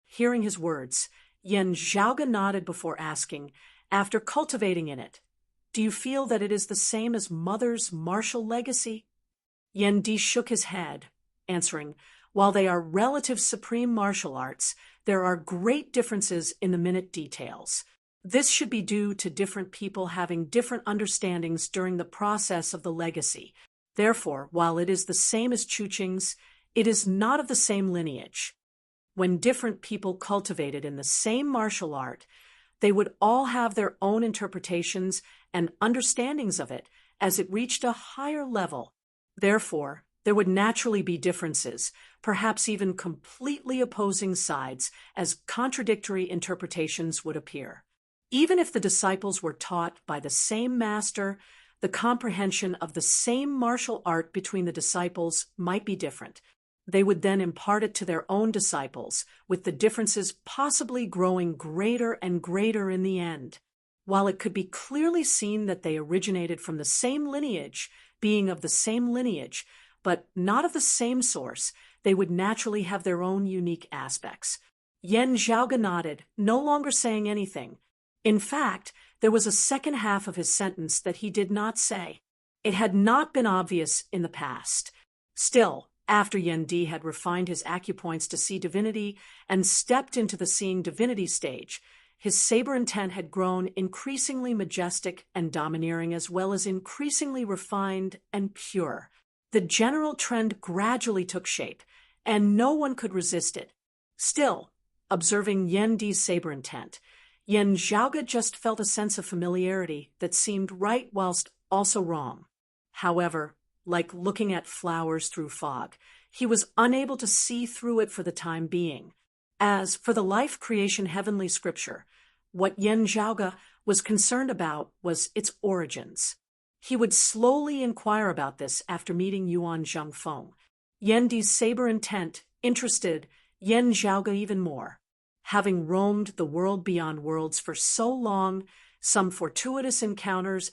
Hearing his words, Yen Zhaoge nodded before asking, after cultivating in it, "Do you feel that it is the same as Mother's martial legacy?" Yen Di shook his head, answering, "While they are relative supreme martial arts, there are great differences in the minute details. This should be due to different people having different understandings during the process of the legacy. Therefore, while it is the same as Chuqing's, it is not of the same lineage. When different people cultivated in the same martial art, they would all have their own interpretations and understandings of it as it reached a higher level. Therefore, there would naturally be differences, perhaps even completely opposing sides, as contradictory interpretations would appear. Even if the disciples were taught by the same master, the comprehension of the same martial art between the disciples might be different. They would then impart it to their own disciples, with the differences possibly growing greater and greater in the end. While it could be clearly seen that they originated from the same lineage, being of the same lineage, but not of the same source, they would naturally have their own unique aspects. Yen Zhaoge nodded, no longer saying anything. In fact, there was a second half of his sentence that he did not say. It had not been obvious in the past. Still, After Yen Di had refined his acupoints to see divinity and stepped into the seeing divinity stage, his saber intent had grown increasingly majestic and domineering, as well as increasingly refined and pure. The general trend gradually took shape, and no one could resist it. Still, observing Yen Di's saber intent, Yen Zhaoge just felt a sense of familiarity that seemed right whilst also wrong. However, like looking at flowers through fog, he was unable to see through it for the time being. As for the life creation heavenly scripture, what Yen Zhaoge was concerned about was its origins. He would slowly inquire about this after meeting Yuan Zhengfeng. Yen Di's saber intent interested Yen Zhaoge even more. Having roamed the world beyond worlds for so long, some fortuitous encounters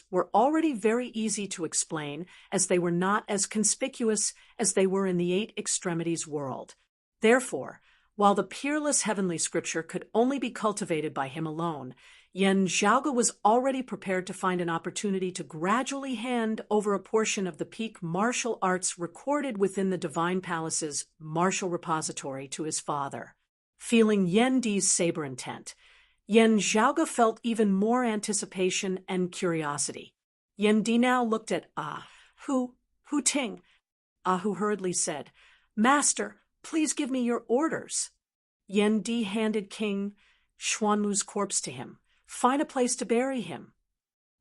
were already very easy to explain, as they were not as conspicuous as they were in the Eight Extremities world. Therefore, while the peerless heavenly scripture could only be cultivated by him alone, Yen Zhaoge was already prepared to find an opportunity to gradually hand over a portion of the peak martial arts recorded within the Divine Palace's martial repository to his father. Feeling Yen Di's saber intent, Yen Zhaoge felt even more anticipation and curiosity. Yen Di now looked at Hu Ting. Hu hurriedly said, "Master, please give me your orders." Yen Di handed King Xuanlu's corpse to him. "Find a place to bury him."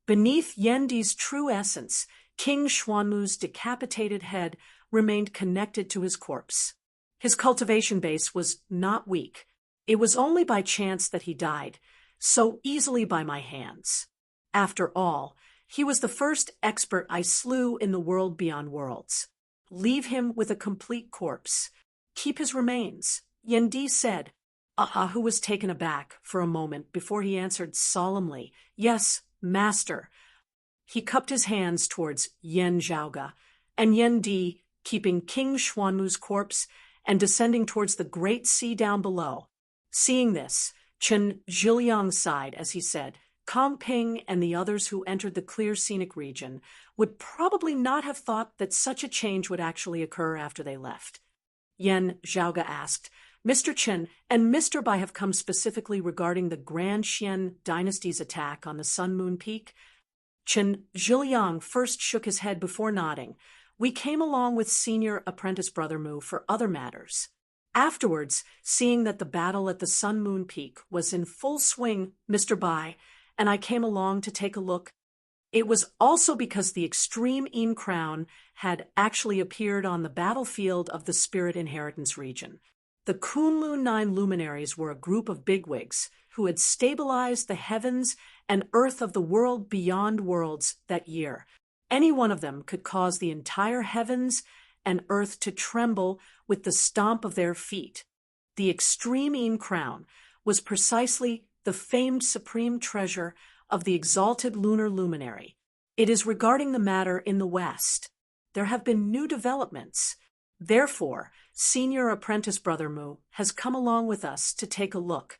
Beneath Yen Di's true essence, King Xuanlu's decapitated head remained connected to his corpse. His cultivation base was not weak. It was only by chance that he died, so easily by my hands. After all, he was the first expert I slew in the world beyond worlds. Leave him with a complete corpse. Keep his remains, Yen Di said. Hu was taken aback for a moment before he answered solemnly, "Yes, master." He cupped his hands towards Yen Zhaoge, and Yen Di, keeping King Xuanlu's corpse and descending towards the great sea down below. Seeing this, Chen Zhiliang sighed as he said, Kong Ping and the others who entered the clear scenic region would probably not have thought that such a change would actually occur after they left. Yen Zhaoge asked, "Mr. Chen and Mr. Bai have come specifically regarding the Grand Xian dynasty's attack on the Sun Moon Peak?" Chen Zhiliang first shook his head before nodding. "We came along with senior apprentice Brother Mu for other matters." Afterwards, seeing that the battle at the Sun Moon Peak was in full swing, Mr. Bai and I came along to take a look. It was also because the extreme Yin Crown had actually appeared on the battlefield of the Spirit Inheritance region. The Kunlun 9 luminaries were a group of bigwigs who had stabilized the heavens and earth of the world beyond worlds that year. Any one of them could cause the entire heavens and earth to tremble with the stomp of their feet. The extreme Yin Crown was precisely the famed supreme treasure of the exalted lunar luminary. It is regarding the matter in the West. There have been new developments. Therefore, senior apprentice Brother Mu has come along with us to take a look.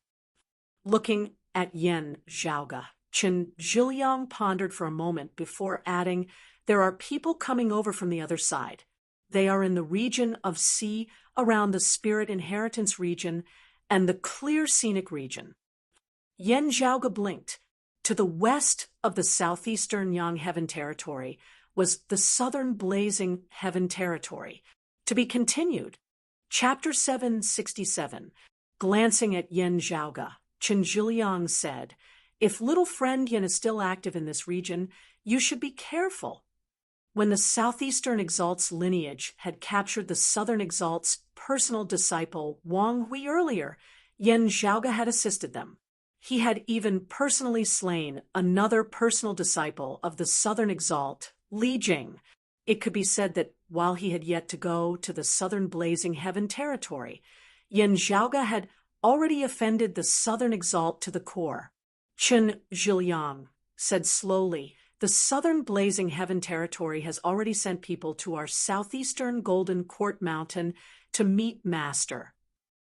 Looking at Yen Zhaoge, Chen Zhiliang pondered for a moment before adding, "There are people coming over from the other side. They are in the region of sea around the Spirit Inheritance region and the clear scenic region." Yen Zhaoge blinked. To the west of the southeastern Yang Heaven Territory was the southern blazing Heaven Territory. To be continued. Chapter 767. Glancing at Yen Zhaoge, Chen Zhiliang said, "If little friend Yen is still active in this region, you should be careful." When the Southeastern Exalt's lineage had captured the Southern Exalt's personal disciple Wang Hui earlier, Yen Zhaoge had assisted them. He had even personally slain another personal disciple of the Southern Exalt, Li Jing. It could be said that while he had yet to go to the Southern Blazing Heaven Territory, Yen Zhaoge had already offended the Southern Exalt to the core. Chen Zhiliang said slowly, "The Southern Blazing Heaven Territory has already sent people to our southeastern Golden Court Mountain to meet Master.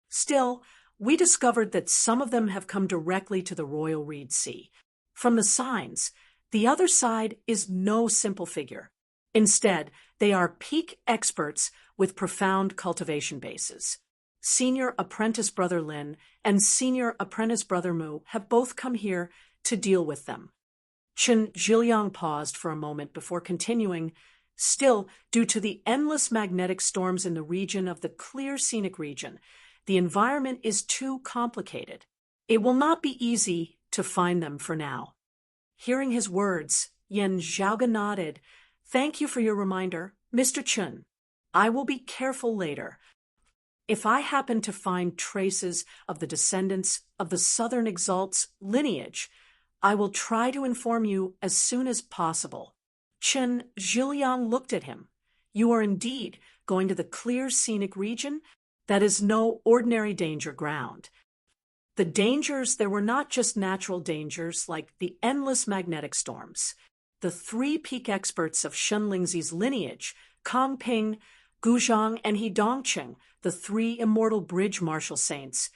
Still, we discovered that some of them have come directly to the Royal Reed Sea. From the signs, the other side is no simple figure. Instead, They are peak experts with profound cultivation bases. Senior apprentice brother Lin and senior apprentice brother Mu have both come here to deal with them. Chen Zhiliang paused for a moment before continuing. Still, due to the endless magnetic storms in the region of the clear scenic region, the environment is too complicated. It will not be easy to find them for now. Hearing his words, Yan Zhaoga nodded. Thank you for your reminder, Mr. Chen. I will be careful later. If I happen to find traces of the descendants of the Southern Exalt's lineage, I will try to inform you as soon as possible. Chen Zhiliang looked at him. You are indeed going to the clear scenic region? That is no ordinary danger ground. The dangers there were not just natural dangers like the endless magnetic storms. The three peak experts of Shen Lingzi's lineage, Kong Ping, Gu Zhang, and He Dongqing, the three immortal bridge martial saints,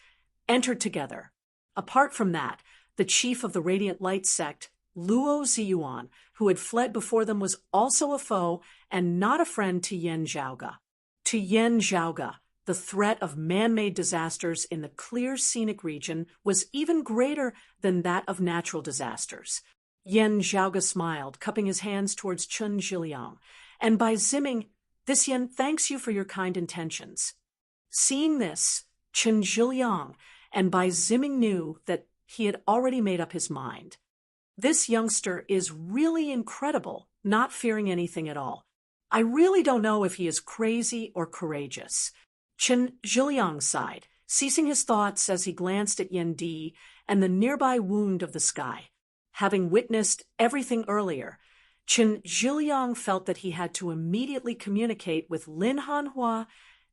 entered together. Apart from that, the chief of the Radiant Light sect, Luo Ziyuan, who had fled before them, was also a foe and not a friend to Yan Zhaoga. To Yan Zhaoga, the threat of man-made disasters in the clear scenic region was even greater than that of natural disasters. Yan Zhaoga smiled, cupping his hands towards Chen Zhiliang, and by zimming, "This Yan thanks you for your kind intentions." Seeing this, Chen Zhiliang, and by zimming, knew that he had already made up his mind. This youngster is really incredible, not fearing anything at all. I really don't know if he is crazy or courageous. Chen Zhiliang sighed, ceasing his thoughts as he glanced at Yan Di and the nearby wound of the sky. Having witnessed everything earlier, Chen Zhiliang felt that he had to immediately communicate with Lin Hanhua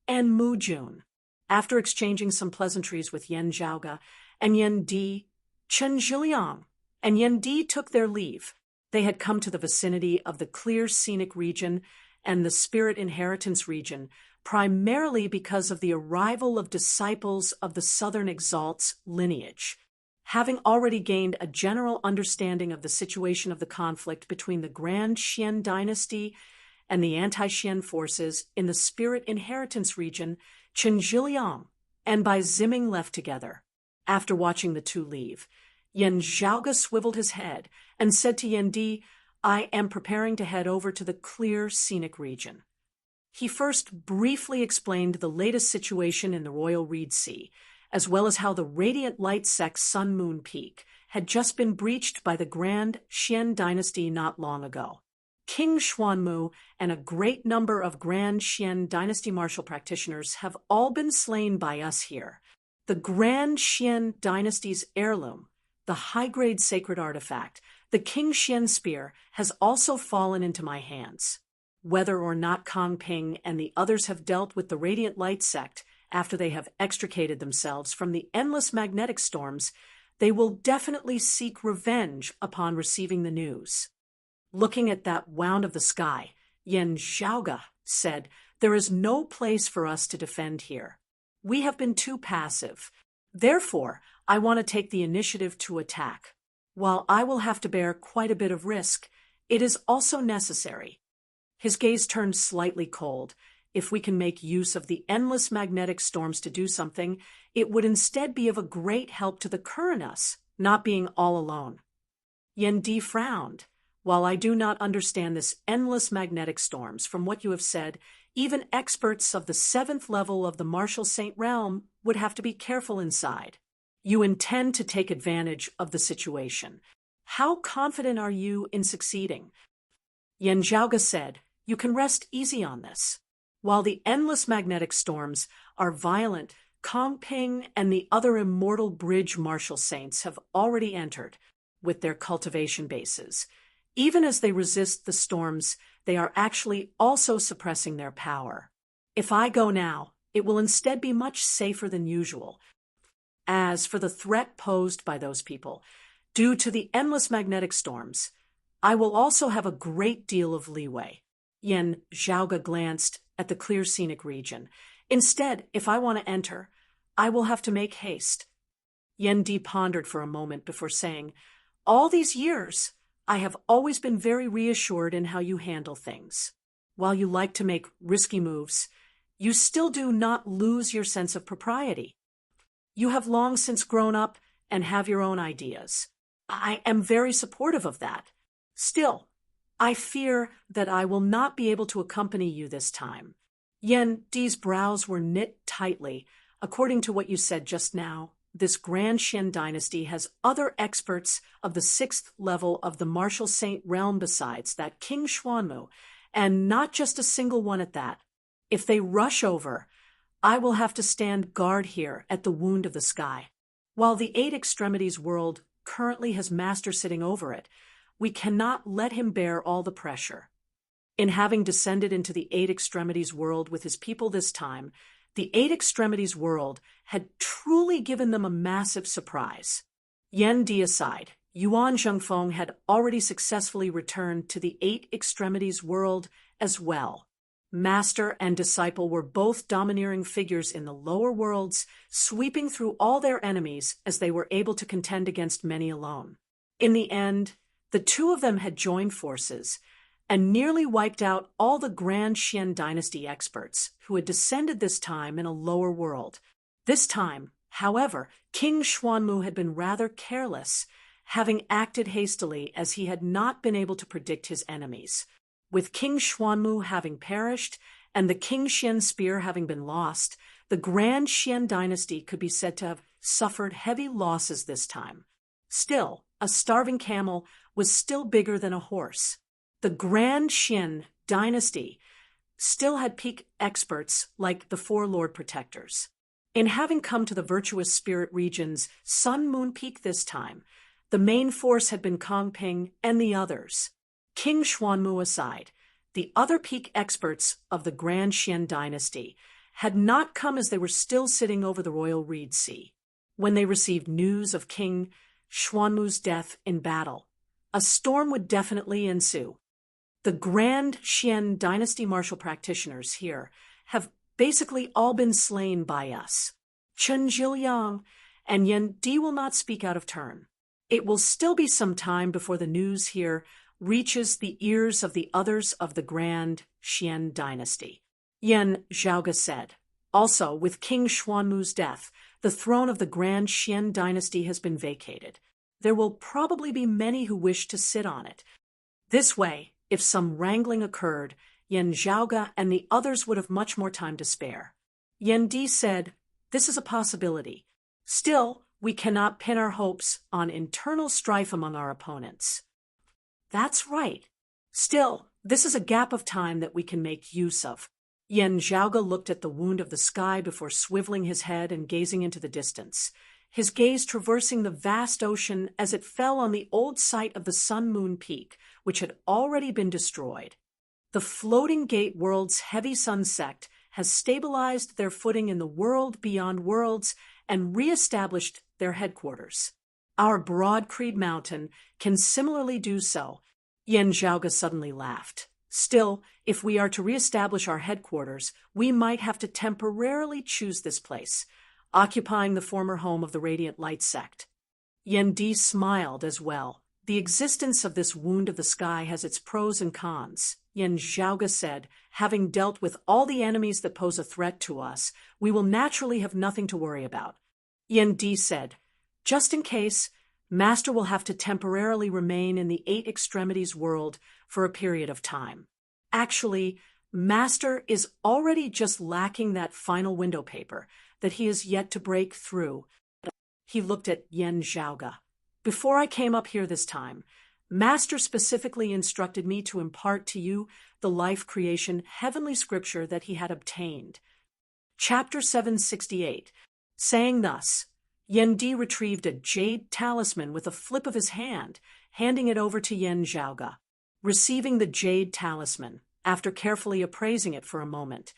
and Mu Jun. After exchanging some pleasantries with Yan Zhaoga and Yan Di, Chen Zhiliang and Yan Di took their leave. They had come to the vicinity of the clear scenic region and the spirit inheritance region primarily because of the arrival of disciples of the Southern Exalt's lineage. Having already gained a general understanding of the situation of the conflict between the Grand Xian dynasty and the anti-Xian forces in the spirit inheritance region, Chen Zhiliang and Bai Ziming left together. After watching the two leave, Yan Zhaoga swiveled his head and said to Yan Di, "I am preparing to head over to the clear scenic region." He first briefly explained the latest situation in the Royal Reed Sea, as well as how the Radiant Light sect's Sun Moon Peak had just been breached by the Grand Xian dynasty not long ago. King Xuanmu and a great number of Grand Xian dynasty martial practitioners have all been slain by us here. The Grand Xian dynasty's heirloom, the high-grade sacred artifact, the King Xian spear, has also fallen into my hands. Whether or not Kong Ping and the others have dealt with the Radiant Light sect after they have extricated themselves from the endless magnetic storms, they will definitely seek revenge upon receiving the news. Looking at that wound of the sky, Yan Zhaoga said, "There is no place for us to defend here. We have been too passive. Therefore, I want to take the initiative to attack. While I will have to bear quite a bit of risk, it is also necessary." His gaze turned slightly cold. If we can make use of the endless magnetic storms to do something, it would instead be of a great help to the current us, not being all alone. Yan Di frowned. While I do not understand this endless magnetic storms, from what you have said, even experts of the 7th level of the Martial Saint realm would have to be careful inside. You intend to take advantage of the situation. How confident are you in succeeding? Yan Zhaoga said, "You can rest easy on this. While the endless magnetic storms are violent, Kong Ping and the other immortal bridge martial saints have already entered with their cultivation bases. Even as they resist the storms, they are actually also suppressing their power. If I go now, it will instead be much safer than usual. As for the threat posed by those people, due to the endless magnetic storms, I will also have a great deal of leeway." Yan Zhaoga glanced at the clear scenic region. "Instead, if I want to enter, I will have to make haste." Yan Di pondered for a moment before saying, "All these years, I have always been very reassured in how you handle things. while you like to make risky moves, you still do not lose your sense of propriety. You have long since grown up and have your own ideas. I am very supportive of that. Still, I fear that I will not be able to accompany you this time. Yan Di's brows were knit tightly. According to what you said just now, this Grand Xian dynasty has other experts of the 6th level of the Martial Saint realm besides that King Xuanmu, and not just a single one at that. If they rush over, I will have to stand guard here at the Wound of the Sky. While the 8 Extremities world currently has Master sitting over it, we cannot let him bear all the pressure. In having descended into the 8 Extremities world with his people this time, the 8 Extremities world had truly given them a massive surprise. Yan Di aside, Yuan Zhengfeng had already successfully returned to the 8 Extremities world as well. Master and disciple were both domineering figures in the lower worlds, sweeping through all their enemies as they were able to contend against many alone. In the end, the two of them had joined forces and nearly wiped out all the Grand Xian dynasty experts who had descended this time in a lower world. This time, however, King Xuanmu had been rather careless, having acted hastily as he had not been able to predict his enemies. With King Xuanmu having perished and the King Xian spear having been lost, the Grand Xian dynasty could be said to have suffered heavy losses this time. Still, a starving camel was still bigger than a horse. The Grand Xian dynasty still had peak experts like the 4 Lord Protectors. In having come to the virtuous spirit region's Sun Moon Peak this time, the main force had been Kong Ping and the others. King Xuanmu aside, the other peak experts of the Grand Xian dynasty had not come as they were still sitting over the royal reed sea. When they received news of King Xuanmu's death in battle, a storm would definitely ensue. The Grand Xian dynasty martial practitioners here have basically all been slain by us. Chen Zhiliang and Yan Di will not speak out of turn. It will still be some time before the news here reaches the ears of the others of the Grand Xian dynasty. Yan Zhaoge said. Also, with King Xuanmu's death, the throne of the Grand Xian dynasty has been vacated. There will probably be many who wish to sit on it. This way, if some wrangling occurred, Yan Zhaoge and the others would have much more time to spare. Yan Di said, "This is a possibility. Still, we cannot pin our hopes on internal strife among our opponents." That's right. Still, this is a gap of time that we can make use of. Yan Zhaoge looked at the Wound of the Sky before swiveling his head and gazing into the distance, his gaze traversing the vast ocean as it fell on the old site of the Sun Moon Peak, which had already been destroyed. The Floating Gate World's heavy sun sect has stabilized their footing in the world beyond worlds and re-established their headquarters. Our Broad Creed Mountain can similarly do so. Yan Zhaoge suddenly laughed. Still, if we are to re-establish our headquarters, we might have to temporarily choose this place, occupying the former home of the Radiant Light sect. Yan Di smiled as well. The existence of this Wound of the Sky has its pros and cons. Yan Zhaoge said, having dealt with all the enemies that pose a threat to us, we will naturally have nothing to worry about. Yan Di said, just in case, Master will have to temporarily remain in the 8 Extremities world for a period of time. Actually, Master is already just lacking that final window paper that he is yet to break through. He looked at Yan Zhaoge. Before I came up here this time, Master specifically instructed me to impart to you the life creation heavenly scripture that he had obtained. Chapter 768, saying thus, Yan Di retrieved a jade talisman with a flip of his hand, handing it over to Yan Zhaoge. Receiving the jade talisman, after carefully appraising it for a moment,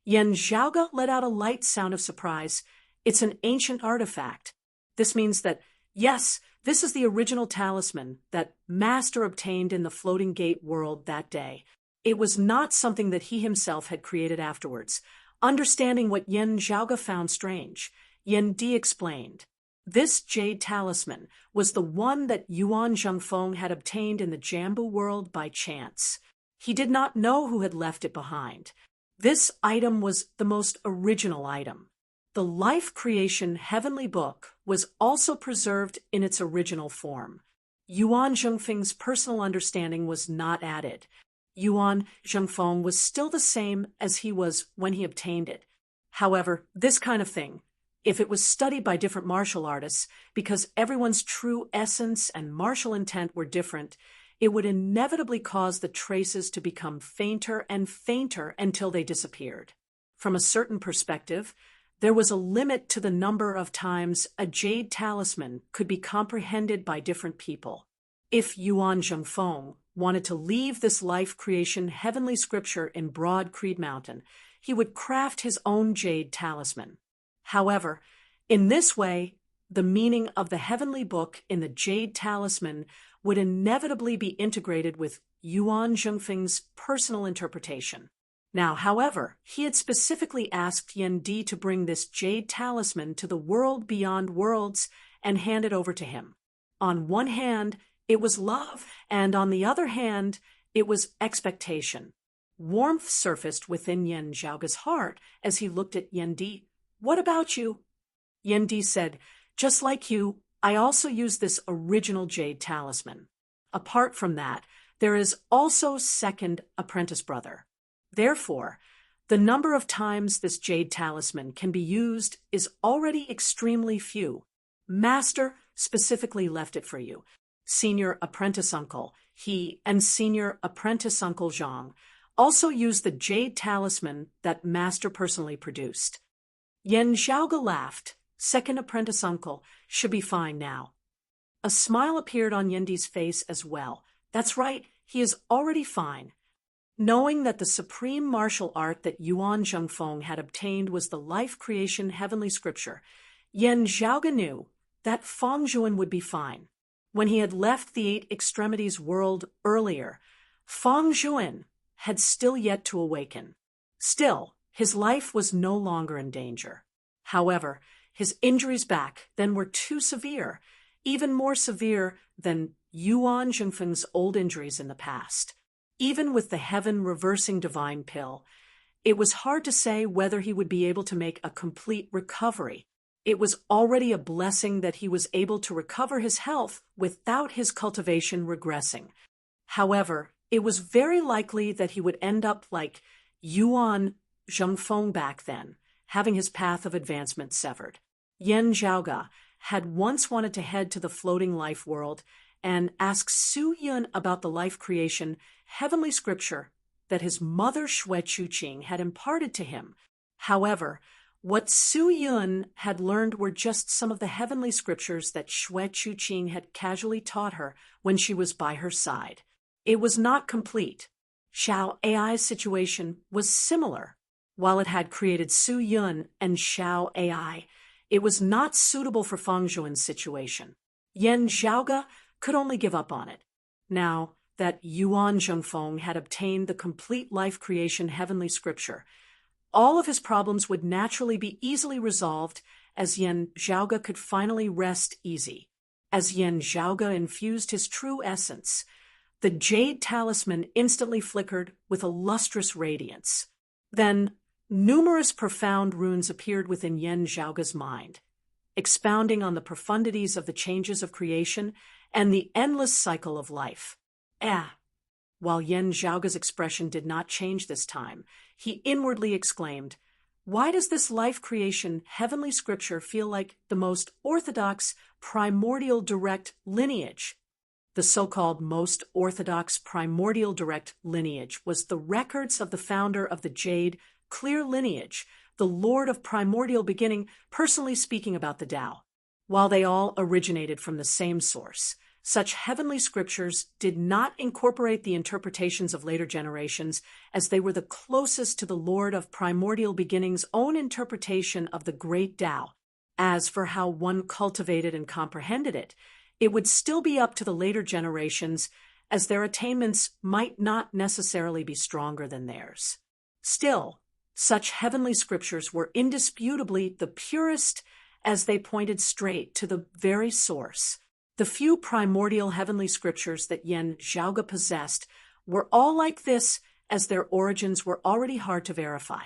Yan Zhaoge let out a light sound of surprise. It's an ancient artifact. This means that, yes, this is the original talisman that Master obtained in the Floating Gate world that day. It was not something that he himself had created afterwards. Understanding what Yan Zhaoge found strange, Yan Di explained. This jade talisman was the one that Yuan Zhengfeng had obtained in the Jambu world by chance. He did not know who had left it behind. This item was the most original item. The life creation heavenly book was also preserved in its original form. Yuan Zhengfeng's personal understanding was not added. Yuan Zhengfeng was still the same as he was when he obtained it. However, this kind of thing, if it was studied by different martial artists, because everyone's true essence and martial intent were different, it would inevitably cause the traces to become fainter and fainter until they disappeared. From a certain perspective, there was a limit to the number of times a jade talisman could be comprehended by different people. If Yuan Zhengfeng wanted to leave this life creation heavenly scripture in Broad Creed Mountain, he would craft his own jade talisman. However, in this way, the meaning of the heavenly book in the jade talisman would inevitably be integrated with Yuan Zhengfeng's personal interpretation. Now, however, he had specifically asked Yen Di to bring this jade talisman to the world beyond worlds and hand it over to him. On one hand, it was love, and on the other hand, it was expectation. Warmth surfaced within Yen Zhaoga's heart as he looked at Yen Di. "What about you?" Yen Di said, "Just like you, I also use this original jade talisman. Apart from that, there is also second apprentice brother. Therefore, the number of times this jade talisman can be used is already extremely few. Master specifically left it for you. Senior apprentice uncle, he and senior apprentice uncle Zhang also used the jade talisman that Master personally produced." Yen Zhaoga laughed. Second apprentice uncle should be fine now. A smile appeared on Yen Di's face as well. That's right, he is already fine. Knowing that the supreme martial art that Yuan Zhengfeng had obtained was the life creation heavenly scripture, Yen Zhaoga knew that Fang Zhuan would be fine. When he had left the Eight Extremities world earlier, Fang Zhuan had still yet to awaken. Still, his life was no longer in danger. However, his injuries back then were too severe, even more severe than Yuan Zhengfeng's old injuries in the past. Even with the heaven-reversing divine pill, it was hard to say whether he would be able to make a complete recovery. It was already a blessing that he was able to recover his health without his cultivation regressing. However, it was very likely that he would end up like Yuan Zhengfeng back then, having his path of advancement severed. Yen Zhaoga had once wanted to head to the floating life world and ask Su Yun about the life creation heavenly scripture that his mother Xue Chuqing had imparted to him. However, what Su Yun had learned were just some of the heavenly scriptures that Xue Chuqing had casually taught her when she was by her side. It was not complete. Xiao AI's situation was similar. While it had created Su Yun and Xiao AI, it was not suitable for Fang Zhuan's situation. Yen Zhaoga could only give up on it. Now that Yuan Zhengfeng had obtained the complete life creation heavenly scripture, all of his problems would naturally be easily resolved as Yen Zhaoga could finally rest easy. As Yen Zhaoga infused his true essence, the jade talisman instantly flickered with a lustrous radiance. Then, numerous profound runes appeared within Yen Zhaoga's mind, expounding on the profundities of the changes of creation and the endless cycle of life. While Yen Zhaoga's expression did not change this time, he inwardly exclaimed, "Why does this life creation heavenly scripture feel like the most orthodox, primordial direct lineage?" The so-called most orthodox primordial direct lineage was the records of the founder of the Jade clear lineage, the Lord of primordial beginning, personally speaking about the Tao. While they all originated from the same source, such heavenly scriptures did not incorporate the interpretations of later generations, as they were the closest to the Lord of primordial beginning's own interpretation of the great Tao. As for how one cultivated and comprehended it, it would still be up to the later generations, as their attainments might not necessarily be stronger than theirs. Still, such heavenly scriptures were indisputably the purest, as they pointed straight to the very source. The few primordial heavenly scriptures that Yen Zhaoga possessed were all like this, as their origins were already hard to verify.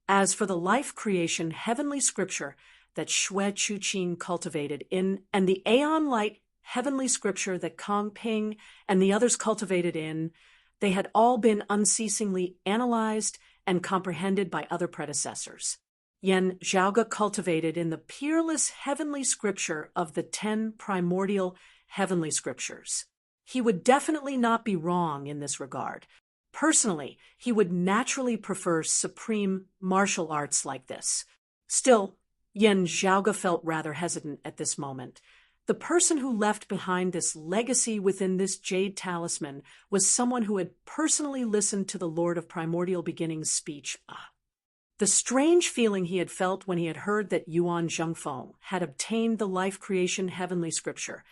As for the life-creation heavenly scripture that Xue Chuqin cultivated in, and the Aeon Light heavenly scripture that Kong Ping and the others cultivated in, they had all been unceasingly analyzed and comprehended by other predecessors. Yan Zhaoge cultivated in the peerless heavenly scripture of the 10 primordial heavenly scriptures. He would definitely not be wrong in this regard. Personally, he would naturally prefer supreme martial arts like this. Still, Yan Zhaoge felt rather hesitant at this moment. The person who left behind this legacy within this jade talisman was someone who had personally listened to the Lord of Primordial Beginnings' speech. The strange feeling he had felt when he had heard that Yuan Zhengfeng had obtained the life creation heavenly scripture,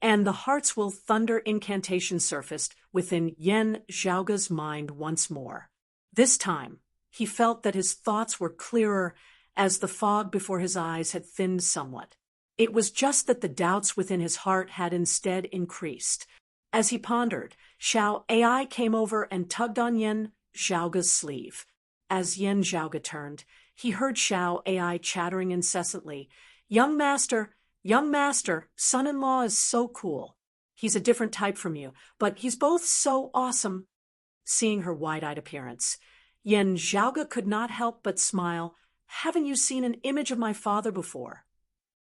and the Heart's Will Thunder incantation surfaced within Yan Zhaoge's mind once more. This time, he felt that his thoughts were clearer as the fog before his eyes had thinned somewhat. It was just that the doubts within his heart had instead increased. As he pondered, Xiao Ai came over and tugged on Yan Zhaoge's sleeve. As Yan Zhaoge turned, he heard Xiao Ai chattering incessantly, young master, son-in-law is so cool. He's a different type from you, but he's both so awesome." Seeing her wide-eyed appearance, Yan Zhaoge could not help but smile. "Haven't you seen an image of my father before?"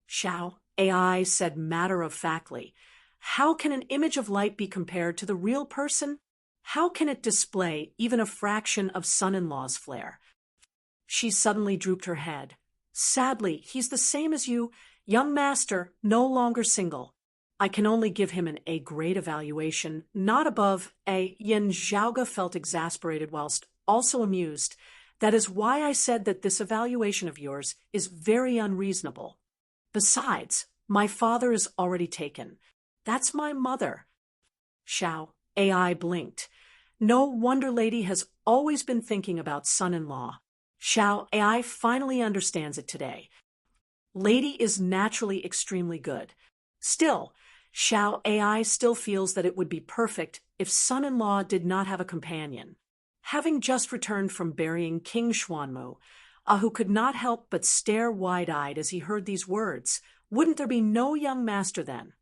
Xiao Ai said matter-of-factly, "How can an image of light be compared to the real person? How can it display even a fraction of son-in-law's flair?" She suddenly drooped her head. "Sadly, he's the same as you, young master, no longer single. I can only give him an A-grade evaluation, not above A." Yan Zhaoge felt exasperated whilst also amused. "That is why I said that this evaluation of yours is very unreasonable. Besides, my father is already taken. That's my mother." Xiao Ai blinked. No wonder Lady has always been thinking about son-in-law. Xiao Ai finally understands it today. Lady is naturally extremely good. Still, Xiao Ai still feels that it would be perfect if son-in-law did not have a companion. Having just returned from burying King Xuanmu, Ahu could not help but stare wide-eyed as he heard these words. Wouldn't there be no young master then?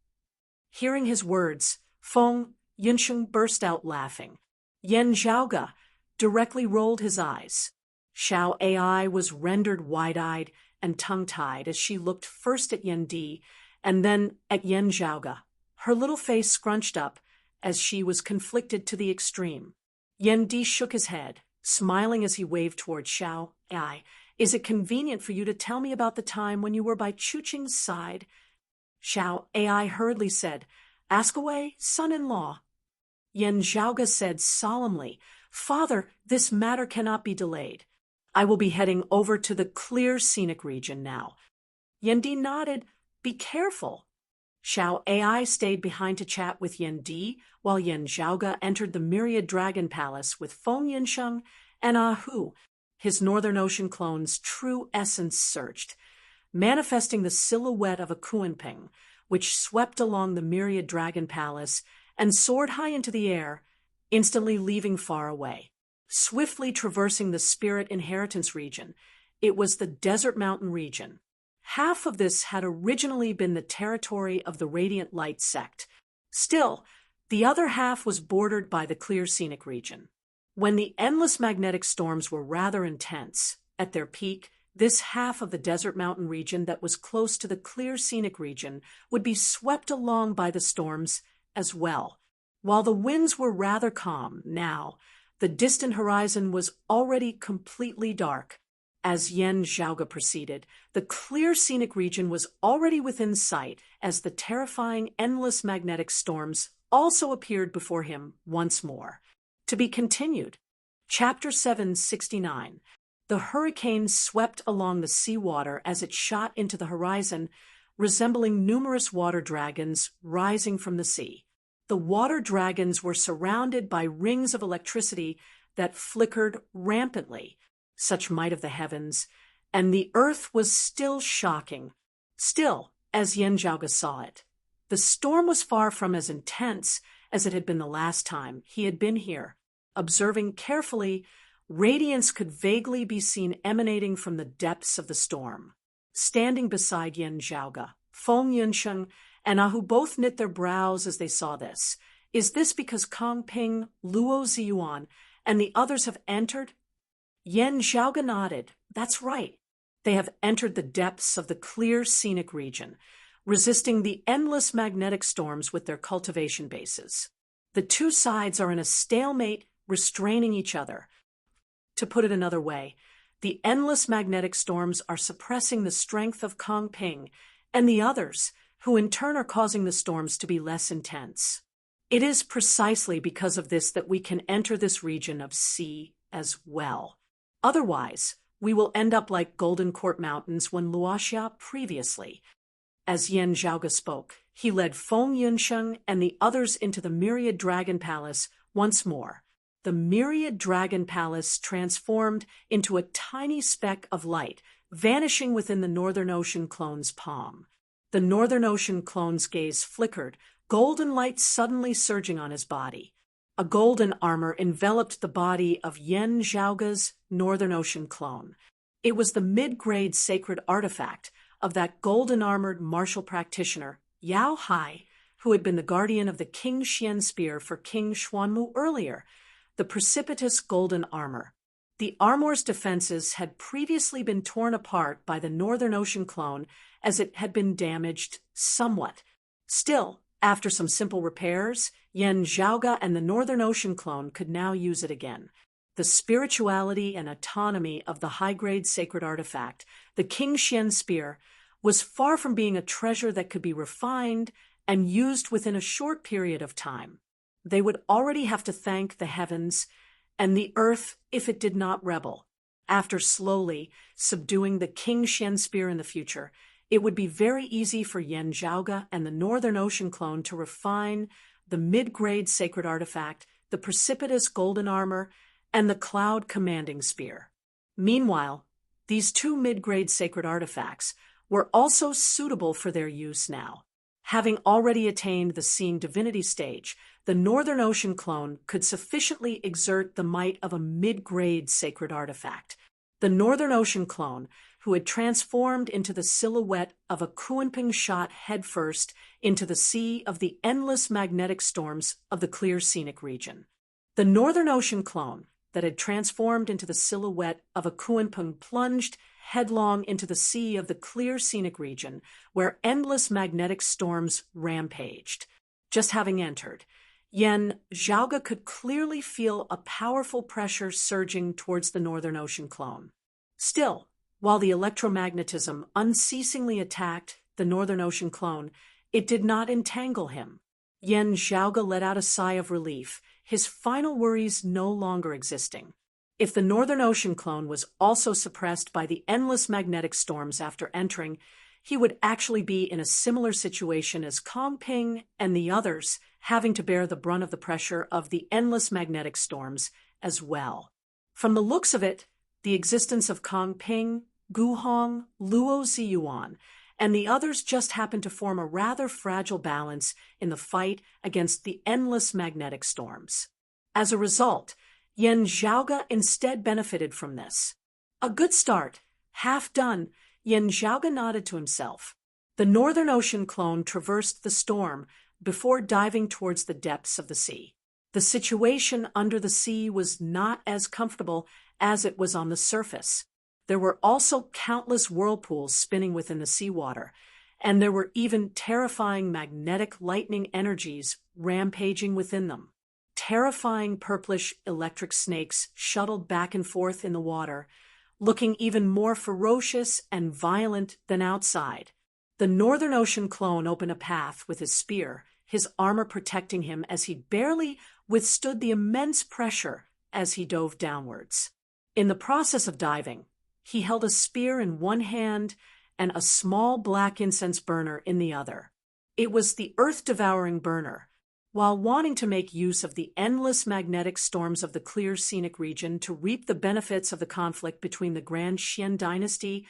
Hearing his words, Feng Yinsheng burst out laughing. Yan Zhaoge directly rolled his eyes. Xiao Ai was rendered wide-eyed and tongue-tied as she looked first at Yan Di and then at Yan Zhaoge, her little face scrunched up as she was conflicted to the extreme. Yan Di shook his head, smiling as he waved toward Xiao Ai. "Is it convenient for you to tell me about the time when you were by Chuqing's side?" Xiao Ai hurriedly said, "Ask away, son-in-law." Yan Zhaoge said solemnly, "Father, this matter cannot be delayed. I will be heading over to the clear scenic region now." Yan Di nodded. "Be careful." Xiao Ai stayed behind to chat with Yan Di, while Yan Zhaoge entered the Myriad Dragon Palace with Feng Yinsheng and Ahu. His Northern Ocean clone's true essence surged, manifesting the silhouette of a Kuanping, which swept along the Myriad Dragon Palace and soared high into the air, instantly leaving far away. Swiftly traversing the Spirit Inheritance region, it was the Desert Mountain region. Half of this had originally been the territory of the Radiant Light sect. Still, the other half was bordered by the Clear Scenic region. When the endless magnetic storms were rather intense, at their peak, this half of the Desert Mountain region that was close to the Clear Scenic region would be swept along by the storms as well. While the winds were rather calm now, the distant horizon was already completely dark. As Yan Zhaoge proceeded, the Clear Scenic region was already within sight as the terrifying endless magnetic storms also appeared before him once more. To be continued. Chapter 769. The hurricane swept along the seawater as it shot into the horizon, resembling numerous water dragons rising from the sea. The water dragons were surrounded by rings of electricity that flickered rampantly, such might of the heavens, and the earth was still shocking. Still, as Yan Zhaoge saw it, the storm was far from as intense as it had been the last time he had been here. Observing carefully, radiance could vaguely be seen emanating from the depths of the storm. Standing beside Yan Zhaoge, Feng Yunsheng and Ahu both knit their brows as they saw this. Is this because Kong Ping, Luo Ziyuan, and the others have entered? Yan Zhaoge nodded. That's right. They have entered the depths of the clear scenic region, resisting the endless magnetic storms with their cultivation bases. The two sides are in a stalemate, restraining each other. To put it another way, the endless magnetic storms are suppressing the strength of Kong Ping and the others, who in turn are causing the storms to be less intense. It is precisely because of this that we can enter this region of sea as well. Otherwise, we will end up like Golden Court Mountains when Luoxia previously. As Yan Zhaoge spoke, he led Feng Yunsheng and the others into the Myriad Dragon Palace once more. The Myriad Dragon Palace transformed into a tiny speck of light, vanishing within the Northern Ocean Clone's palm. The Northern Ocean Clone's gaze flickered, golden light suddenly surging on his body. A golden armor enveloped the body of Yan Zhaoge's Northern Ocean Clone. It was the mid-grade sacred artifact of that golden-armored martial practitioner, Yao Hai, who had been the guardian of the King Xian spear for King Xuanmu earlier, the precipitous golden armor. The armor's defenses had previously been torn apart by the Northern Ocean Clone as it had been damaged somewhat. Still, after some simple repairs, Yan Zhaoge and the Northern Ocean Clone could now use it again. The spirituality and autonomy of the high-grade sacred artifact, the King Xian spear, was far from being a treasure that could be refined and used within a short period of time. They would already have to thank the heavens and the earth if it did not rebel. After slowly subduing the King Xian spear in the future, it would be very easy for Yan Zhaoge and the Northern Ocean Clone to refine the mid-grade sacred artifact, the precipitous golden armor, and the cloud commanding spear. Meanwhile, these two mid-grade sacred artifacts were also suitable for their use now. Having already attained the seeing divinity stage, the Northern Ocean Clone could sufficiently exert the might of a mid-grade sacred artifact. The Northern Ocean Clone, who had transformed into the silhouette of a Kunping shot headfirst into the sea of the endless magnetic storms of the clear scenic region. The Northern Ocean Clone, that had transformed into the silhouette of a Kunping plunged headlong into the sea of the clear scenic region, where endless magnetic storms rampaged. Just having entered, Yan Zhaoge could clearly feel a powerful pressure surging towards the Northern Ocean Clone. Still, while the electromagnetism unceasingly attacked the Northern Ocean Clone, it did not entangle him. Yan Zhaoge let out a sigh of relief, his final worries no longer existing. If the Northern Ocean Clone was also suppressed by the endless magnetic storms after entering, he would actually be in a similar situation as Kong Ping and the others, having to bear the brunt of the pressure of the endless magnetic storms as well. From the looks of it, the existence of Kong Ping, Gu Hong, Luo Ziyuan, and the others just happened to form a rather fragile balance in the fight against the endless magnetic storms. As a result, Yan Zhaoge instead benefited from this. A good start. Half done, Yan Zhaoge nodded to himself. The Northern Ocean Clone traversed the storm before diving towards the depths of the sea. The situation under the sea was not as comfortable as it was on the surface. There were also countless whirlpools spinning within the seawater, and there were even terrifying magnetic lightning energies rampaging within them. Terrifying purplish electric snakes shuttled back and forth in the water, looking even more ferocious and violent than outside. The Northern Ocean Clone opened a path with his spear, his armor protecting him as he barely withstood the immense pressure as he dove downwards. In the process of diving, he held a spear in one hand and a small black incense burner in the other. It was the earth-devouring burner. While wanting to make use of the endless magnetic storms of the clear scenic region to reap the benefits of the conflict between the Grand Xian dynasty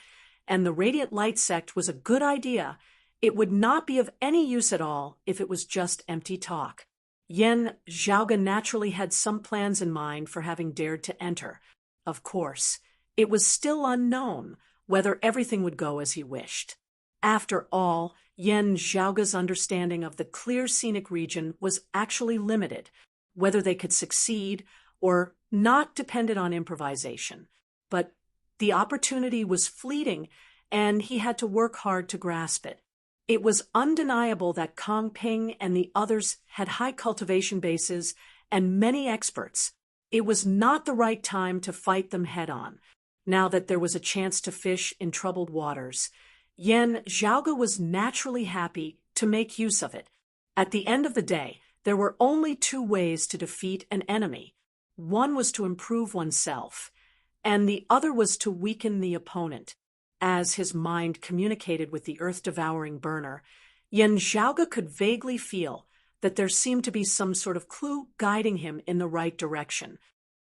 and the Radiant Light sect was a good idea, it would not be of any use at all if it was just empty talk. Yen Zhaoga naturally had some plans in mind for having dared to enter. Of course, it was still unknown whether everything would go as he wished. After all, Yen Zhaoga's understanding of the clear scenic region was actually limited. Whether they could succeed or not depended on improvisation. But the opportunity was fleeting, and he had to work hard to grasp it. It was undeniable that Kong Ping and the others had high cultivation bases and many experts. It was not the right time to fight them head-on. Now that there was a chance to fish in troubled waters, Yen Zhaoga was naturally happy to make use of it. At the end of the day, there were only two ways to defeat an enemy. One was to improve oneself, and the other was to weaken the opponent. As his mind communicated with the earth-devouring burner, Yen Zhaoga could vaguely feel that there seemed to be some sort of clue guiding him in the right direction.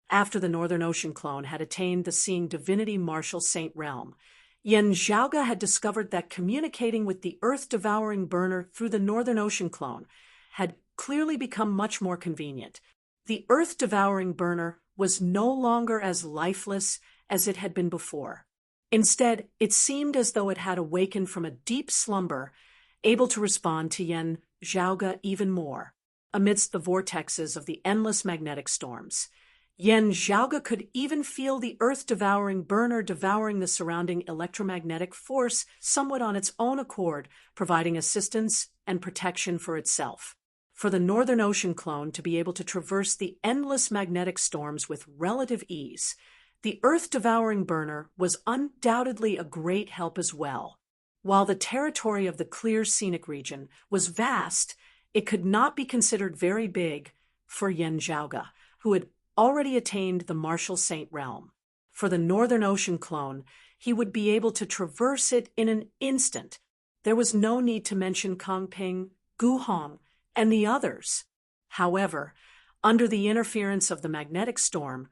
After the Northern Ocean clone had attained the seeing divinity martial saint realm, Yen Zhaoga had discovered that communicating with the earth-devouring burner through the Northern Ocean clone had clearly become much more convenient. The earth-devouring burner was no longer as lifeless as it had been before. Instead, it seemed as though it had awakened from a deep slumber, able to respond to Yen Zhaoga even more. Amidst the vortexes of the endless magnetic storms, Yen Zhaoga could even feel the earth-devouring burner devouring the surrounding electromagnetic force somewhat on its own accord, providing assistance and protection for itself. For the Northern Ocean clone to be able to traverse the endless magnetic storms with relative ease, the earth-devouring burner was undoubtedly a great help as well. While the territory of the clear scenic region was vast, it could not be considered very big for Yen Zhaoga, who had already attained the martial saint realm. For the Northern Ocean clone, he would be able to traverse it in an instant. There was no need to mention Kong Ping, Gu Hong, and the others. However, under the interference of the magnetic storm,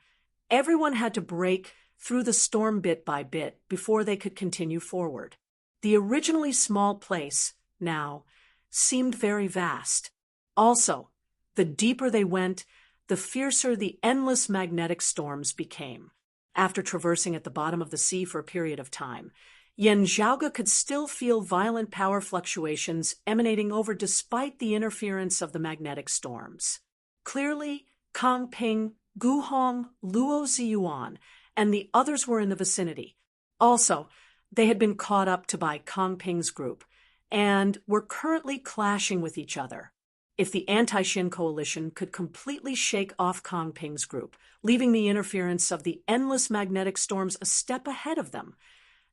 everyone had to break through the storm bit by bit before they could continue forward. The originally small place, now, seemed very vast. Also, the deeper they went, the fiercer the endless magnetic storms became. After traversing at the bottom of the sea for a period of time, Yen Zhaoga could still feel violent power fluctuations emanating over despite the interference of the magnetic storms. Clearly, Kong Ping, Gu Hong, Luo Ziyuan, and the others were in the vicinity. Also, they had been caught up to by Kong Ping's group, and were currently clashing with each other. If the anti-Shin coalition could completely shake off Kong Ping's group, leaving the interference of the endless magnetic storms a step ahead of them,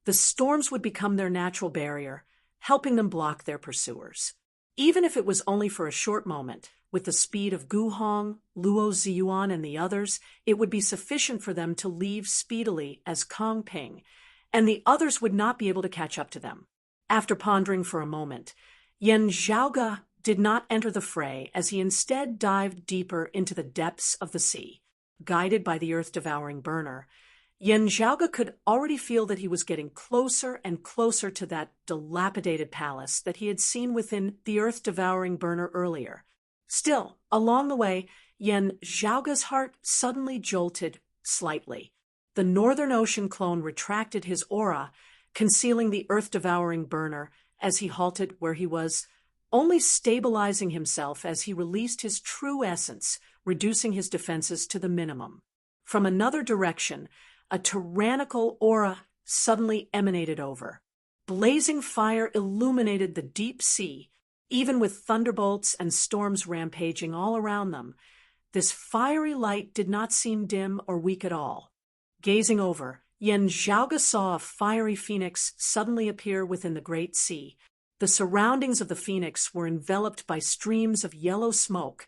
the storms would become their natural barrier, helping them block their pursuers. Even if it was only for a short moment, with the speed of Gu Hong, Luo Ziyuan, and the others, it would be sufficient for them to leave speedily as Kong Ping, and the others would not be able to catch up to them. After pondering for a moment, Yen Zhaoga did not enter the fray as he instead dived deeper into the depths of the sea. Guided by the earth-devouring burner, Yen Zhaoga could already feel that he was getting closer and closer to that dilapidated palace that he had seen within the earth-devouring burner earlier. Still, along the way, Yen Zhaoga's heart suddenly jolted slightly. The Northern Ocean clone retracted his aura, concealing the earth-devouring burner as he halted where he was, only stabilizing himself as he released his true essence, reducing his defenses to the minimum. From another direction, a tyrannical aura suddenly emanated over. Blazing fire illuminated the deep sea, even with thunderbolts and storms rampaging all around them. This fiery light did not seem dim or weak at all. Gazing over, Yen Zhaoga saw a fiery phoenix suddenly appear within the great sea. The surroundings of the phoenix were enveloped by streams of yellow smoke,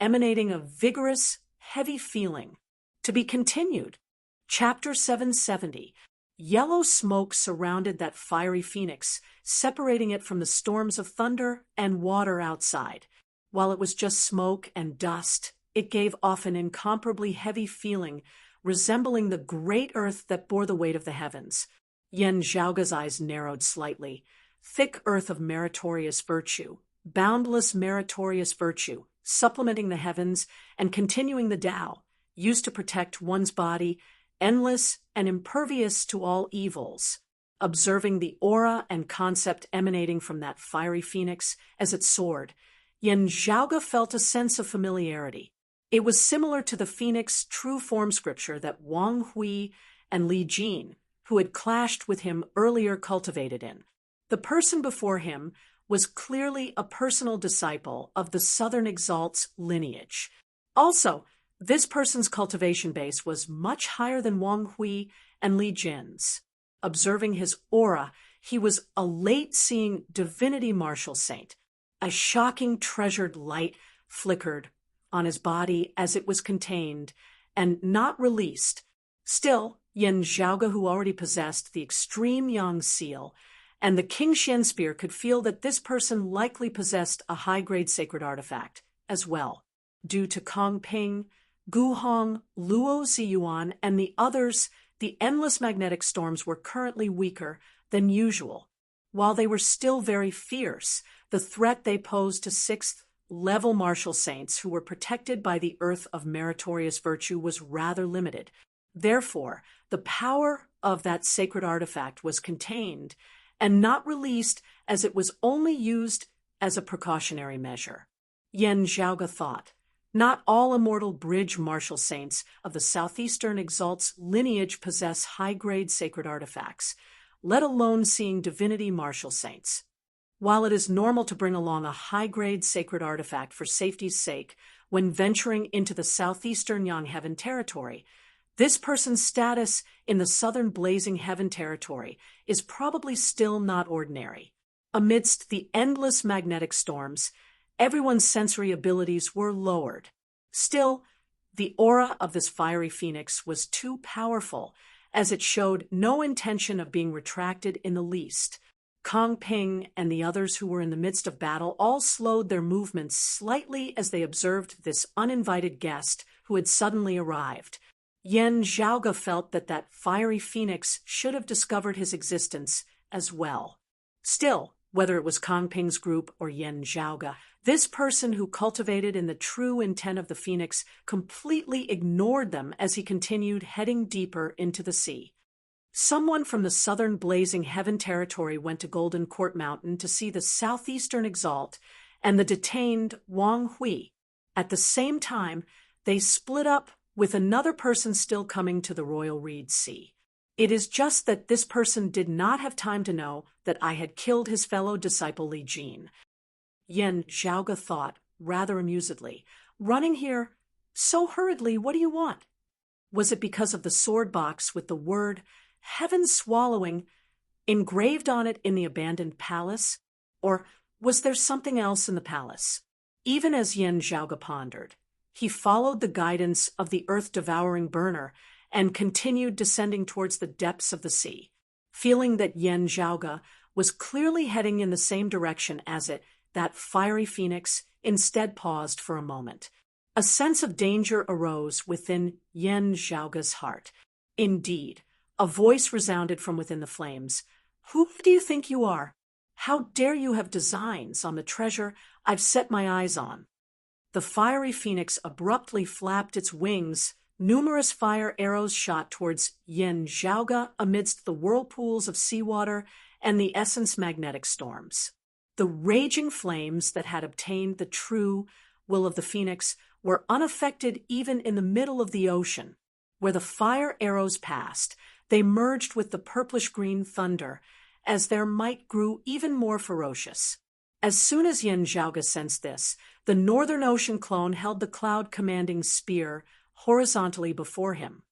emanating a vigorous, heavy feeling. To be continued. Chapter 770. Yellow smoke surrounded that fiery phoenix, separating it from the storms of thunder and water outside. While it was just smoke and dust, it gave off an incomparably heavy feeling, resembling the great earth that bore the weight of the heavens. Yen Zhaoga's eyes narrowed slightly. Thick earth of meritorious virtue, boundless meritorious virtue, supplementing the heavens, and continuing the Tao, used to protect one's body, endless and impervious to all evils. Observing the aura and concept emanating from that fiery phoenix as it soared, Yan Zhaoge felt a sense of familiarity. It was similar to the phoenix true form scripture that Wang Hui and Li Jin, who had clashed with him earlier, cultivated in. The person before him was clearly a personal disciple of the Southern Exalt's lineage. Also, this person's cultivation base was much higher than Wang Hui and Li Jin's. Observing his aura, he was a late-seeing divinity martial saint. A shocking treasured light flickered on his body as it was contained and not released. Still, Yan Zhaoge, who already possessed the extreme Yang seal and the King Xian spear, could feel that this person likely possessed a high-grade sacred artifact as well. Due to Kong Ping, Gu Hong, Luo Ziyuan, and the others, the endless magnetic storms were currently weaker than usual. While they were still very fierce, the threat they posed to sixth-level martial saints who were protected by the earth of meritorious virtue was rather limited. Therefore, the power of that sacred artifact was contained and not released, as it was only used as a precautionary measure. Yan Zhaoge thought, not all immortal bridge martial saints of the Southeastern Exalt's lineage possess high-grade sacred artifacts, let alone seeing divinity martial saints. While it is normal to bring along a high-grade sacred artifact for safety's sake when venturing into the Southeastern Yang Heaven territory, this person's status in the Southern Blazing Heaven territory is probably still not ordinary. Amidst the endless magnetic storms, everyone's sensory abilities were lowered. Still, the aura of this fiery phoenix was too powerful, as it showed no intention of being retracted in the least. Kong Ping and the others who were in the midst of battle all slowed their movements slightly as they observed this uninvited guest who had suddenly arrived. Yan Zhaoge felt that that fiery phoenix should have discovered his existence as well. Still, whether it was Kong Ping's group or Yan Zhaoge, this person who cultivated in the true intent of the phoenix completely ignored them as he continued heading deeper into the sea. Someone from the Southern Blazing Heaven territory went to Golden Court Mountain to see the Southeastern Exalt and the detained Wang Hui. At the same time, they split up with another person still coming to the Royal Reed Sea. It is just that this person did not have time to know that I had killed his fellow disciple Li Jin. Yan Zhaoge thought, rather amusedly, running here so hurriedly, what do you want? Was it because of the sword box with the word heaven swallowing engraved on it in the abandoned palace? Or was there something else in the palace? Even as Yan Zhaoge pondered, he followed the guidance of the earth-devouring burner and continued descending towards the depths of the sea. Feeling that Yan Zhaoge was clearly heading in the same direction as it, that fiery phoenix instead paused for a moment. A sense of danger arose within Yan Zhaoge's heart. Indeed, a voice resounded from within the flames. Who do you think you are? How dare you have designs on the treasure I've set my eyes on? The fiery phoenix abruptly flapped its wings. Numerous fire arrows shot towards Yan Zhaoge amidst the whirlpools of seawater and the essence magnetic storms. The raging flames that had obtained the true will of the phoenix were unaffected even in the middle of the ocean. Where the fire arrows passed, they merged with the purplish-green thunder, as their might grew even more ferocious. As soon as Yan Zhaoge sensed this, the Northern Ocean clone held the cloud-commanding spear horizontally before him.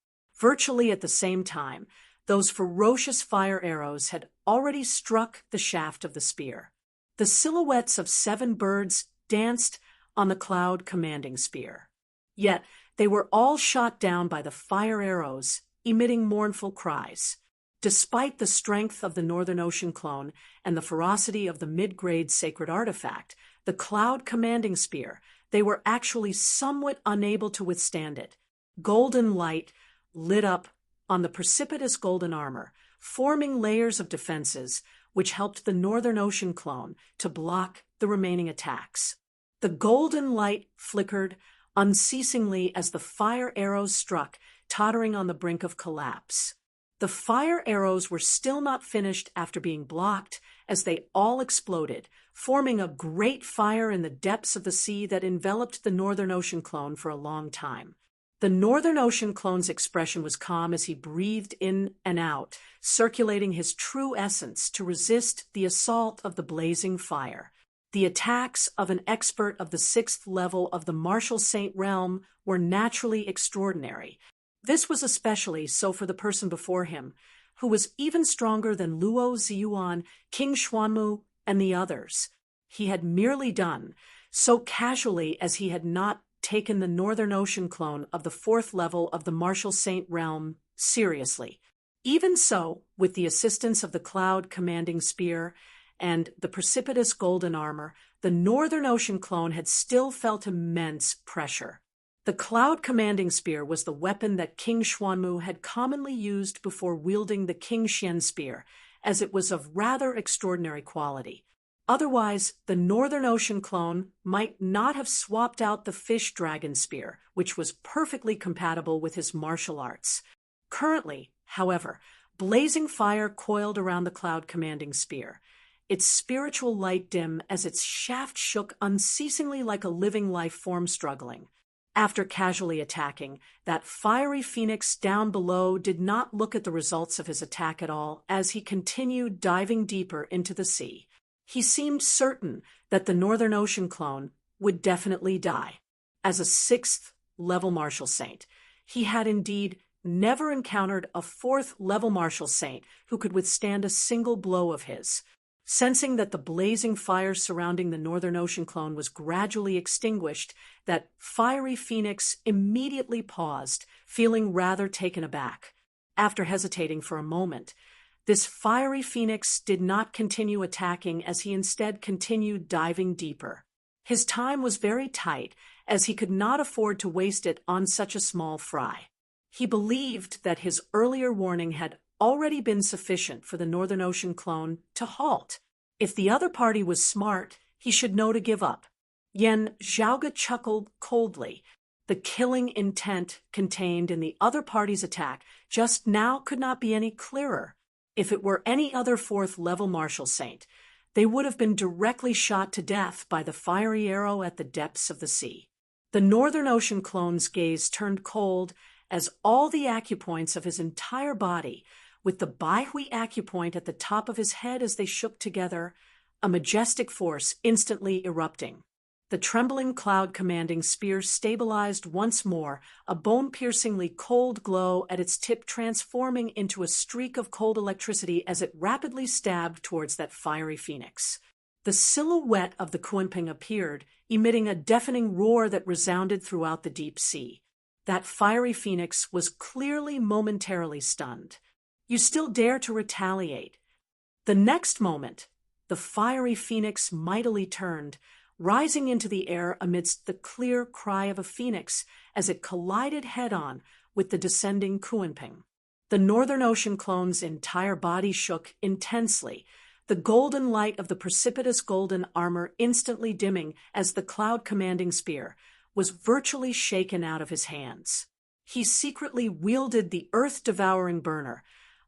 Virtually at the same time, those ferocious fire arrows had already struck the shaft of the spear. The silhouettes of 7 birds danced on the cloud-commanding spear. Yet they were all shot down by the fire arrows, emitting mournful cries. Despite the strength of the Northern Ocean clone and the ferocity of the mid-grade sacred artifact, the cloud-commanding spear, they were actually somewhat unable to withstand it. Golden light lit up on the precipitous golden armor, forming layers of defenses which helped the Northern Ocean clone to block the remaining attacks. The The golden light flickered unceasingly as the fire arrows struck, tottering on the brink of collapse. The fire arrows were still not finished after being blocked, as they all exploded, forming a great fire in the depths of the sea that enveloped the Northern Ocean clone for a long time. The Northern Ocean clone's expression was calm as he breathed in and out, circulating his true essence to resist the assault of the blazing fire. The attacks of an expert of the 6th level of the Martial Saint realm were naturally extraordinary. This was especially so for the person before him, who was even stronger than Luo Ziyuan, King Xuanmu, and the others. He had merely done so casually as he had not taken the Northern Ocean clone of the 4th level of the Martial Saint realm seriously. Even so, with the assistance of the Cloud Commanding Spear and the precipitous golden armor, the Northern Ocean clone had still felt immense pressure. The Cloud Commanding Spear was the weapon that King Xuanmu had commonly used before wielding the King Xian Spear, as it was of rather extraordinary quality. Otherwise, the Northern Ocean clone might not have swapped out the Fish Dragon Spear, which was perfectly compatible with his martial arts. Currently, however, blazing fire coiled around the Cloud Commanding Spear. Its spiritual light dim as its shaft shook unceasingly like a living life form struggling. After casually attacking, that fiery phoenix down below did not look at the results of his attack at all as he continued diving deeper into the sea. He seemed certain that the Northern Ocean clone would definitely die. As a 6th level Martial Saint, he had indeed never encountered a 4th level Martial Saint who could withstand a single blow of his. Sensing that the blazing fire surrounding the Northern Ocean clone was gradually extinguished, that fiery phoenix immediately paused, feeling rather taken aback. After hesitating for a moment, this fiery phoenix did not continue attacking as he instead continued diving deeper. His time was very tight, as he could not afford to waste it on such a small fry. He believed that his earlier warning had already been sufficient for the Northern Ocean clone to halt. If the other party was smart, he should know to give up. Yan Zhaoge chuckled coldly. The killing intent contained in the other party's attack just now could not be any clearer. If it were any other 4th level Martial Saint, they would have been directly shot to death by the fiery arrow at the depths of the sea. The Northern Ocean clone's gaze turned cold as all the acupoints of his entire body, with the Baihui acupoint at the top of his head as they shook together, a majestic force instantly erupting. The trembling Cloud Commanding Spear stabilized once more, a bone-piercingly cold glow at its tip transforming into a streak of cold electricity as it rapidly stabbed towards that fiery phoenix. The silhouette of the Kunping appeared, emitting a deafening roar that resounded throughout the deep sea. That fiery phoenix was clearly momentarily stunned. You still dare to retaliate. The next moment, the fiery phoenix mightily turned, rising into the air amidst the clear cry of a phoenix as it collided head-on with the descending Kunping. The Northern Ocean clone's entire body shook intensely, the golden light of the precipitous golden armor instantly dimming as the Cloud Commanding Spear was virtually shaken out of his hands. He secretly wielded the earth-devouring burner,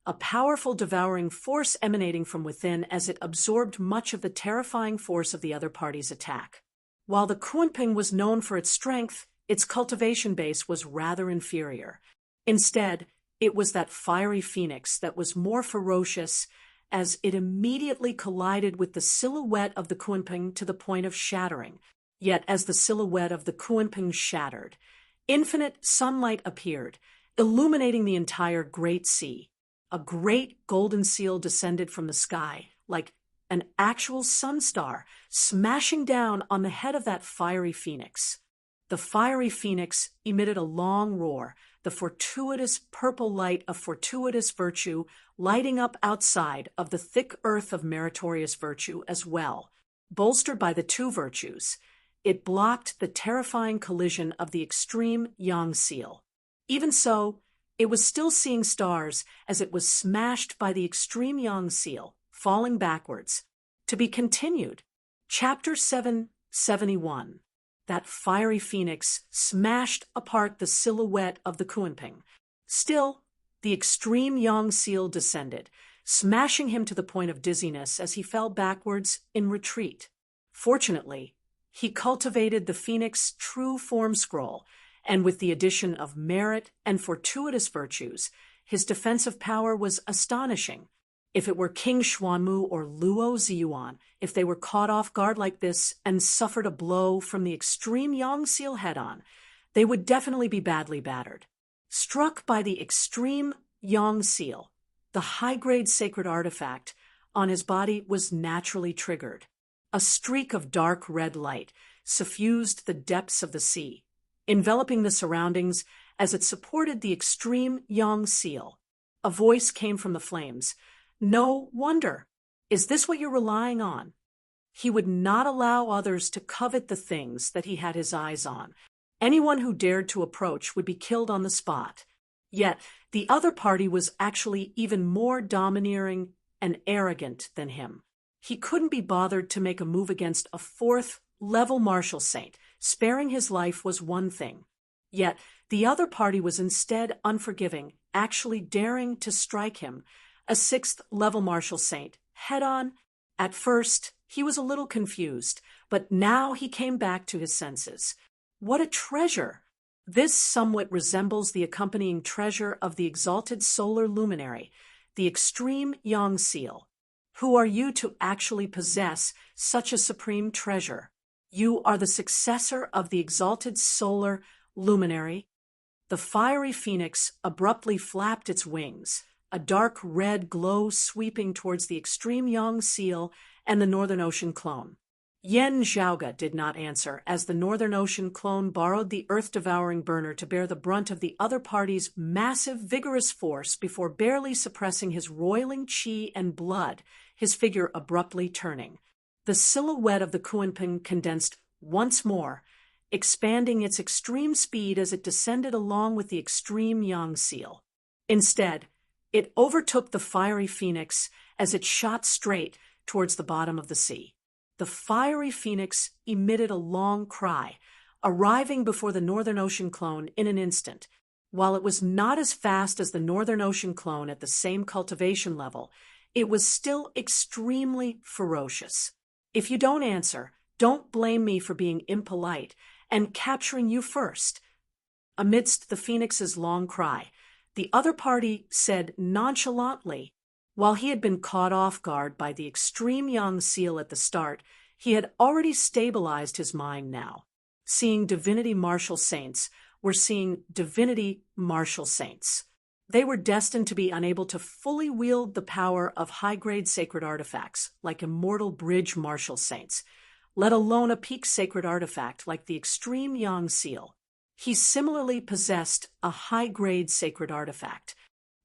a powerful devouring force emanating from within as it absorbed much of the terrifying force of the other party's attack. While the Kunping was known for its strength, its cultivation base was rather inferior. Instead, it was that fiery phoenix that was more ferocious, as it immediately collided with the silhouette of the Kunping to the point of shattering. Yet as the silhouette of the Kunping shattered, infinite sunlight appeared, illuminating the entire great sea. A great golden seal descended from the sky, like an actual sunstar, smashing down on the head of that fiery phoenix. The fiery phoenix emitted a long roar, the fortuitous purple light of fortuitous virtue lighting up outside of the thick earth of meritorious virtue as well. Bolstered by the two virtues, it blocked the terrifying collision of the extreme yang seal. Even so, it was still seeing stars as it was smashed by the extreme yang seal, falling backwards. To be continued. Chapter 771. that fiery phoenix smashed apart the silhouette of the Kunping. Still, the extreme Yang seal descended, smashing him to the point of dizziness as he fell backwards in retreat. Fortunately, he cultivated the Phoenix true form scroll, and with the addition of merit and fortuitous virtues, his defensive power was astonishing. If it were King Xuanmu or Luo Ziyuan, if they were caught off guard like this and suffered a blow from the extreme Yang seal head-on, they would definitely be badly battered. Struck by the extreme Yang seal, the high-grade sacred artifact on his body was naturally triggered. A streak of dark red light suffused the depths of the sea, enveloping the surroundings as it supported the extreme Yang seal. A voice came from the flames. "No wonder. Is this what you're relying on?" He would not allow others to covet the things that he had his eyes on. Anyone who dared to approach would be killed on the spot. Yet the other party was actually even more domineering and arrogant than him. He couldn't be bothered to make a move against a fourth-level martial saint. Sparing his life was one thing. Yet the other party was instead unforgiving, actually daring to strike him, a sixth-level martial saint, head-on. At first, he was a little confused, but now he came back to his senses. What a treasure! This somewhat resembles the accompanying treasure of the exalted solar luminary, the extreme Yang seal. Who are you to actually possess such a supreme treasure? You are the successor of the exalted solar luminary. The fiery phoenix abruptly flapped its wings, a dark red glow sweeping towards the extreme Yang seal and the Northern Ocean clone. Yan Zhaoge did not answer, as the Northern Ocean clone borrowed the earth-devouring burner to bear the brunt of the other party's massive, vigorous force before barely suppressing his roiling qi and blood, his figure abruptly turning. The silhouette of the Kunping condensed once more, expanding its extreme speed as it descended along with the extreme Yang seal. Instead, it overtook the fiery phoenix as it shot straight towards the bottom of the sea. The fiery phoenix emitted a long cry, arriving before the Northern Ocean clone in an instant. While it was not as fast as the Northern Ocean clone at the same cultivation level, it was still extremely ferocious. If you don't answer, don't blame me for being impolite and capturing you first. Amidst the phoenix's long cry, the other party said nonchalantly, while he had been caught off guard by the extreme Yang seal at the start, he had already stabilized his mind now. Seeing divinity martial saints were seeing divinity martial saints. They were destined to be unable to fully wield the power of high-grade sacred artifacts, like immortal bridge martial saints, let alone a peak sacred artifact like the extreme Yang seal. He similarly possessed a high-grade sacred artifact.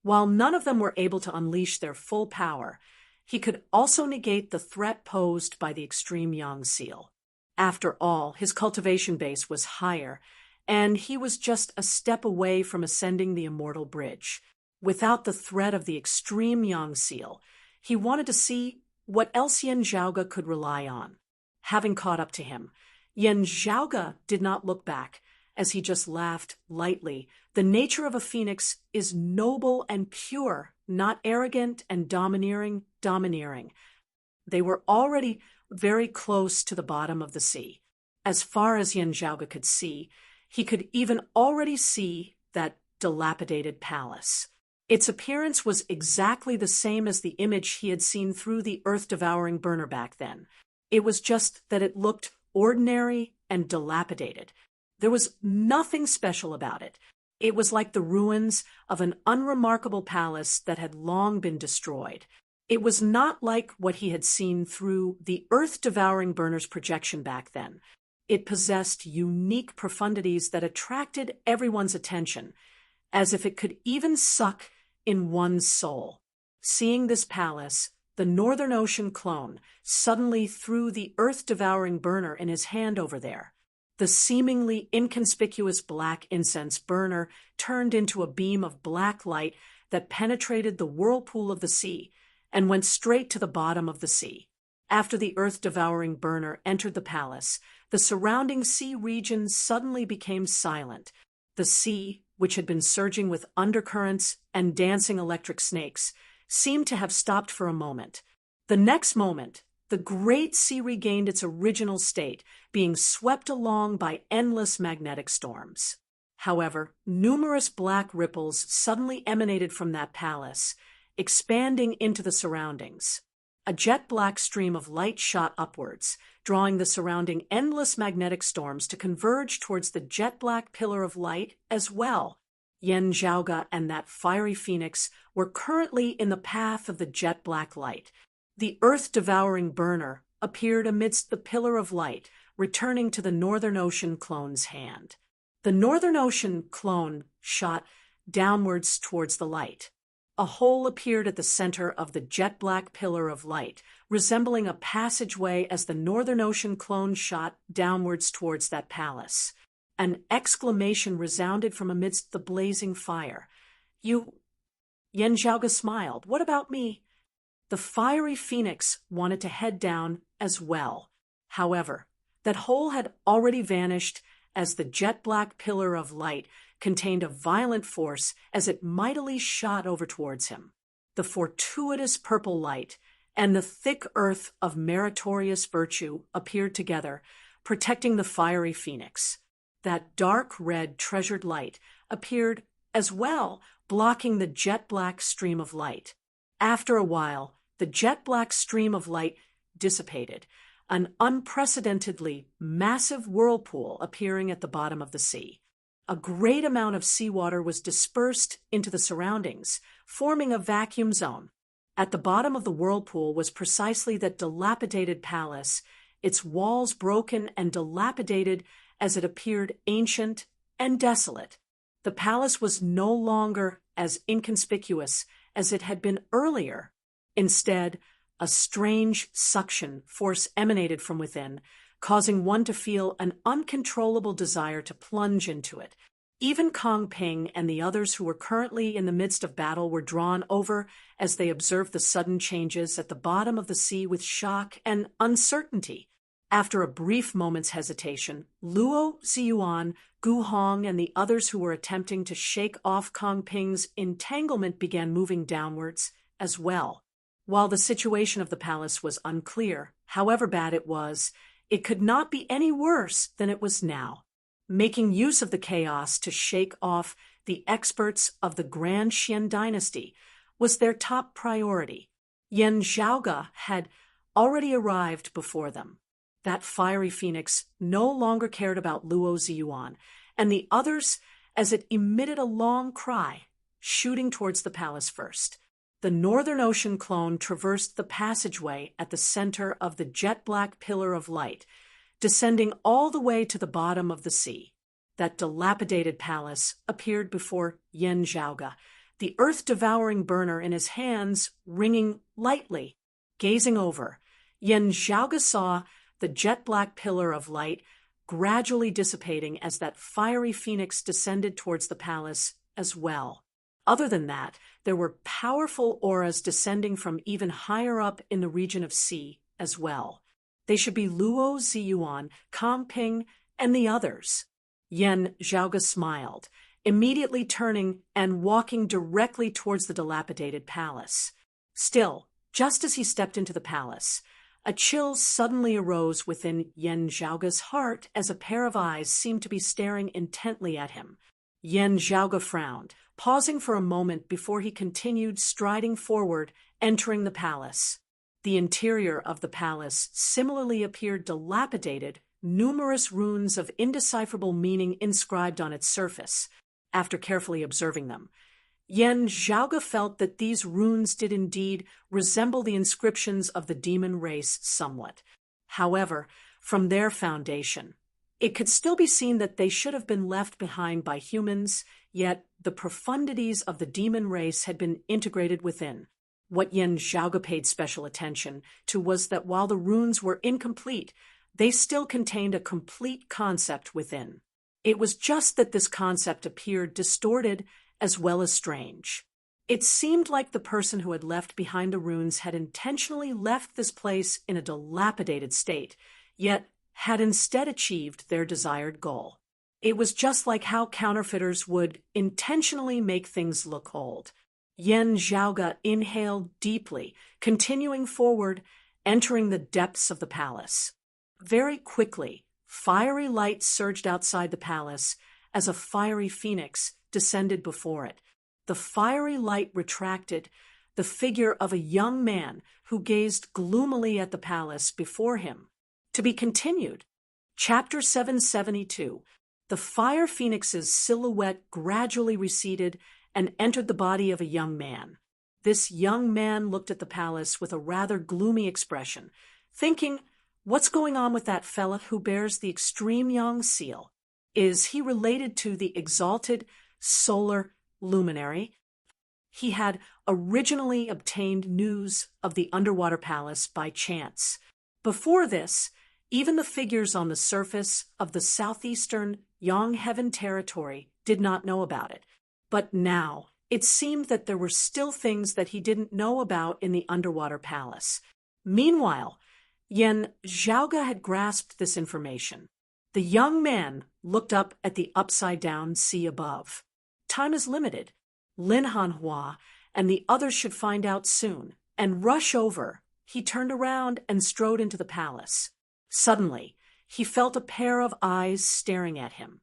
While none of them were able to unleash their full power, he could also negate the threat posed by the extreme Yang seal. After all, his cultivation base was higher, and he was just a step away from ascending the immortal bridge. Without the threat of the extreme Yang seal, he wanted to see what else Yan Zhaoge could rely on. Having caught up to him, Yan Zhaoge did not look back, as he just laughed lightly. The nature of a phoenix is noble and pure, not arrogant and domineering. They were already very close to the bottom of the sea. As far as Yan Zhaoge could see, he could even already see that dilapidated palace. Its appearance was exactly the same as the image he had seen through the earth-devouring burner back then. It was just that it looked ordinary and dilapidated. There was nothing special about it. It was like the ruins of an unremarkable palace that had long been destroyed. It was not like what he had seen through the earth-devouring burner's projection back then. It possessed unique profundities that attracted everyone's attention, as if it could even suck in one's soul. Seeing this palace, the Northern Ocean clone suddenly threw the earth-devouring burner in his hand over there. The seemingly inconspicuous black incense burner turned into a beam of black light that penetrated the whirlpool of the sea and went straight to the bottom of the sea. After the earth-devouring burner entered the palace, the surrounding sea region suddenly became silent. The sea, which had been surging with undercurrents and dancing electric snakes, seemed to have stopped for a moment. The next moment, the great sea regained its original state, being swept along by endless magnetic storms. However, numerous black ripples suddenly emanated from that palace, expanding into the surroundings. A jet-black stream of light shot upwards, drawing the surrounding endless magnetic storms to converge towards the jet-black pillar of light as well. Yen Zhaoge and that fiery phoenix were currently in the path of the jet-black light. The earth-devouring burner appeared amidst the pillar of light, returning to the Northern Ocean clone's hand. The Northern Ocean clone shot downwards towards the light. A hole appeared at the center of the jet-black pillar of light, resembling a passageway as the Northern Ocean clone shot downwards towards that palace. An exclamation resounded from amidst the blazing fire. "You—" Yen Zhaoge smiled. "What about me?" The fiery phoenix wanted to head down as well. However, that hole had already vanished as the jet-black pillar of light contained a violent force as it mightily shot over towards him. The fortuitous purple light and the thick earth of meritorious virtue appeared together, protecting the fiery phoenix. That dark red treasured light appeared as well, blocking the jet-black stream of light. After a while, the jet-black stream of light dissipated, an unprecedentedly massive whirlpool appearing at the bottom of the sea. A great amount of seawater was dispersed into the surroundings, forming a vacuum zone. At the bottom of the whirlpool was precisely that dilapidated palace, its walls broken and dilapidated as it appeared ancient and desolate. The palace was no longer as inconspicuous as it had been earlier. Instead, a strange suction force emanated from within, causing one to feel an uncontrollable desire to plunge into it. Even Kong Ping and the others who were currently in the midst of battle were drawn over as they observed the sudden changes at the bottom of the sea with shock and uncertainty. After a brief moment's hesitation, Luo Ziyuan, Gu Hong, and the others who were attempting to shake off Kong Ping's entanglement began moving downwards as well. While the situation of the palace was unclear, however bad it was, it could not be any worse than it was now. Making use of the chaos to shake off the experts of the Grand Xian dynasty was their top priority. Yen Zhaoge had already arrived before them. That fiery phoenix no longer cared about Luo Ziyuan and the others as it emitted a long cry, shooting towards the palace first. The Northern Ocean clone traversed the passageway at the center of the jet-black pillar of light, descending all the way to the bottom of the sea. That dilapidated palace appeared before Yen Zhaoge, the earth-devouring burner in his hands ringing lightly. Gazing over, Yen Zhaoge saw the jet-black pillar of light gradually dissipating as that fiery phoenix descended towards the palace as well. Other than that, there were powerful auras descending from even higher up in the region of sea as well. They should be Luo Ziyuan, Kong Ping, and the others. Yen Zhaoge smiled, immediately turning and walking directly towards the dilapidated palace. Still, just as he stepped into the palace, a chill suddenly arose within Yen Zhaoge's heart as a pair of eyes seemed to be staring intently at him. Yen Zhaoge frowned, pausing for a moment before he continued striding forward, entering the palace. The interior of the palace similarly appeared dilapidated, numerous runes of indecipherable meaning inscribed on its surface. After carefully observing them, Yen Zhaoge felt that these runes did indeed resemble the inscriptions of the demon race somewhat. However, from their foundation, it could still be seen that they should have been left behind by humans, yet the profundities of the demon race had been integrated within. What Yen Zhaoge paid special attention to was that while the runes were incomplete, they still contained a complete concept within. It was just that this concept appeared distorted as well as strange. It seemed like the person who had left behind the runes had intentionally left this place in a dilapidated state, yet had instead achieved their desired goal. It was just like how counterfeiters would intentionally make things look old. Yan Zhaoge inhaled deeply, continuing forward, entering the depths of the palace. Very quickly, fiery light surged outside the palace as a fiery phoenix descended before it. The fiery light retracted, the figure of a young man who gazed gloomily at the palace before him. To be continued. Chapter 772. The fire phoenix's silhouette gradually receded and entered the body of a young man. This young man looked at the palace with a rather gloomy expression, thinking, what's going on with that fella who bears the extreme yang seal? Is he related to the exalted solar luminary? He had originally obtained news of the underwater palace by chance. Before this, even the figures on the surface of the southeastern Yang Heaven territory did not know about it. But now, it seemed that there were still things that he didn't know about in the underwater palace. Meanwhile, Yan Zhaoge had grasped this information. The young man looked up at the upside-down sea above. Time is limited. Lin Hanhua and the others should find out soon and rush over. He turned around and strode into the palace. Suddenly, he felt a pair of eyes staring at him.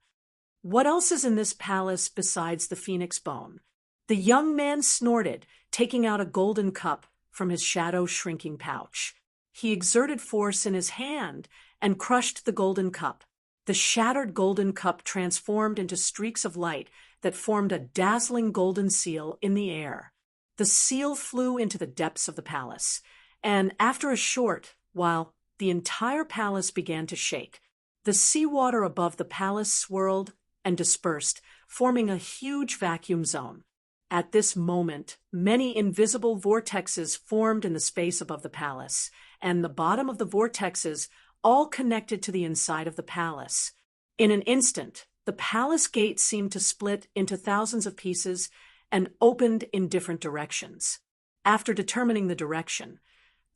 What else is in this palace besides the phoenix bone? The young man snorted, taking out a golden cup from his shadow-shrinking pouch. He exerted force in his hand and crushed the golden cup. The shattered golden cup transformed into streaks of light that formed a dazzling golden seal in the air. The seal flew into the depths of the palace, and after a short while, the entire palace began to shake. The seawater above the palace swirled and dispersed, forming a huge vacuum zone. At this moment, many invisible vortexes formed in the space above the palace, and the bottom of the vortexes all connected to the inside of the palace. In an instant, the palace gate seemed to split into thousands of pieces and opened in different directions. After determining the direction,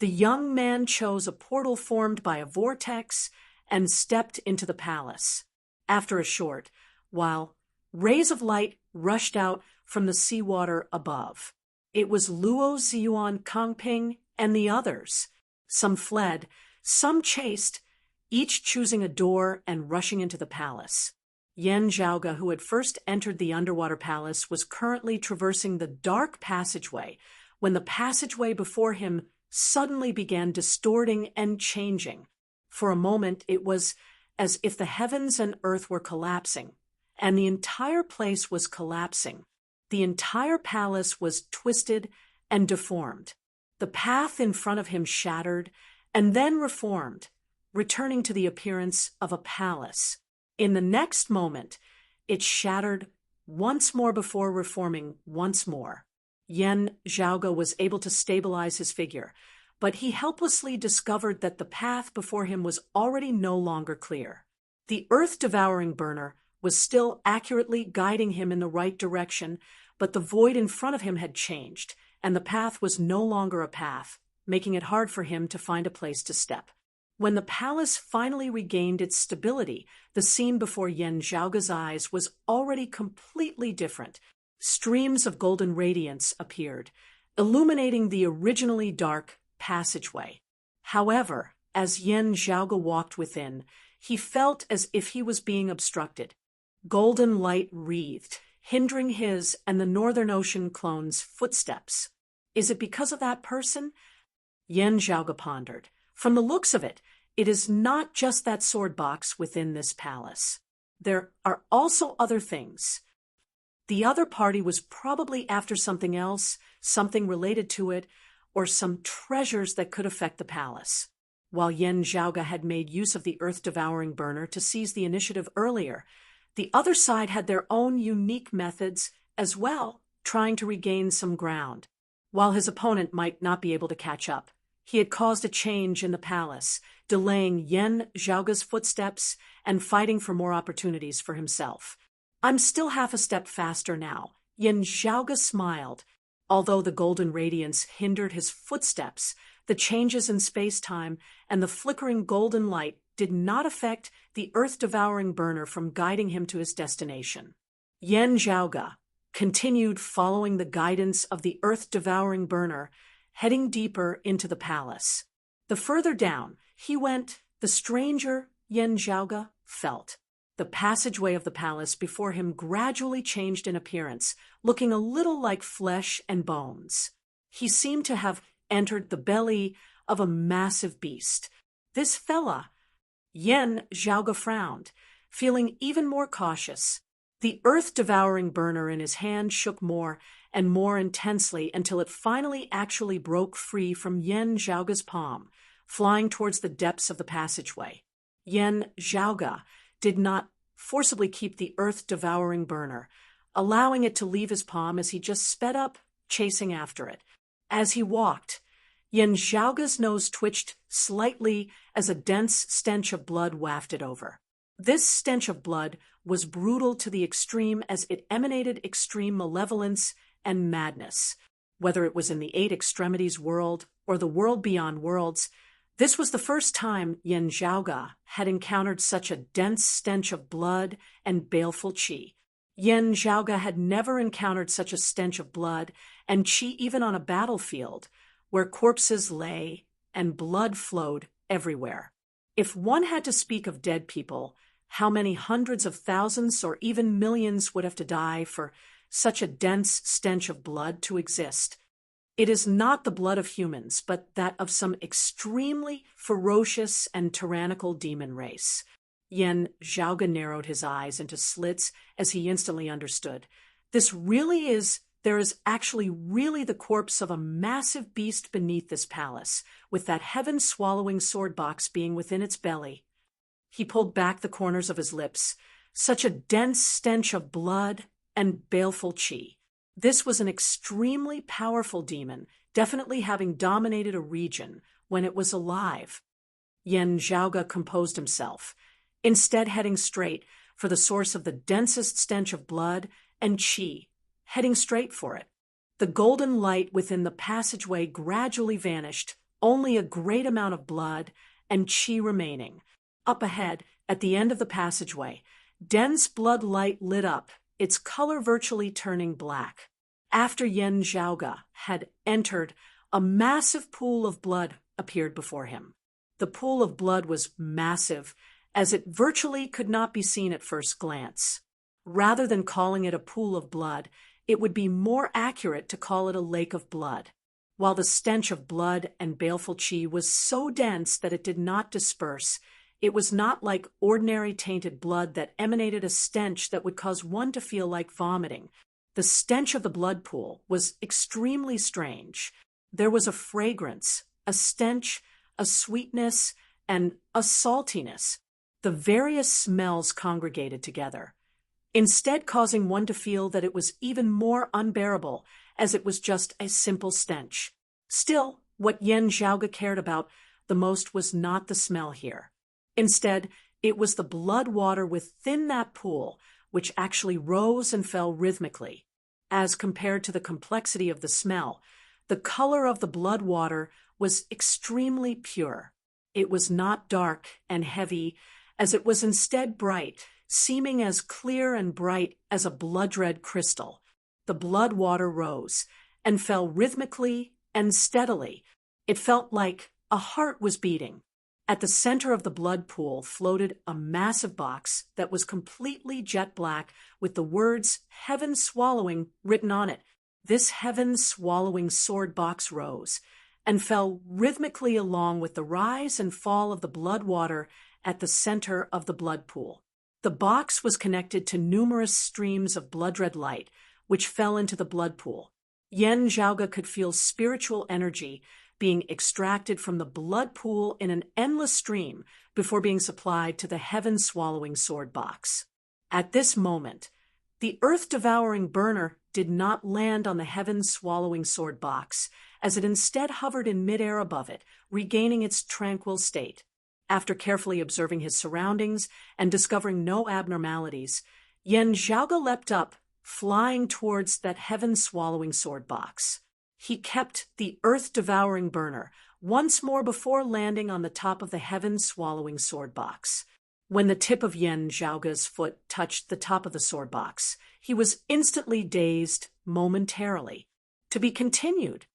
the young man chose a portal formed by a vortex and stepped into the palace. After a short while, rays of light rushed out from the seawater above. It was Luo Ziyuan Kangping and the others. Some fled, some chased, each choosing a door and rushing into the palace. Yan Zhaoge, who had first entered the underwater palace, was currently traversing the dark passageway when the passageway before him suddenly began distorting and changing. For a moment, it was as if the heavens and earth were collapsing, and the entire place was collapsing. The entire palace was twisted and deformed. The path in front of him shattered and then reformed, returning to the appearance of a palace. In the next moment, it shattered once more before reforming once more. Yan Zhaoge was able to stabilize his figure, but he helplessly discovered that the path before him was already no longer clear. The earth-devouring burner was still accurately guiding him in the right direction, but the void in front of him had changed, and the path was no longer a path, making it hard for him to find a place to step. When the palace finally regained its stability, the scene before Yan Zhaoge's eyes was already completely different. Streams of golden radiance appeared, illuminating the originally dark passageway. However, as Yan Zhaoge walked within, he felt as if he was being obstructed. Golden light wreathed, hindering his and the Northern Ocean clone's footsteps. Is it because of that person? Yan Zhaoge pondered. From the looks of it, it is not just that sword box within this palace. There are also other things. The other party was probably after something else, something related to it, or some treasures that could affect the palace. While Yan Zhaoge had made use of the earth-devouring burner to seize the initiative earlier, the other side had their own unique methods as well, trying to regain some ground. While his opponent might not be able to catch up, he had caused a change in the palace, delaying Yan Zhaoge's footsteps and fighting for more opportunities for himself. I'm still half a step faster now. Yan Zhaoge smiled. Although the golden radiance hindered his footsteps, the changes in space-time and the flickering golden light did not affect the earth-devouring burner from guiding him to his destination. Yan Zhaoge continued following the guidance of the earth-devouring burner, heading deeper into the palace. The further down he went, the stranger Yan Zhaoge felt. The passageway of the palace before him gradually changed in appearance, looking a little like flesh and bones. He seemed to have entered the belly of a massive beast. This fella, Yan Zhaoge frowned, feeling even more cautious. The earth-devouring burner in his hand shook more and more intensely until it finally actually broke free from Yan Zhaoge's palm, flying towards the depths of the passageway. Yan Zhaoge did not forcibly keep the earth-devouring burner, allowing it to leave his palm as he just sped up, chasing after it. As he walked, Yan Zhaoge's nose twitched slightly as a dense stench of blood wafted over. This stench of blood was brutal to the extreme as it emanated extreme malevolence and madness. Whether it was in the Eight Extremities world or the world beyond worlds, this was the first time Yan Zhaoge had encountered such a dense stench of blood and baleful qi. Yan Zhaoge had never encountered such a stench of blood and qi even on a battlefield, where corpses lay and blood flowed everywhere. If one had to speak of dead people, how many hundreds of thousands or even millions would have to die for such a dense stench of blood to exist? It is not the blood of humans, but that of some extremely ferocious and tyrannical demon race. Yan Zhaoge narrowed his eyes into slits as he instantly understood. There is actually really the corpse of a massive beast beneath this palace, with that heaven-swallowing sword box being within its belly. He pulled back the corners of his lips. Such a dense stench of blood and baleful qi. This was an extremely powerful demon, definitely having dominated a region when it was alive. Yan Zhaoge composed himself, instead heading straight for the source of the densest stench of blood and qi, heading straight for it. The golden light within the passageway gradually vanished, only a great amount of blood and qi remaining. Up ahead, at the end of the passageway, dense blood light lit up, its color virtually turning black. After Yan Zhaoge had entered, a massive pool of blood appeared before him. The pool of blood was massive, as it virtually could not be seen at first glance. Rather than calling it a pool of blood, it would be more accurate to call it a lake of blood. While the stench of blood and baleful qi was so dense that it did not disperse, it was not like ordinary tainted blood that emanated a stench that would cause one to feel like vomiting. The stench of the blood pool was extremely strange. There was a fragrance, a stench, a sweetness, and a saltiness. The various smells congregated together, instead causing one to feel that it was even more unbearable, as it was just a simple stench. Still, what Yan Zhaoge cared about the most was not the smell here. Instead, it was the blood water within that pool, which actually rose and fell rhythmically. As compared to the complexity of the smell, the color of the blood water was extremely pure. It was not dark and heavy, as it was instead bright, seeming as clear and bright as a blood-red crystal. The blood water rose and fell rhythmically and steadily. It felt like a heart was beating. At the center of the blood pool floated a massive box that was completely jet black with the words "Heaven Swallowing" written on it. This heaven-swallowing sword box rose and fell rhythmically along with the rise and fall of the blood water at the center of the blood pool. The box was connected to numerous streams of blood-red light, which fell into the blood pool. Yan Zhaoge could feel spiritual energy being extracted from the blood pool in an endless stream before being supplied to the heaven-swallowing sword box. At this moment, the earth-devouring burner did not land on the heaven-swallowing sword box, as it instead hovered in midair above it, regaining its tranquil state. After carefully observing his surroundings and discovering no abnormalities, Yan Zhaoge leapt up flying towards that heaven-swallowing sword box. He kept the earth-devouring burner once more before landing on the top of the heaven-swallowing sword box. When the tip of Yan Zhaoge's foot touched the top of the sword box, he was instantly dazed momentarily. To be continued.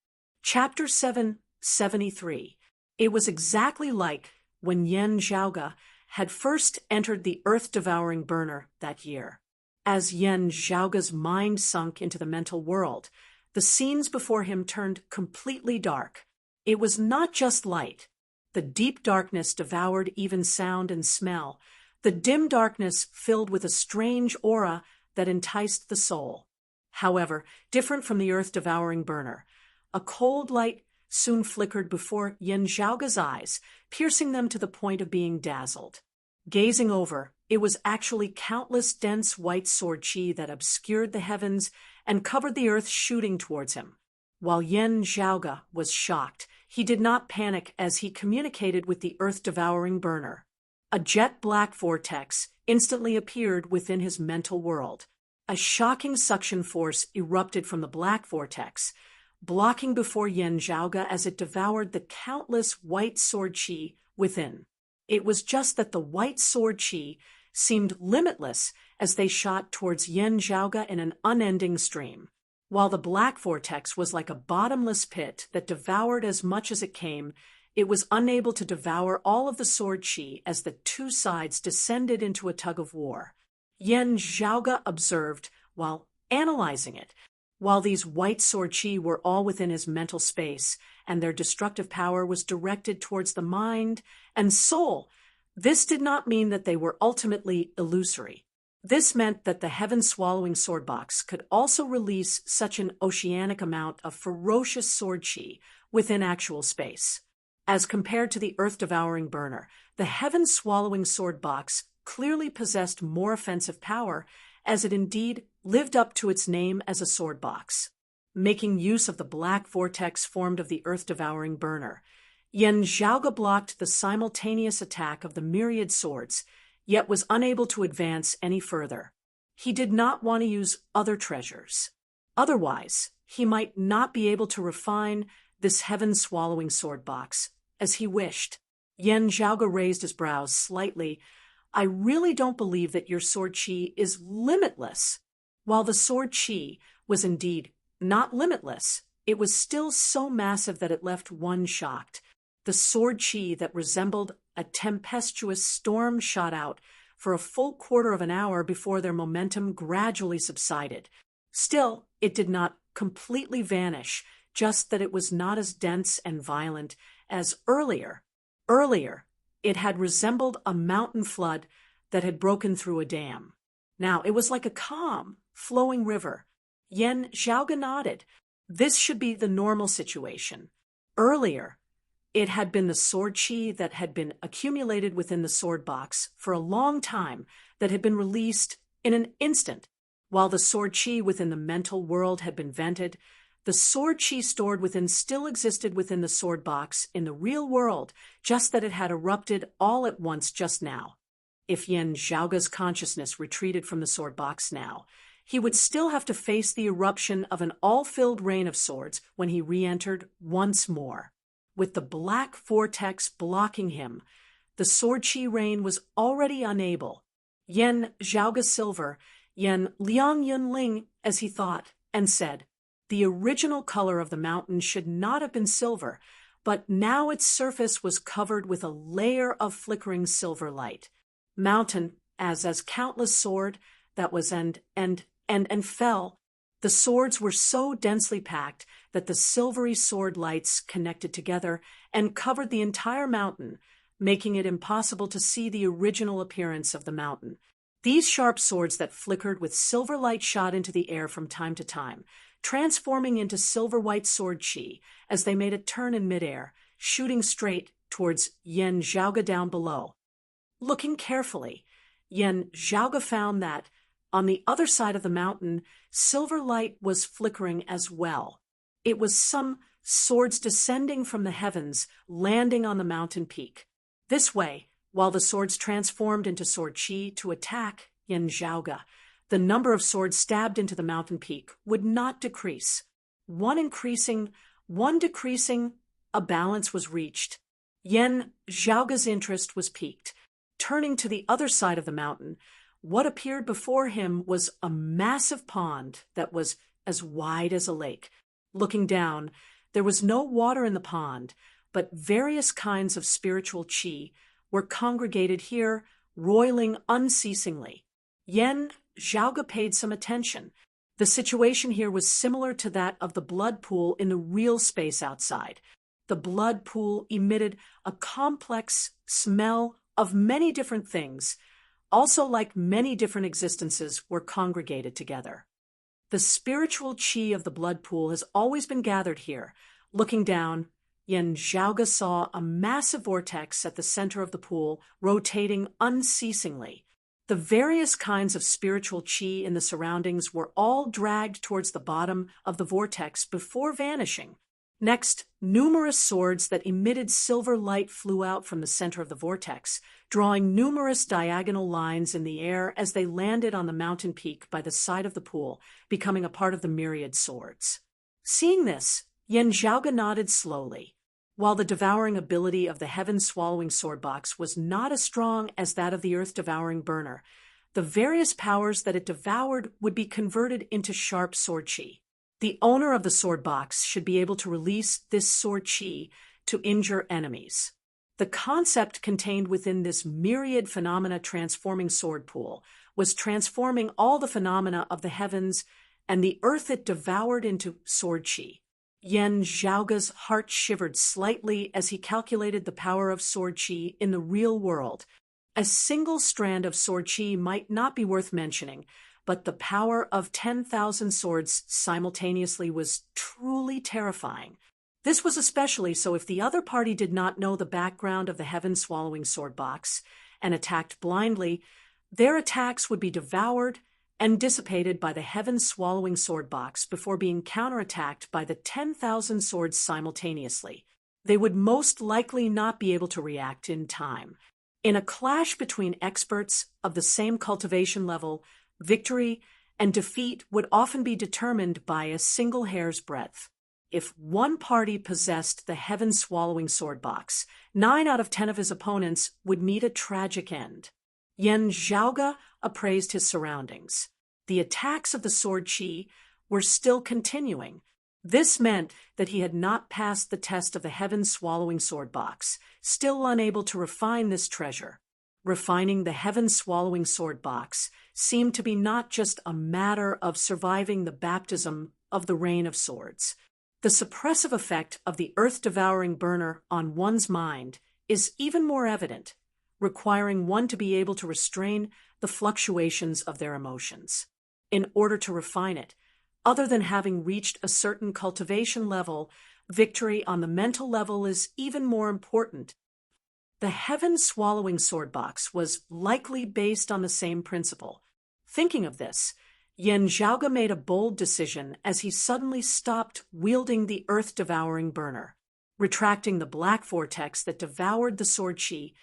Chapter 773. It was exactly like when Yan Zhaoge had first entered the earth-devouring burner that year. As Yan Zhaoge's mind sunk into the mental world, the scenes before him turned completely dark. It was not just light. The deep darkness devoured even sound and smell. The dim darkness filled with a strange aura that enticed the soul. However, different from the earth-devouring burner, a cold light soon flickered before Yan Zhaoge's eyes, piercing them to the point of being dazzled. Gazing over, it was actually countless dense white sword chi that obscured the heavens and covered the earth, shooting towards him. While Yan Zhaoge was shocked, he did not panic as he communicated with the earth-devouring burner. A jet-black vortex instantly appeared within his mental world. A shocking suction force erupted from the black vortex, blocking before Yan Zhaoge as it devoured the countless white sword chi within. It was just that the white sword chi seemed limitless as they shot towards Yan Zhaoge in an unending stream, while the black vortex was like a bottomless pit that devoured as much as it came. It was unable to devour all of the sword chi as the two sides descended into a tug-of-war. Yan Zhaoge observed while analyzing it. While these white sword chi were all within his mental space, and their destructive power was directed towards the mind and soul, this did not mean that they were ultimately illusory. This meant that the heaven-swallowing sword box could also release such an oceanic amount of ferocious sword chi within actual space. As compared to the earth-devouring burner, the heaven-swallowing sword box clearly possessed more offensive power, as it indeed lived up to its name as a sword box. Making use of the black vortex formed of the earth-devouring burner, Yan Zhaoge blocked the simultaneous attack of the myriad swords, yet was unable to advance any further. He did not want to use other treasures. Otherwise, he might not be able to refine this heaven-swallowing sword box as he wished. Yan Zhaoge raised his brows slightly. I really don't believe that your sword chi is limitless. While the sword chi was indeed not limitless, it was still so massive that it left one shocked. The sword chi that resembled a tempestuous storm shot out for a full quarter of an hour before their momentum gradually subsided. Still, it did not completely vanish, just that it was not as dense and violent as earlier. Earlier, it had resembled a mountain flood that had broken through a dam. Now it was like a calm, flowing river. Yan Zhaoge nodded. This should be the normal situation. Earlier, it had been the sword chi that had been accumulated within the sword box for a long time that had been released in an instant. While the sword chi within the mental world had been vented, the sword chi stored within still existed within the sword box in the real world, just that it had erupted all at once just now. If Yan Zhaoge's consciousness retreated from the sword box now, he would still have to face the eruption of an all-filled rain of swords when he re-entered once more. With the black vortex blocking him, the sword chi rain was already unable. Yan Zhaoge Silver, Yan Liang Yunling, as he thought, and said, the original color of the mountain should not have been silver, but now its surface was covered with a layer of flickering silver light. Mountain, as countless sword, that was and fell. The swords were so densely packed that the silvery sword lights connected together and covered the entire mountain, making it impossible to see the original appearance of the mountain. These sharp swords that flickered with silver light shot into the air from time to time, transforming into silver-white sword chi as they made a turn in midair, shooting straight towards Yan Zhaoge down below. Looking carefully, Yan Zhaoge found that, on the other side of the mountain, silver light was flickering as well. It was some swords descending from the heavens, landing on the mountain peak. This way, while the swords transformed into sword chi to attack Yan Zhaoge, The number of swords stabbed into the mountain peak would not decrease. One increasing, one decreasing, a balance was reached. Yan Zhaoge's interest was piqued. Turning to the other side of the mountain, what appeared before him was a massive pond that was as wide as a lake. Looking down, there was no water in the pond, but various kinds of spiritual qi were congregated here, roiling unceasingly. Yan Zhaoge paid some attention. The situation here was similar to that of the blood pool in the real space outside. The blood pool emitted a complex smell of many different things, also like many different existences were congregated together. The spiritual qi of the blood pool has always been gathered here. Looking down, Yan Zhaoge saw a massive vortex at the center of the pool, rotating unceasingly. The various kinds of spiritual qi in the surroundings were all dragged towards the bottom of the vortex before vanishing. Next, numerous swords that emitted silver light flew out from the center of the vortex, drawing numerous diagonal lines in the air as they landed on the mountain peak by the side of the pool, becoming a part of the myriad swords. Seeing this, Yan Zhaoge nodded slowly. While the devouring ability of the heaven-swallowing sword box was not as strong as that of the earth-devouring burner, the various powers that it devoured would be converted into sharp sword qi. The owner of the sword box should be able to release this sword qi to injure enemies. The concept contained within this myriad phenomena transforming sword pool was transforming all the phenomena of the heavens and the earth it devoured into sword qi. Yan Zhaoge's heart shivered slightly as he calculated the power of sword qi in the real world. A single strand of sword qi might not be worth mentioning, but the power of 10,000 swords simultaneously was truly terrifying. This was especially so if the other party did not know the background of the heaven-swallowing sword box and attacked blindly, their attacks would be devoured and dissipated by the heaven-swallowing sword box before being counterattacked by the 10,000 swords simultaneously. They would most likely not be able to react in time. In a clash between experts of the same cultivation level, victory and defeat would often be determined by a single hair's breadth. If one party possessed the heaven-swallowing sword box, 9 out of 10 of his opponents would meet a tragic end. Yan Zhaoge appraised his surroundings. The attacks of the sword qi were still continuing. This meant that he had not passed the test of the heaven-swallowing sword box, still unable to refine this treasure. Refining the heaven-swallowing sword box seemed to be not just a matter of surviving the baptism of the rain of swords. The suppressive effect of the earth-devouring burner on one's mind is even more evident, requiring one to be able to restrain the fluctuations of their emotions. In order to refine it, other than having reached a certain cultivation level, victory on the mental level is even more important. The heaven-swallowing sword box was likely based on the same principle. Thinking of this, Yan Zhaoge made a bold decision as he suddenly stopped wielding the earth-devouring burner. Retracting the black vortex that devoured the sword qi,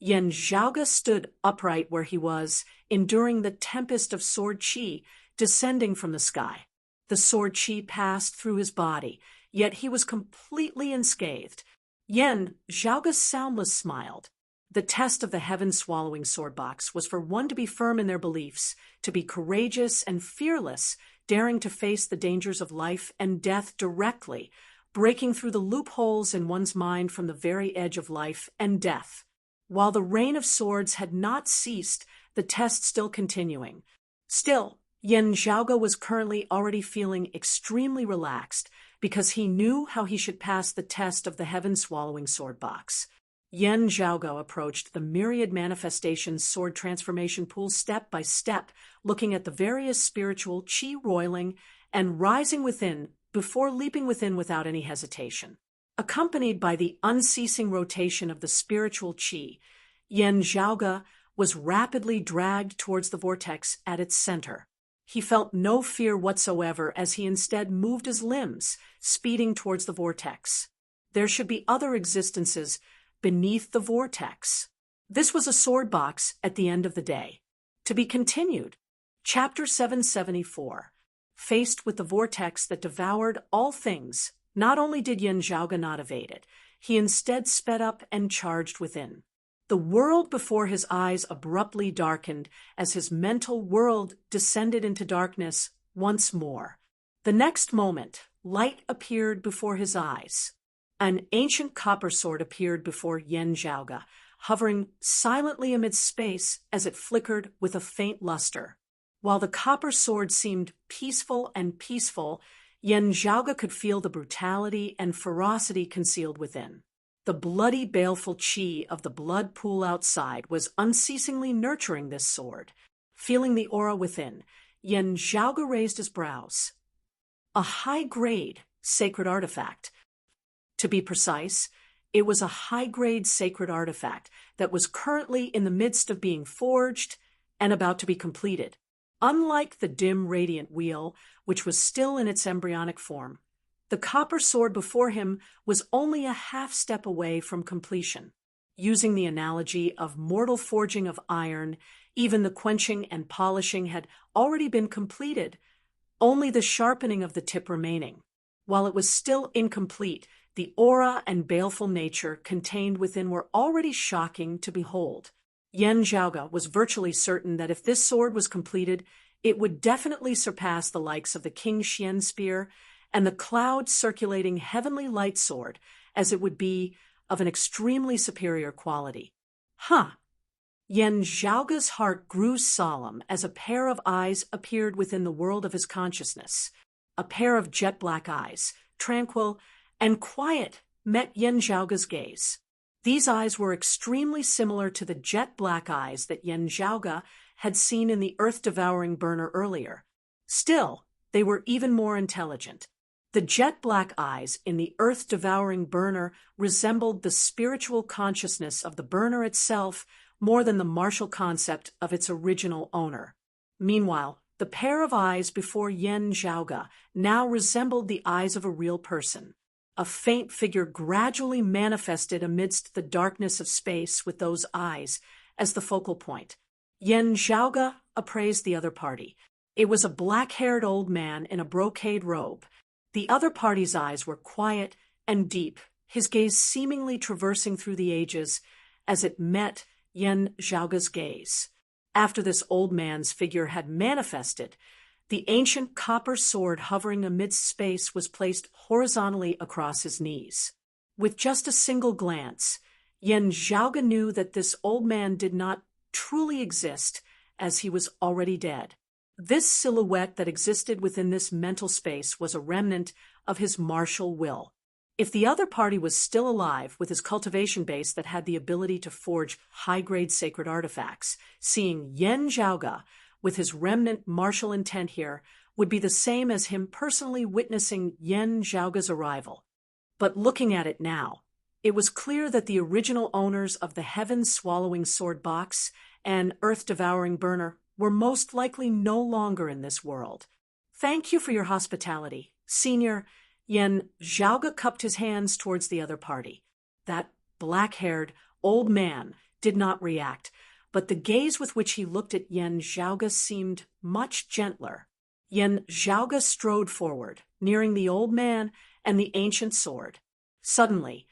Yan Zhaoge stood upright where he was, enduring the tempest of sword qi descending from the sky. The sword qi passed through his body, yet he was completely unscathed. Yan Zhaoge soundless smiled. The test of the heaven-swallowing sword box was for one to be firm in their beliefs, to be courageous and fearless, daring to face the dangers of life and death directly, breaking through the loopholes in one's mind from the very edge of life and death. While the rain of swords had not ceased, the test still continuing. Still, Yan Zhaoge was currently already feeling extremely relaxed because he knew how he should pass the test of the heaven-swallowing sword box. Yan Zhaoge approached the myriad manifestations sword transformation pool step by step, looking at the various spiritual qi roiling and rising within before leaping within without any hesitation. Accompanied by the unceasing rotation of the spiritual qi, Yan Zhaoge was rapidly dragged towards the vortex at its center. He felt no fear whatsoever as he instead moved his limbs, speeding towards the vortex. There should be other existences beneath the vortex. This was a sword box at the end of the day. To be continued. Chapter 774. Faced with the vortex that devoured all things, not only did Yin Zhaoge not evade it, he instead sped up and charged within. The world before his eyes abruptly darkened as his mental world descended into darkness once more. The next moment, light appeared before his eyes. An ancient copper sword appeared before Yin Zhaoge, hovering silently amid space as it flickered with a faint luster. While the copper sword seemed peaceful, Yin Zhaoge could feel the brutality and ferocity concealed within. The bloody, baleful qi of the blood pool outside was unceasingly nurturing this sword. Feeling the aura within, Yin Zhaoge raised his brows. A high-grade sacred artifact. To be precise, it was a high-grade sacred artifact that was currently in the midst of being forged and about to be completed. Unlike the dim radiant wheel, which was still in its embryonic form, the copper sword before him was only a half-step away from completion. Using the analogy of mortal forging of iron, even the quenching and polishing had already been completed, only the sharpening of the tip remaining. While it was still incomplete, the aura and baleful nature contained within were already shocking to behold. Yin Zhaoge was virtually certain that if this sword was completed, it would definitely surpass the likes of the King Xian spear and the cloud-circulating heavenly light sword, as it would be of an extremely superior quality. Yin Zhaoge's heart grew solemn as a pair of eyes appeared within the world of his consciousness. A pair of jet-black eyes, tranquil and quiet, met Yin Zhaoge's gaze. These eyes were extremely similar to the jet-black eyes that Yin Zhaoge had seen in the earth-devouring burner earlier. Still, they were even more intelligent. The jet-black eyes in the earth-devouring burner resembled the spiritual consciousness of the burner itself more than the martial concept of its original owner. Meanwhile, the pair of eyes before Yin Zhaoge now resembled the eyes of a real person. A faint figure gradually manifested amidst the darkness of space with those eyes as the focal point. Yin Zhaoge appraised the other party. It was a black-haired old man in a brocade robe. The other party's eyes were quiet and deep, his gaze seemingly traversing through the ages as it met Yin Zhaoge's gaze. After this old man's figure had manifested, the ancient copper sword hovering amidst space was placed horizontally across his knees. With just a single glance, Yin Zhaoge knew that this old man did not truly exist, as he was already dead. This silhouette that existed within this mental space was a remnant of his martial will. If the other party was still alive with his cultivation base that had the ability to forge high-grade sacred artifacts, seeing Yin Zhaoge with his remnant martial intent here would be the same as him personally witnessing Yin Zhaoge's arrival. But looking at it now, it was clear that the original owners of the heaven-swallowing sword box and earth-devouring burner were most likely no longer in this world. "Thank you for your hospitality, Senior." Yin Zhaoge cupped his hands towards the other party. That black-haired old man did not react, but the gaze with which he looked at Yin Zhaoge seemed much gentler. Yin Zhaoge strode forward, nearing the old man and the ancient sword. Suddenly,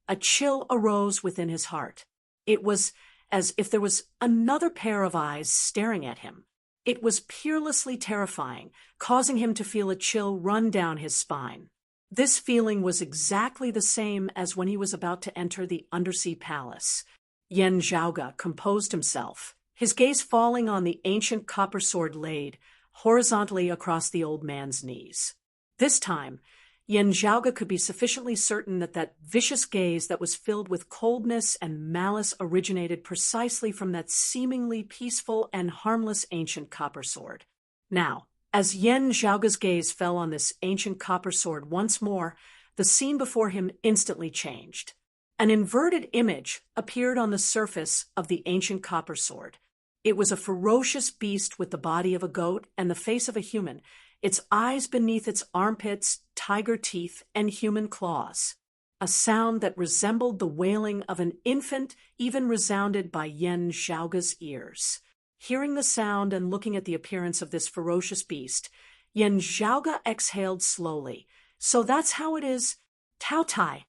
a chill arose within his heart. It was as if there was another pair of eyes staring at him. It was peerlessly terrifying, causing him to feel a chill run down his spine. This feeling was exactly the same as when he was about to enter the undersea palace. Yin Zhaoge composed himself, his gaze falling on the ancient copper sword laid horizontally across the old man's knees. This time, Yin Zhaoge could be sufficiently certain that that vicious gaze that was filled with coldness and malice originated precisely from that seemingly peaceful and harmless ancient copper sword. Now, as Yin Zhaoge's gaze fell on this ancient copper sword once more, the scene before him instantly changed. An inverted image appeared on the surface of the ancient copper sword. It was a ferocious beast with the body of a goat and the face of a human, its eyes beneath its armpits, tiger teeth, and human claws. A sound that resembled the wailing of an infant even resounded by Yin Zhaoge's ears. Hearing the sound and looking at the appearance of this ferocious beast, Yen Zhaoge exhaled slowly. So that's how it is. Tao Tai.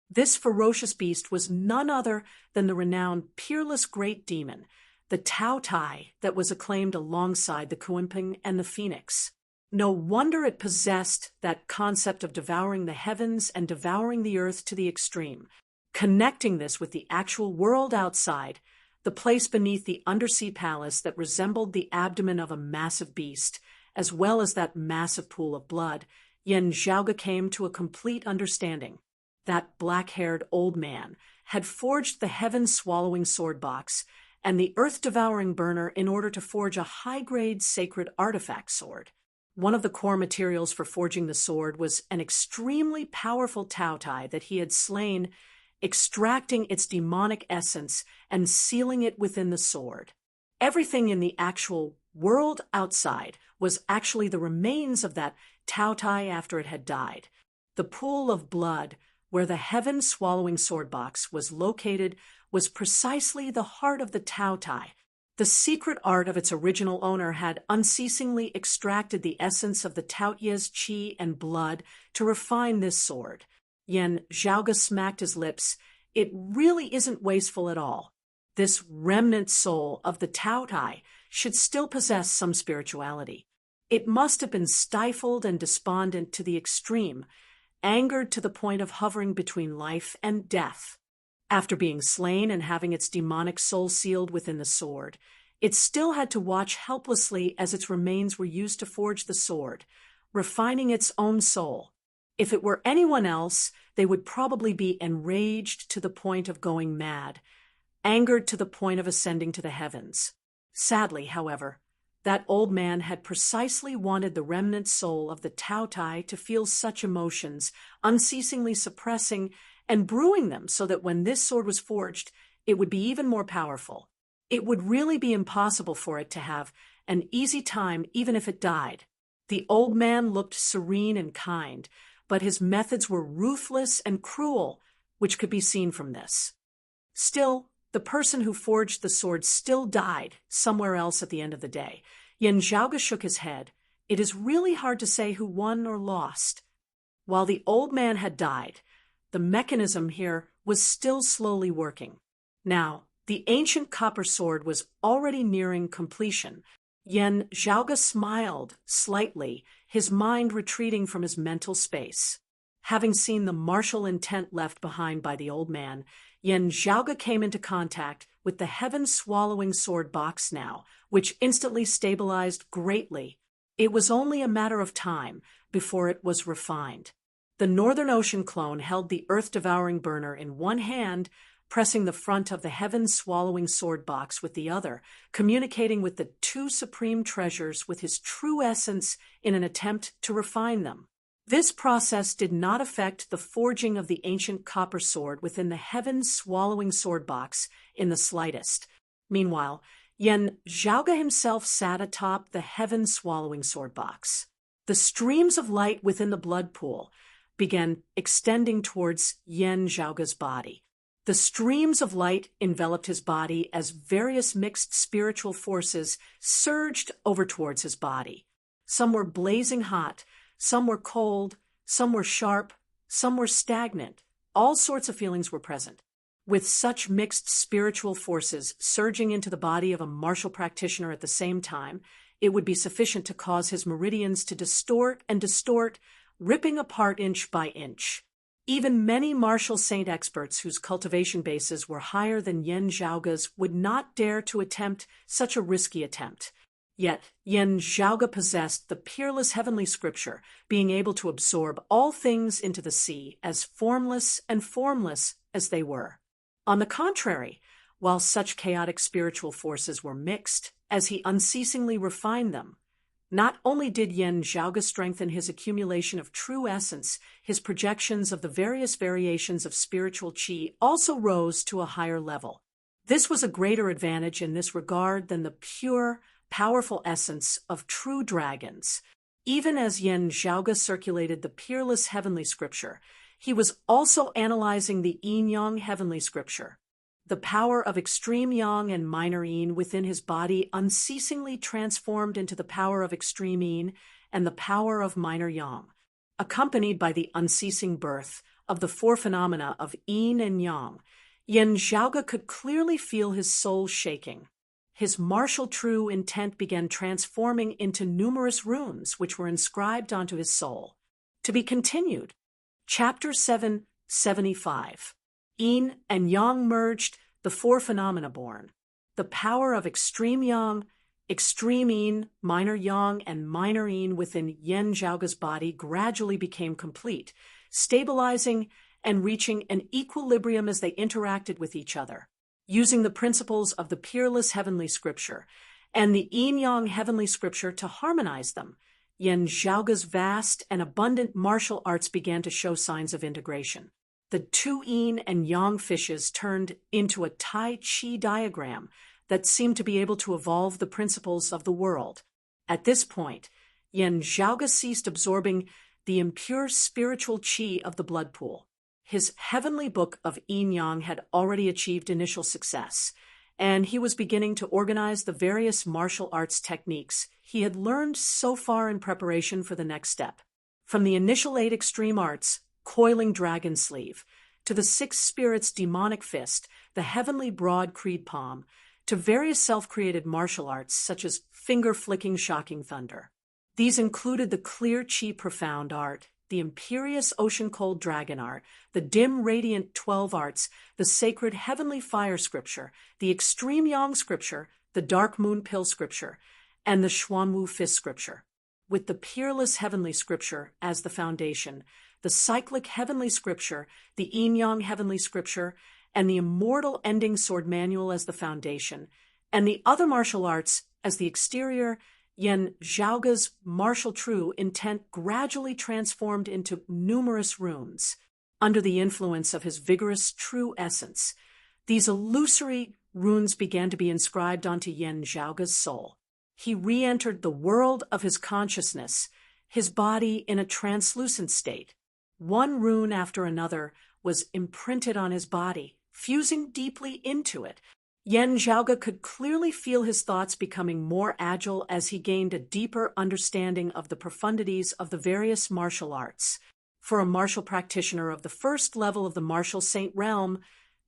This ferocious beast was none other than the renowned peerless great demon, the Tao Tai that was acclaimed alongside the Kuimping and the Phoenix. No wonder it possessed that concept of devouring the heavens and devouring the earth to the extreme, connecting this with the actual world outside, the place beneath the undersea palace that resembled the abdomen of a massive beast, as well as that massive pool of blood. Yen Zhaoge came to a complete understanding. That black-haired old man had forged the heaven-swallowing sword box and the earth-devouring burner in order to forge a high-grade sacred artifact sword. One of the core materials for forging the sword was an extremely powerful Tao Tai that he had slain, extracting its demonic essence and sealing it within the sword. Everything in the actual world outside was actually the remains of that Tao Tai after it had died. The pool of blood, where the heaven-swallowing sword box was located, was precisely the heart of the Tao Tai. The secret art of its original owner had unceasingly extracted the essence of the Tao Ye's qi and blood to refine this sword. Yen Zhaoge smacked his lips. It really isn't wasteful at all. This remnant soul of the Tao Tai should still possess some spirituality. It must have been stifled and despondent to the extreme, angered to the point of hovering between life and death. After being slain and having its demonic soul sealed within the sword, it still had to watch helplessly as its remains were used to forge the sword, refining its own soul. If it were anyone else, they would probably be enraged to the point of going mad, angered to the point of ascending to the heavens. Sadly, however, that old man had precisely wanted the remnant soul of the Tao Tai to feel such emotions, unceasingly suppressing and brewing them so that when this sword was forged, it would be even more powerful. It would really be impossible for it to have an easy time even if it died. The old man looked serene and kind, but his methods were ruthless and cruel, which could be seen from this. Still, the person who forged the sword still died somewhere else at the end of the day. Yen Zhaoge shook his head. It is really hard to say who won or lost. While the old man had died, the mechanism here was still slowly working. Now, the ancient copper sword was already nearing completion. Yen Zhaoge smiled slightly, his mind retreating from his mental space. Having seen the martial intent left behind by the old man, Yen Zhaoge came into contact with the heaven-swallowing sword box now, which instantly stabilized greatly. It was only a matter of time before it was refined. The Northern Ocean clone held the earth-devouring burner in one hand, pressing the front of the heaven-swallowing sword box with the other, communicating with the two supreme treasures with his true essence in an attempt to refine them. This process did not affect the forging of the ancient copper sword within the heaven-swallowing sword box in the slightest. Meanwhile, Yen Zhaoge himself sat atop the heaven-swallowing sword box. The streams of light within the blood pool began extending towards Yen Zhaoge's body. The streams of light enveloped his body as various mixed spiritual forces surged over towards his body. Some were blazing hot, some were cold, some were sharp, some were stagnant. All sorts of feelings were present. With such mixed spiritual forces surging into the body of a martial practitioner at the same time, it would be sufficient to cause his meridians to distort and distort, ripping apart inch by inch. Even many martial saint experts whose cultivation bases were higher than Yen Zhaoge's would not dare to attempt such a risky attempt. Yet Yen Zhaoge possessed the peerless heavenly scripture, being able to absorb all things into the sea as formless and formless as they were. On the contrary, while such chaotic spiritual forces were mixed, as he unceasingly refined them, not only did Yen Zhaoge strengthen his accumulation of true essence, his projections of the various variations of spiritual qi also rose to a higher level. This was a greater advantage in this regard than the pure, powerful essence of true dragons. Even as Yen Zhaoge circulated the peerless heavenly scripture, he was also analyzing the yin-yang heavenly scripture. The power of extreme yang and minor yin within his body unceasingly transformed into the power of extreme yin and the power of minor yang, accompanied by the unceasing birth of the four phenomena of yin and yang. Yan Zhaoge could clearly feel his soul shaking. His martial true intent began transforming into numerous runes which were inscribed onto his soul. To be continued. Chapter 775. Yin and yang merged, the four phenomena born. The power of extreme yang, extreme yin, minor yang, and minor yin within Yan Zhaoge's body gradually became complete, stabilizing and reaching an equilibrium as they interacted with each other. Using the principles of the peerless heavenly scripture and the yin-yang heavenly scripture to harmonize them, Yan Zhaoge's vast and abundant martial arts began to show signs of integration. The two yin and yang fishes turned into a Tai Chi diagram that seemed to be able to evolve the principles of the world. At this point, Yan Zhaoge ceased absorbing the impure spiritual qi of the blood pool. His heavenly book of yin-yang had already achieved initial success, and he was beginning to organize the various martial arts techniques he had learned so far in preparation for the next step. From the initial 8 extreme arts, coiling dragon sleeve, to the 6 spirits demonic fist, the heavenly broad creed palm, to various self-created martial arts such as finger-flicking shocking thunder. These included the clear chi profound art, the imperious ocean cold dragon art, the dim radiant 12 arts, the sacred heavenly fire scripture, the extreme yang scripture, the dark moon pill scripture, and the Xuanwu fist scripture. With the peerless heavenly scripture as the foundation, the cyclic heavenly scripture, the yin-yang heavenly scripture, and the immortal ending sword manual as the foundation, and the other martial arts as the exterior, Yan Zhaoge's martial true intent gradually transformed into numerous runes. Under the influence of his vigorous true essence, these illusory runes began to be inscribed onto Yan Zhaoge's soul. He re-entered the world of his consciousness, his body in a translucent state. One rune after another was imprinted on his body, fusing deeply into it. Yan Zhaoge could clearly feel his thoughts becoming more agile as he gained a deeper understanding of the profundities of the various martial arts. For a martial practitioner of the first level of the martial saint realm,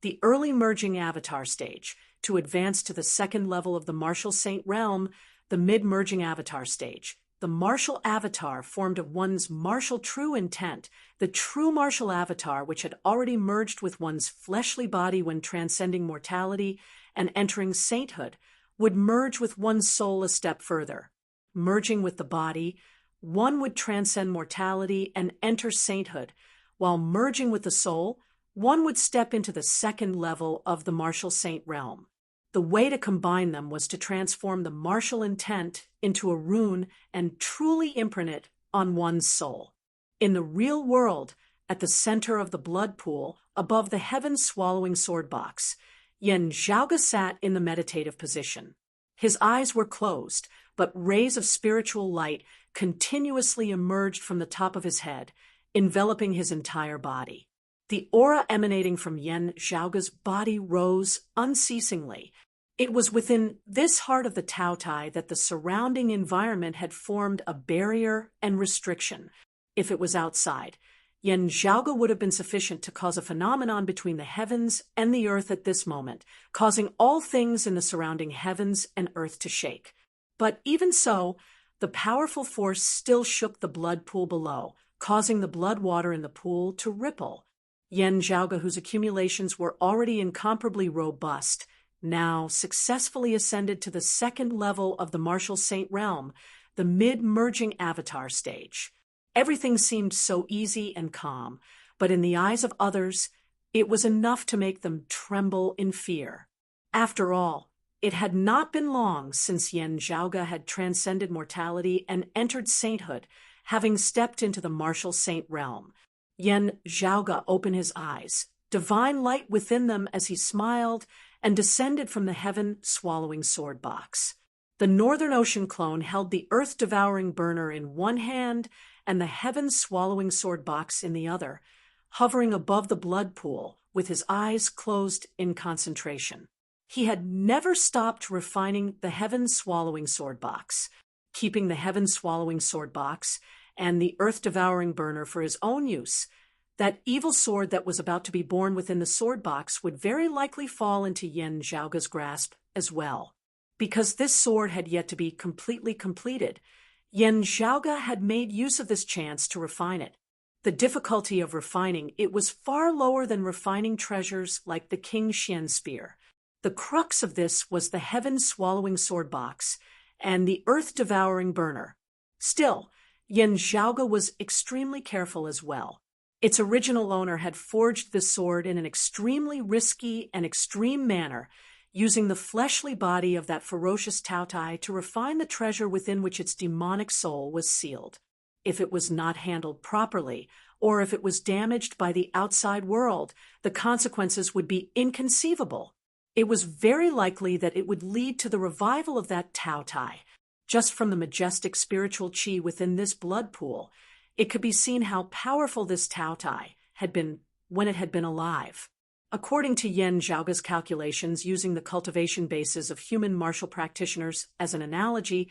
the early merging avatar stage, to advance to the second level of the martial saint realm, the mid-merging avatar stage. The martial avatar formed of one's martial true intent, the true martial avatar which had already merged with one's fleshly body when transcending mortality and entering sainthood, would merge with one's soul a step further. Merging with the body, one would transcend mortality and enter sainthood, while merging with the soul, one would step into the second level of the martial saint realm. The way to combine them was to transform the martial intent into a rune and truly imprint it on one's soul. In the real world, at the center of the blood pool, above the heaven-swallowing sword box, Yan Zhaoge sat in the meditative position. His eyes were closed, but rays of spiritual light continuously emerged from the top of his head, enveloping his entire body. The aura emanating from Yan Zhaoge's body rose unceasingly. It was within this heart of the Tao Tai that the surrounding environment had formed a barrier and restriction. If it was outside, Yan Zhaoge would have been sufficient to cause a phenomenon between the heavens and the earth at this moment, causing all things in the surrounding heavens and earth to shake. But even so, the powerful force still shook the blood pool below, causing the blood water in the pool to ripple. Yan Zhaoge, whose accumulations were already incomparably robust, now successfully ascended to the second level of the martial saint realm, the mid-merging avatar stage. Everything seemed so easy and calm, but in the eyes of others, it was enough to make them tremble in fear. After all, it had not been long since Yan Zhaoge had transcended mortality and entered sainthood, having stepped into the martial saint realm. Yan Zhaoge opened his eyes, divine light within them as he smiled and descended from the heaven-swallowing sword box. The Northern Ocean clone held the earth-devouring burner in one hand and the heaven-swallowing sword box in the other. Hovering above the blood pool with his eyes closed in concentration. He had never stopped refining the heaven-swallowing sword box, keeping the heaven-swallowing sword box and the earth-devouring burner for his own use. That evil sword that was about to be born within the sword box would very likely fall into Yan Zhaoge's grasp as well. Because this sword had yet to be completely completed, Yan Zhaoge had made use of this chance to refine it. The difficulty of refining it was far lower than refining treasures like the King Xian spear. The crux of this was the heaven-swallowing sword box and the earth-devouring burner. Still, Yan Zhaoge was extremely careful as well. Its original owner had forged this sword in an extremely risky and extreme manner, using the fleshly body of that ferocious Taotai to refine the treasure within which its demonic soul was sealed. If it was not handled properly, or if it was damaged by the outside world, the consequences would be inconceivable. It was very likely that it would lead to the revival of that Taotai. Just from the majestic spiritual qi within this blood pool, it could be seen how powerful this Taotai had been when it had been alive. According to Yan Zhaoge's calculations, using the cultivation bases of human martial practitioners as an analogy,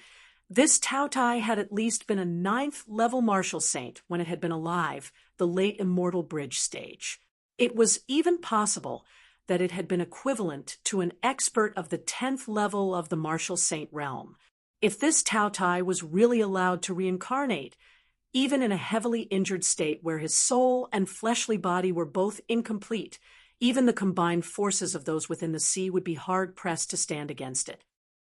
this Taotai had at least been a 9th-level martial saint when it had been alive, the late immortal bridge stage. It was even possible that it had been equivalent to an expert of the 10th level of the martial saint realm. If this Taotai was really allowed to reincarnate, even in a heavily injured state where his soul and fleshly body were both incomplete, even the combined forces of those within the sea would be hard-pressed to stand against it.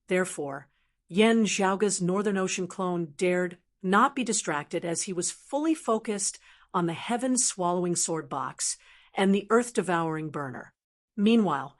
Therefore, Yan Zhaoge's Northern Ocean clone dared not be distracted as he was fully focused on the heaven-swallowing sword box and the earth-devouring burner. Meanwhile,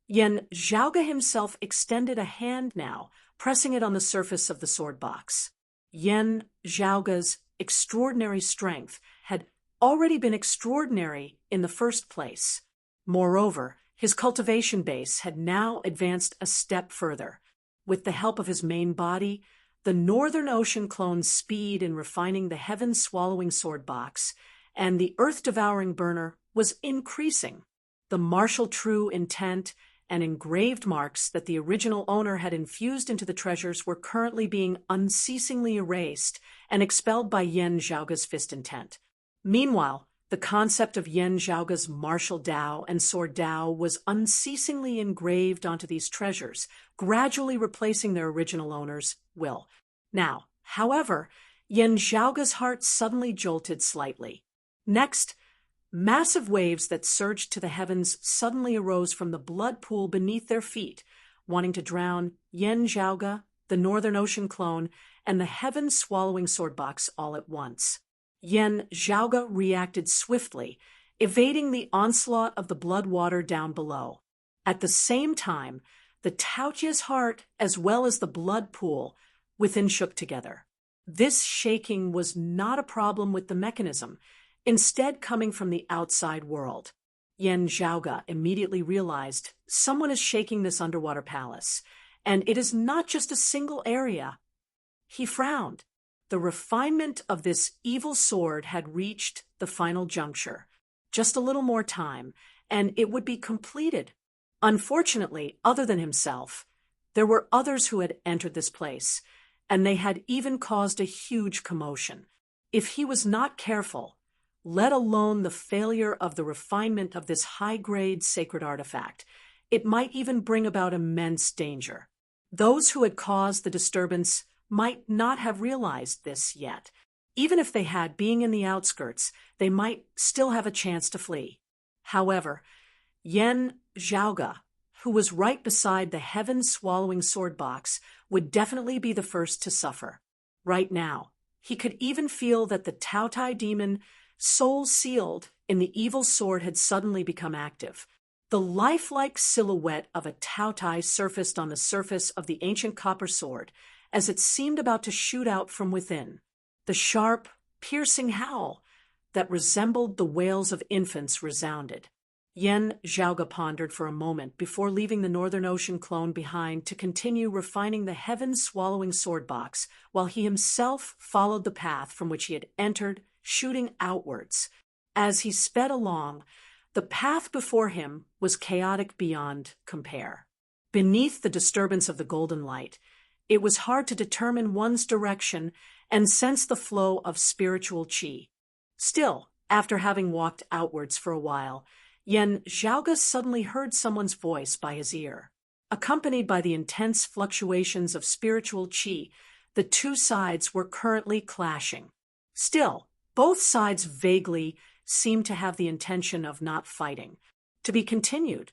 Yan Zhaoge himself extended a hand now, pressing it on the surface of the sword box. Yan Zhaoge's extraordinary strength had already been extraordinary in the first place. Moreover, his cultivation base had now advanced a step further. With the help of his main body, the Northern Ocean clone's speed in refining the heaven-swallowing sword box and the earth-devouring burner was increasing. The martial true intent and engraved marks that the original owner had infused into the treasures were currently being unceasingly erased and expelled by Yan Zhaoge's fist intent. Meanwhile, the concept of Yan Zhaoge's martial Tao and sword Tao was unceasingly engraved onto these treasures, gradually replacing their original owner's will. Now, however, Yan Zhaoge's heart suddenly jolted slightly. Next, massive waves that surged to the heavens suddenly arose from the blood pool beneath their feet, wanting to drown Yan Zhaoge, the Northern Ocean clone, and the heaven-swallowing sword box all at once. Yan Zhaoge reacted swiftly, evading the onslaught of the blood water down below. At the same time, the Taotia's heart, as well as the blood pool within, shook together. This shaking was not a problem with the mechanism, instead coming from the outside world. Yan Zhaoge immediately realized someone is shaking this underwater palace, and it is not just a single area. He frowned. The refinement of this evil sword had reached the final juncture. Just a little more time, and it would be completed. Unfortunately, other than himself, there were others who had entered this place, and they had even caused a huge commotion. If he was not careful, let alone the failure of the refinement of this high-grade sacred artifact, it might even bring about immense danger. Those who had caused the disturbance might not have realized this yet. Even if they had, being in the outskirts, they might still have a chance to flee. However, Yan Zhaoge, who was right beside the heaven-swallowing sword box, would definitely be the first to suffer. Right now, he could even feel that the Taotai demon, soul sealed in the evil sword, had suddenly become active. The lifelike silhouette of a Taotai surfaced on the surface of the ancient copper sword, as it seemed about to shoot out from within. The sharp, piercing howl that resembled the wails of infants resounded. Yan Zhaoge pondered for a moment before leaving the Northern Ocean clone behind to continue refining the heaven-swallowing sword box, while he himself followed the path from which he had entered, shooting outwards. As he sped along, The path before him was chaotic beyond compare. Beneath the disturbance of the golden light, it was hard to determine one's direction and sense the flow of spiritual qi. Still, after having walked outwards for a while, Yan Zhaoge suddenly heard someone's voice by his ear. Accompanied by the intense fluctuations of spiritual qi, the two sides were currently clashing. Still, both sides vaguely seemed to have the intention of not fighting, to be continued.